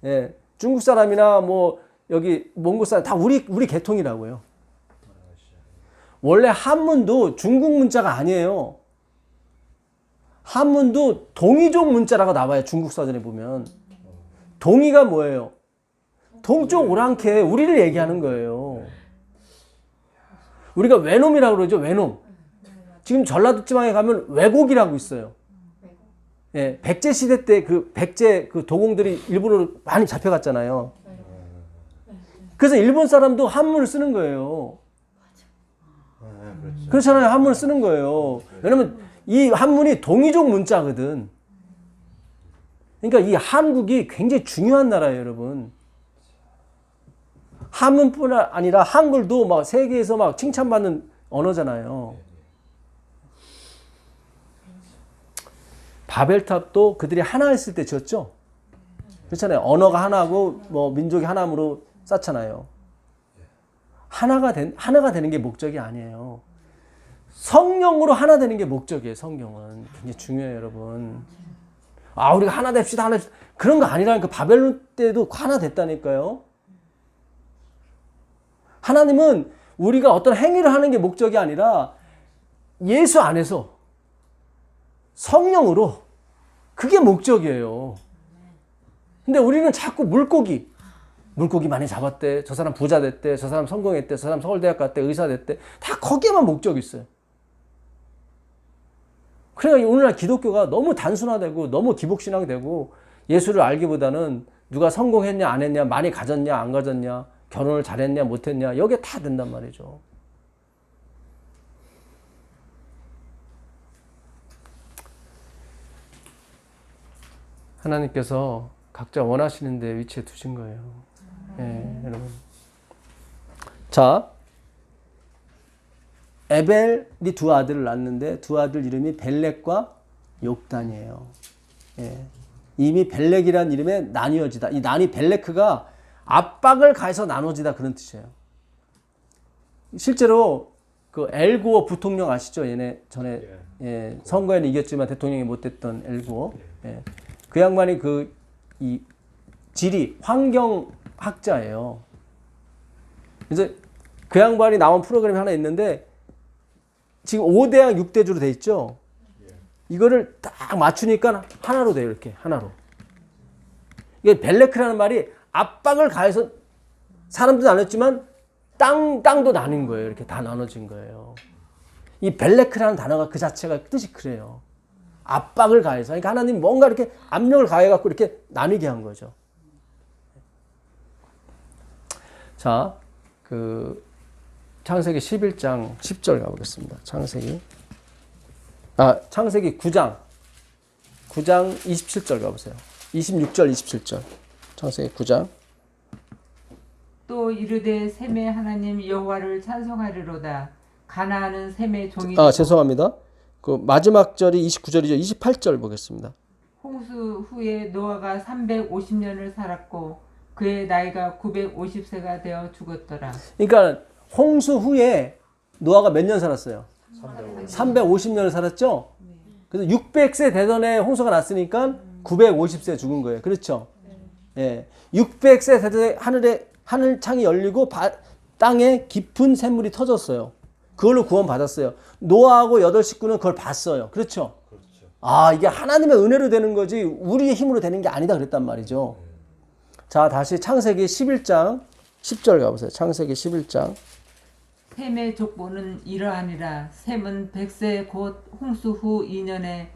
예. 중국 사람이나 뭐 여기 몽골 사람 다 우리 계통이라고요. 원래 한문도 중국 문자가 아니에요. 한문도 동이족 문자라고 나와요. 중국 사전에 보면. 동이가 뭐예요? 동쪽 오랑캐 우리를 얘기하는 거예요. 우리가 외놈이라고 그러죠. 외놈. 지금 전라도 지방에 가면 왜곡이라고 있어요. 예, 백제 시대 때 그 백제 그 도공들이 일본으로 많이 잡혀갔잖아요. 그래서 일본 사람도 한문을 쓰는 거예요. 그렇죠. 그렇잖아요. 한문을 쓰는 거예요. 왜냐면 이 한문이 동이족 문자거든. 그러니까 이 한국이 굉장히 중요한 나라예요, 여러분. 한문뿐 아니라 한글도 막 세계에서 막 칭찬받는 언어잖아요. 바벨탑도 그들이 하나 했을 때 지었죠? 그렇잖아요. 언어가 하나고 뭐 민족이 하나로 쌓잖아요. 하나가 되는 게 목적이 아니에요. 성령으로 하나 되는 게 목적이에요. 성경은 굉장히 중요해요, 여러분. 아, 우리가 하나 됩시다, 하나 됩시다. 그런 거 아니라니까. 바벨론 때도 하나 됐다니까요. 하나님은 우리가 어떤 행위를 하는 게 목적이 아니라 예수 안에서 성령으로 그게 목적이에요. 근데 우리는 자꾸 물고기 많이 잡았대. 저 사람 부자 됐대. 저 사람 성공했대. 저 사람 서울대학 갔대. 의사 됐대. 다 거기에만 목적이 있어요. 그러니까 오늘날 기독교가 너무 단순화되고 너무 기복신앙이 되고 예수를 알기보다는 누가 성공했냐 안 했냐, 많이 가졌냐 안 가졌냐, 결혼을 잘했냐 못했냐, 여기에 다 된단 말이죠. 하나님께서 각자 원하시는 데 위치에 두신 거예요. 예, 여러분. 자, 에벨이 두 아들을 낳았는데 두 아들 이름이 벨렉과 욕단이에요. 예. 이미 벨렉이라는 이름에 나뉘어지다. 이 난이 벨레크가 압박을 가해서 나눠지다 그런 뜻이에요. 실제로 그 엘고어 부통령 아시죠? 얘네 전에 예, 선거에는 이겼지만 대통령이 못 됐던 엘고어. 예. 그 양반이 이 지리 환경학자예요. 그래서 그 양반이 나온 프로그램이 하나 있는데 지금 5대양 6대주로 돼 있죠. 이거를 딱 맞추니까 하나로 돼요. 이렇게 하나로. 이게 벨레크라는 말이 압박을 가해서 사람도 나눴지만 땅도 나뉜 거예요. 이렇게 다 나눠진 거예요. 이 벨레크라는 단어가 그 자체가 뜻이 그래요. 압박을 가해서. 그러니까 하나님 뭔가 이렇게 압력을 가해갖고 이렇게 나뉘게 한 거죠. 자, 창세기 11장 10절 가보겠습니다. 창세기 9장 27절 가보세요. 26절 27절. 창세기 9장. 또 이르되 셈의 하나님 여호와를 찬송하리로다. 가나안은 셈의 종이 죄송합니다. 그 마지막 절이 29절이죠. 28절 보겠습니다. 홍수 후에 노아가 350년을 살았고 그의 나이가 950세가 되어 죽었더라. 그러니까 홍수 후에 노아가 몇 년 살았어요? 350년을 살았죠? 그래서 600세 되던 해 홍수가 났으니까 950세 죽은 거예요. 그렇죠? 예. 600세 되던 해 하늘 창이 열리고 땅에 깊은 샘물이 터졌어요. 그걸로 구원받았어요. 노아하고 8 식구는 그걸 봤어요. 그렇죠? 아, 이게 하나님의 은혜로 되는 거지 우리의 힘으로 되는 게 아니다 그랬단 말이죠. 자, 다시 창세기 11장 10절 가보세요. 창세기 11장. 셈의 족보는 이러하니라. 셈은 100세 곧 홍수 후 2년에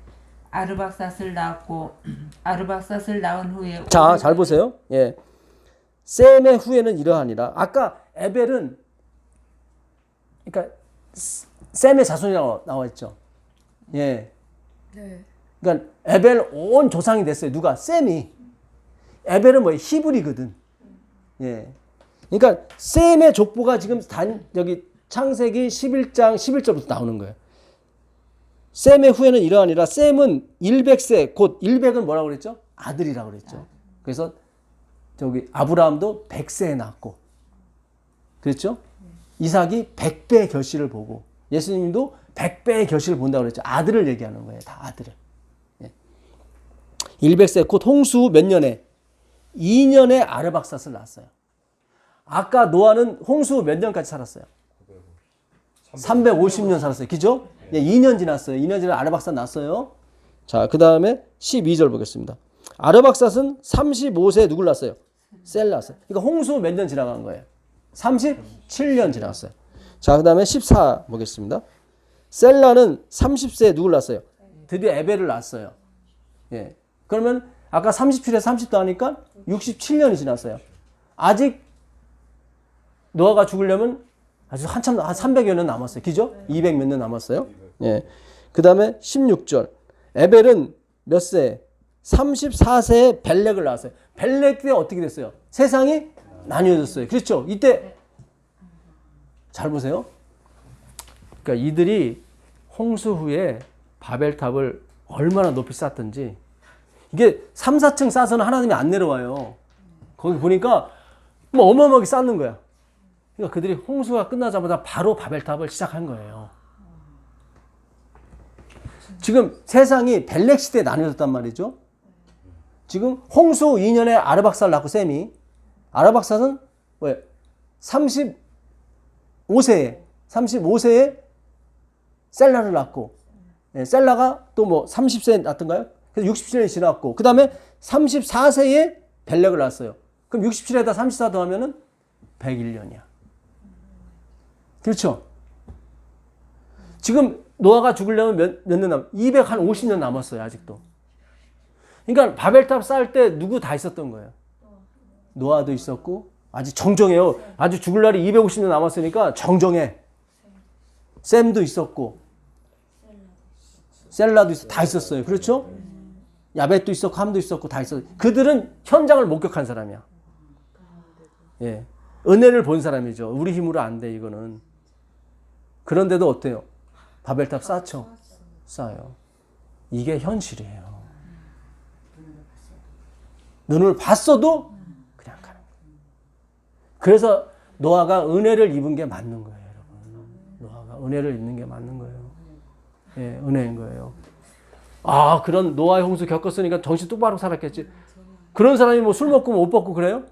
아르박삿을 낳았고 아르박삿을 낳은 후에 자, 잘 보세요. 예. 셈의 후에는 이러하니라. 아까 에벨은 그러니까 셈의 자손이라고 나와 있죠. 예. 네. 그러니까 에벨 온 조상이 됐어요. 누가? 셈이. 에벨은 뭐예요? 히브리거든. 예. 그러니까 셈의 족보가 지금 여기 창세기 11장 11절부터 나오는 거예요. 셈의 후에는 이러하니라. 셈은 100세 곧 100은 뭐라고 그랬죠? 아들이라고 그랬죠. 그래서 저기 아브라함도 100세에 낳았고, 그렇죠? 이삭이 100배의 결실을 보고, 예수님도 100배의 결실을 본다고 그랬죠. 아들을 얘기하는 거예요. 다 아들을. 예. 100세 곧 홍수 몇 년에? 2년에 아르박삿을 낳았어요. 아까 노아는 홍수 몇 년까지 살았어요? 350년 살았어요. 그죠? 2년 지났어요. 2년 지나 아르박삿 낳았어요. 자, 그 다음에 12절 보겠습니다. 아르박삿은 35세에 누굴 낳았어요? 셀 낳았어요. 그러니까 홍수 몇 년 지나간 거예요? 37년 지났어요. 자, 그 다음에 14 보겠습니다. 셀라는 30세에 누굴 낳았어요? 드디어 에벨을 낳았어요. 예. 그러면 아까 37에서 30도 하니까 67년이 지났어요. 아직 노아가 죽으려면 아주 한참, 한 300여 년 남았어요. 그죠? 200 몇 년 남았어요. 예. 그 다음에 16절. 에벨은 몇 세? 34세에 벨렉을 낳았어요. 벨렉 때 어떻게 됐어요? 세상이 나뉘어졌어요. 그렇죠? 이때 잘 보세요. 그러니까 이들이 홍수 후에 바벨탑을 얼마나 높이 쌓던지 이게 3, 4층 쌓아서는 하나님이 안 내려와요. 거기 보니까 뭐 어마어마하게 쌓는 거야. 그러니까 그들이 홍수가 끝나자마자 바로 바벨탑을 시작한 거예요. 지금 세상이 벨렉 시대에 나뉘어졌단 말이죠. 지금 홍수 2년에 아르박삿을 낳고 셈이 아르박삿은 왜 35세에 셀라를 낳고 셀라가 또 뭐 30세에 낳던가요? 그래서 67년이 지났고 그 다음에 34세에 벨렉을 낳았어요. 그럼 67에다 34 더하면은 101년이야. 그렇죠? 지금 노아가 죽으려면 몇 년 250년 남았어요. 아직도. 그러니까 바벨탑 쌓을 때 누구 다 있었던 거예요. 노아도 있었고 아직 정정해요. 아직 죽을 날이 250년 남았으니까 정정해. 셈도 있었고 셀라도 있었고 다 있었어요. 그렇죠? 야벳도 있었고 함도 있었고 다 있었어요. 그들은 현장을 목격한 사람이야. 예. 은혜를 본 사람이죠. 우리 힘으로 안 돼 이거는. 그런데도 어때요? 바벨탑 쌓죠? 쌓아요. 이게 현실이에요. 눈을 봤어도 그냥 가는 거예요. 그래서 노아가 은혜를 입은 게 맞는 거예요, 여러분. 노아가 은혜를 입는 게 맞는 거예요. 예, 은혜인 거예요. 아, 그런 노아의 홍수 겪었으니까 정신 똑바로 살았겠지. 그런 사람이 뭐 술 먹고 못 먹고 그래요?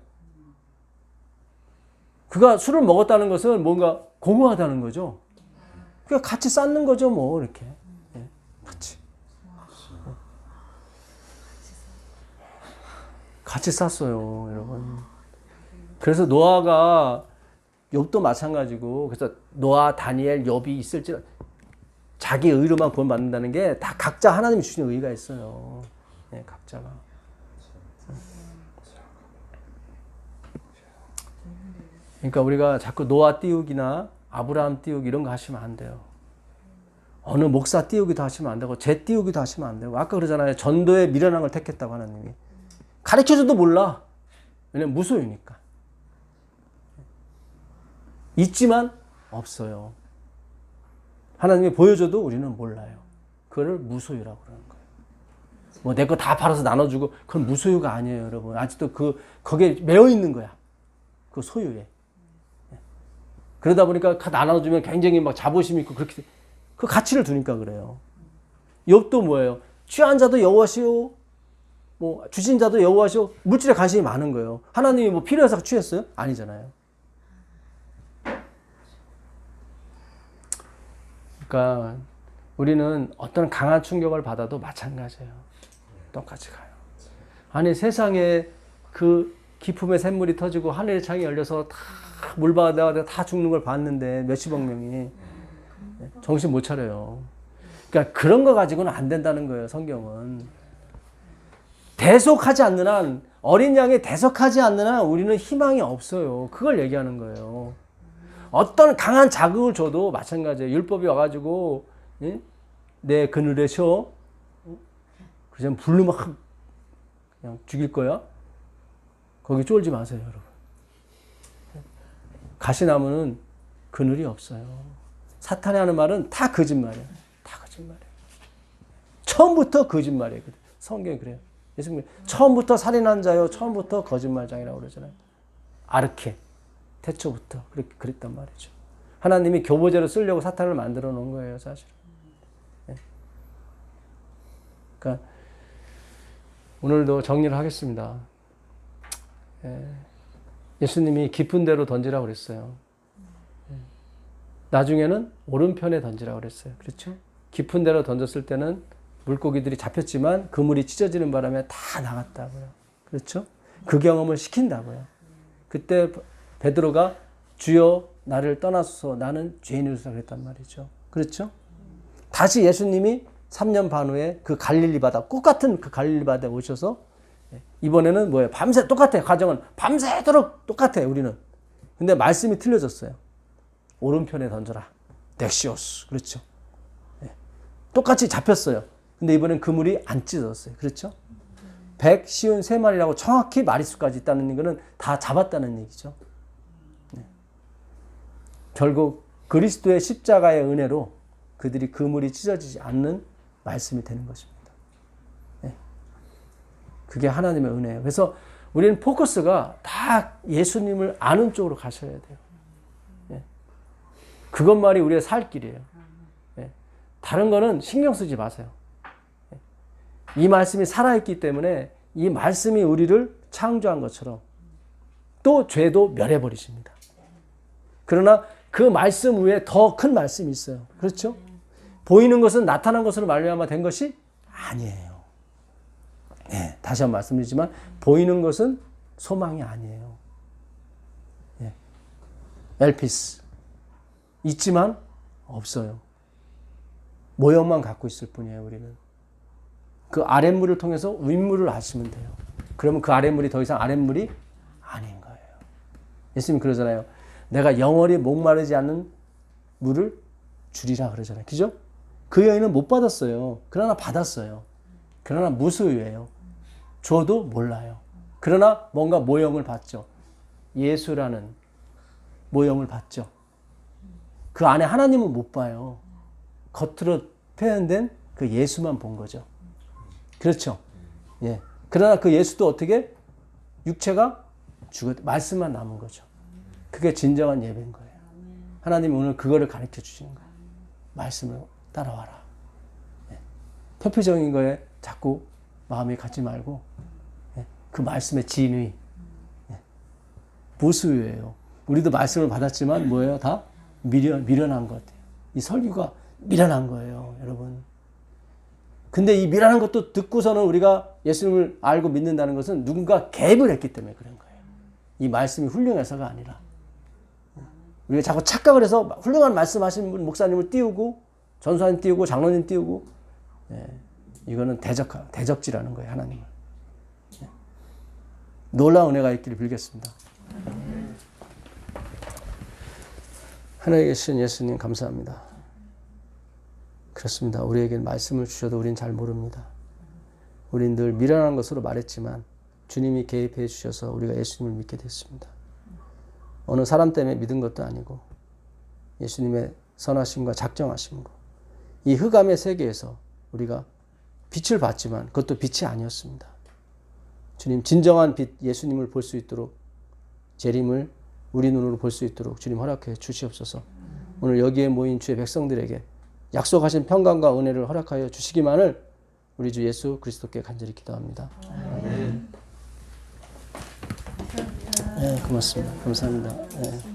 그가 술을 먹었다는 것은 뭔가 공허하다는 거죠. 그러니까 같이 쌓는 거죠, 뭐, 이렇게. 예, 같이. 같이 쌌어요, 여러분. 그래서 노아가 욥도 마찬가지고 그래서 노아, 다니엘, 욥이 있을지 자기 의로만 구원 받는다는 게 다 각자 하나님이 주신 의가 있어요. 네, 각자가. 그러니까 우리가 자꾸 노아 띄우기나 아브라함 띄우기 이런 거 하시면 안 돼요. 어느 목사 띄우기도 하시면 안 되고 제 띄우기도 하시면 안 되고 아까 그러잖아요. 전도에 미련한 걸 택했다고 하나님이. 가르쳐줘도 몰라. 왜냐면 무소유니까. 있지만 없어요. 하나님이 보여줘도 우리는 몰라요. 그거를 무소유라고 그러는 거예요. 뭐 내 거 다 팔아서 나눠주고 그건 무소유가 아니에요, 여러분. 아직도 거기에 매여 있는 거야. 그 소유에. 그러다 보니까 다 나눠주면 굉장히 막 자부심 있고 그렇게 그 가치를 두니까 그래요. 욥도 뭐예요? 취한 자도 여호와시오. 뭐 주신 자도 여호와시오. 물질에 관심이 많은 거예요. 하나님이 뭐 필요해서 취했어요? 아니잖아요. 그러니까 우리는 어떤 강한 충격을 받아도 마찬가지예요. 똑같이 가요. 아니 세상에 그 기품의 샘물이 터지고 하늘의 창이 열려서 다 물바다가 다 죽는 걸 봤는데 몇십억 명이 정신 못 차려요. 그러니까 그런 거 가지고는 안 된다는 거예요. 성경은. 대속하지 않는 한 어린 양에 대속하지 않는 한 우리는 희망이 없어요. 그걸 얘기하는 거예요. 어떤 강한 자극을 줘도 마찬가지예요. 율법이 와가지고 내 그늘에 쉬어 그냥 부르면 그냥 죽일 거야. 거기 쫄지 마세요, 여러분. 가시나무는 그늘이 없어요. 사탄이 하는 말은 다 거짓말이에요. 다 거짓말이에요. 처음부터 거짓말이에요. 성경이 그래요. 예수님 처음부터 살인한 자요. 처음부터 거짓말장이라고 그러잖아요. 아르케. 태초부터 그렇게 그랬단 말이죠. 하나님이 교보제로 쓰려고 사탄을 만들어 놓은 거예요, 사실은. 그러니까 오늘도 정리를 하겠습니다. 예수님이 깊은 데로 던지라고 그랬어요. 나중에는 오른편에 던지라고 그랬어요. 그렇죠? 깊은 데로 던졌을 때는 물고기들이 잡혔지만 그물이 찢어지는 바람에 다 나갔다고요. 그렇죠? 그 경험을 시킨다고요. 그때 베드로가 주여 나를 떠나소서 나는 죄인이로서 그랬단 말이죠. 그렇죠? 다시 예수님이 3년 반 후에 그 갈릴리 바다, 똑같은 그 갈릴리 바다에 오셔서 이번에는 뭐예요? 밤새 똑같아요. 과정은 밤새도록 똑같아요. 우리는. 근데 말씀이 틀려졌어요. 오른편에 던져라. 넥시오스. 그렇죠? 똑같이 잡혔어요. 근데 이번엔 그물이 안 찢어졌어요. 그렇죠? 153마리라고 정확히 마리수까지 있다는 거는 다 잡았다는 얘기죠. 결국 그리스도의 십자가의 은혜로 그들이 그물이 찢어지지 않는 말씀이 되는 것입니다. 그게 하나님의 은혜예요. 그래서 우리는 포커스가 다 예수님을 아는 쪽으로 가셔야 돼요. 그것만이 우리의 살 길이에요. 다른 거는 신경 쓰지 마세요. 이 말씀이 살아있기 때문에 이 말씀이 우리를 창조한 것처럼 또 죄도 멸해버리십니다. 그러나 그 말씀 위에 더 큰 말씀이 있어요. 그렇죠? 보이는 것은 나타난 것으로 말미암아 된 것이 아니에요. 다시 한번 말씀드리지만 보이는 것은 소망이 아니에요. 엘피스 있지만 없어요. 모형만 갖고 있을 뿐이에요. 우리는 그 아랫물을 통해서 윗물을 아시면 돼요. 그러면 그 아랫물이 더 이상 아랫물이 아닌 거예요. 예수님 그러잖아요. 내가 영원히 목마르지 않는 물을 주리라 그러잖아요. 그죠? 그 여인은 못 받았어요. 그러나 받았어요. 그러나 무수유예요. 줘도 몰라요. 그러나 뭔가 모형을 봤죠. 예수라는 모형을 봤죠. 그 안에 하나님은 못 봐요. 겉으로 표현된 그 예수만 본 거죠. 그렇죠? 그러나 그 예수도 어떻게? 육체가 죽었, 말씀만 남은 거죠. 그게 진정한 예배인 거예요. 하나님이 오늘 그거를 가르쳐 주시는 거예요. 말씀을 따라와라. 표피적인 거에 자꾸 마음이 갖지 말고 그 말씀의 진의. 무수유예요. 우리도 말씀을 받았지만 뭐예요? 다 미련한 것 같아요. 이 설교가 미련한 거예요, 여러분. 근데 이 미련한 것도 듣고서는 우리가 예수님을 알고 믿는다는 것은 누군가 개입을 했기 때문에 그런 거예요. 이 말씀이 훌륭해서가 아니라. 우리가 자꾸 착각을 해서 훌륭한 말씀하시는 분, 목사님을 띄우고, 전사님 띄우고, 장로님 띄우고, 이거는 대적질하는 거예요, 하나님을. 놀라운 은혜가 있기를 빌겠습니다. 하늘에 계신 예수님 감사합니다. 그렇습니다. 우리에게 말씀을 주셔도 우린 잘 모릅니다. 우린 늘 미련한 것으로 말했지만 주님이 개입해 주셔서 우리가 예수님을 믿게 됐습니다. 어느 사람 때문에 믿은 것도 아니고 예수님의 선하심과 작정하심으로 이 흑암의 세계에서 우리가 빛을 봤지만 그것도 빛이 아니었습니다. 주님 진정한 빛 예수님을 볼 수 있도록 재림을 우리 눈으로 볼 수 있도록 주님 허락해 주시옵소서. 오늘 여기에 모인 주의 백성들에게 약속하신 평강과 은혜를 허락하여 주시기만을 우리 주 예수 그리스도께 간절히 기도합니다. 네, 고맙습니다. 감사합니다. 네.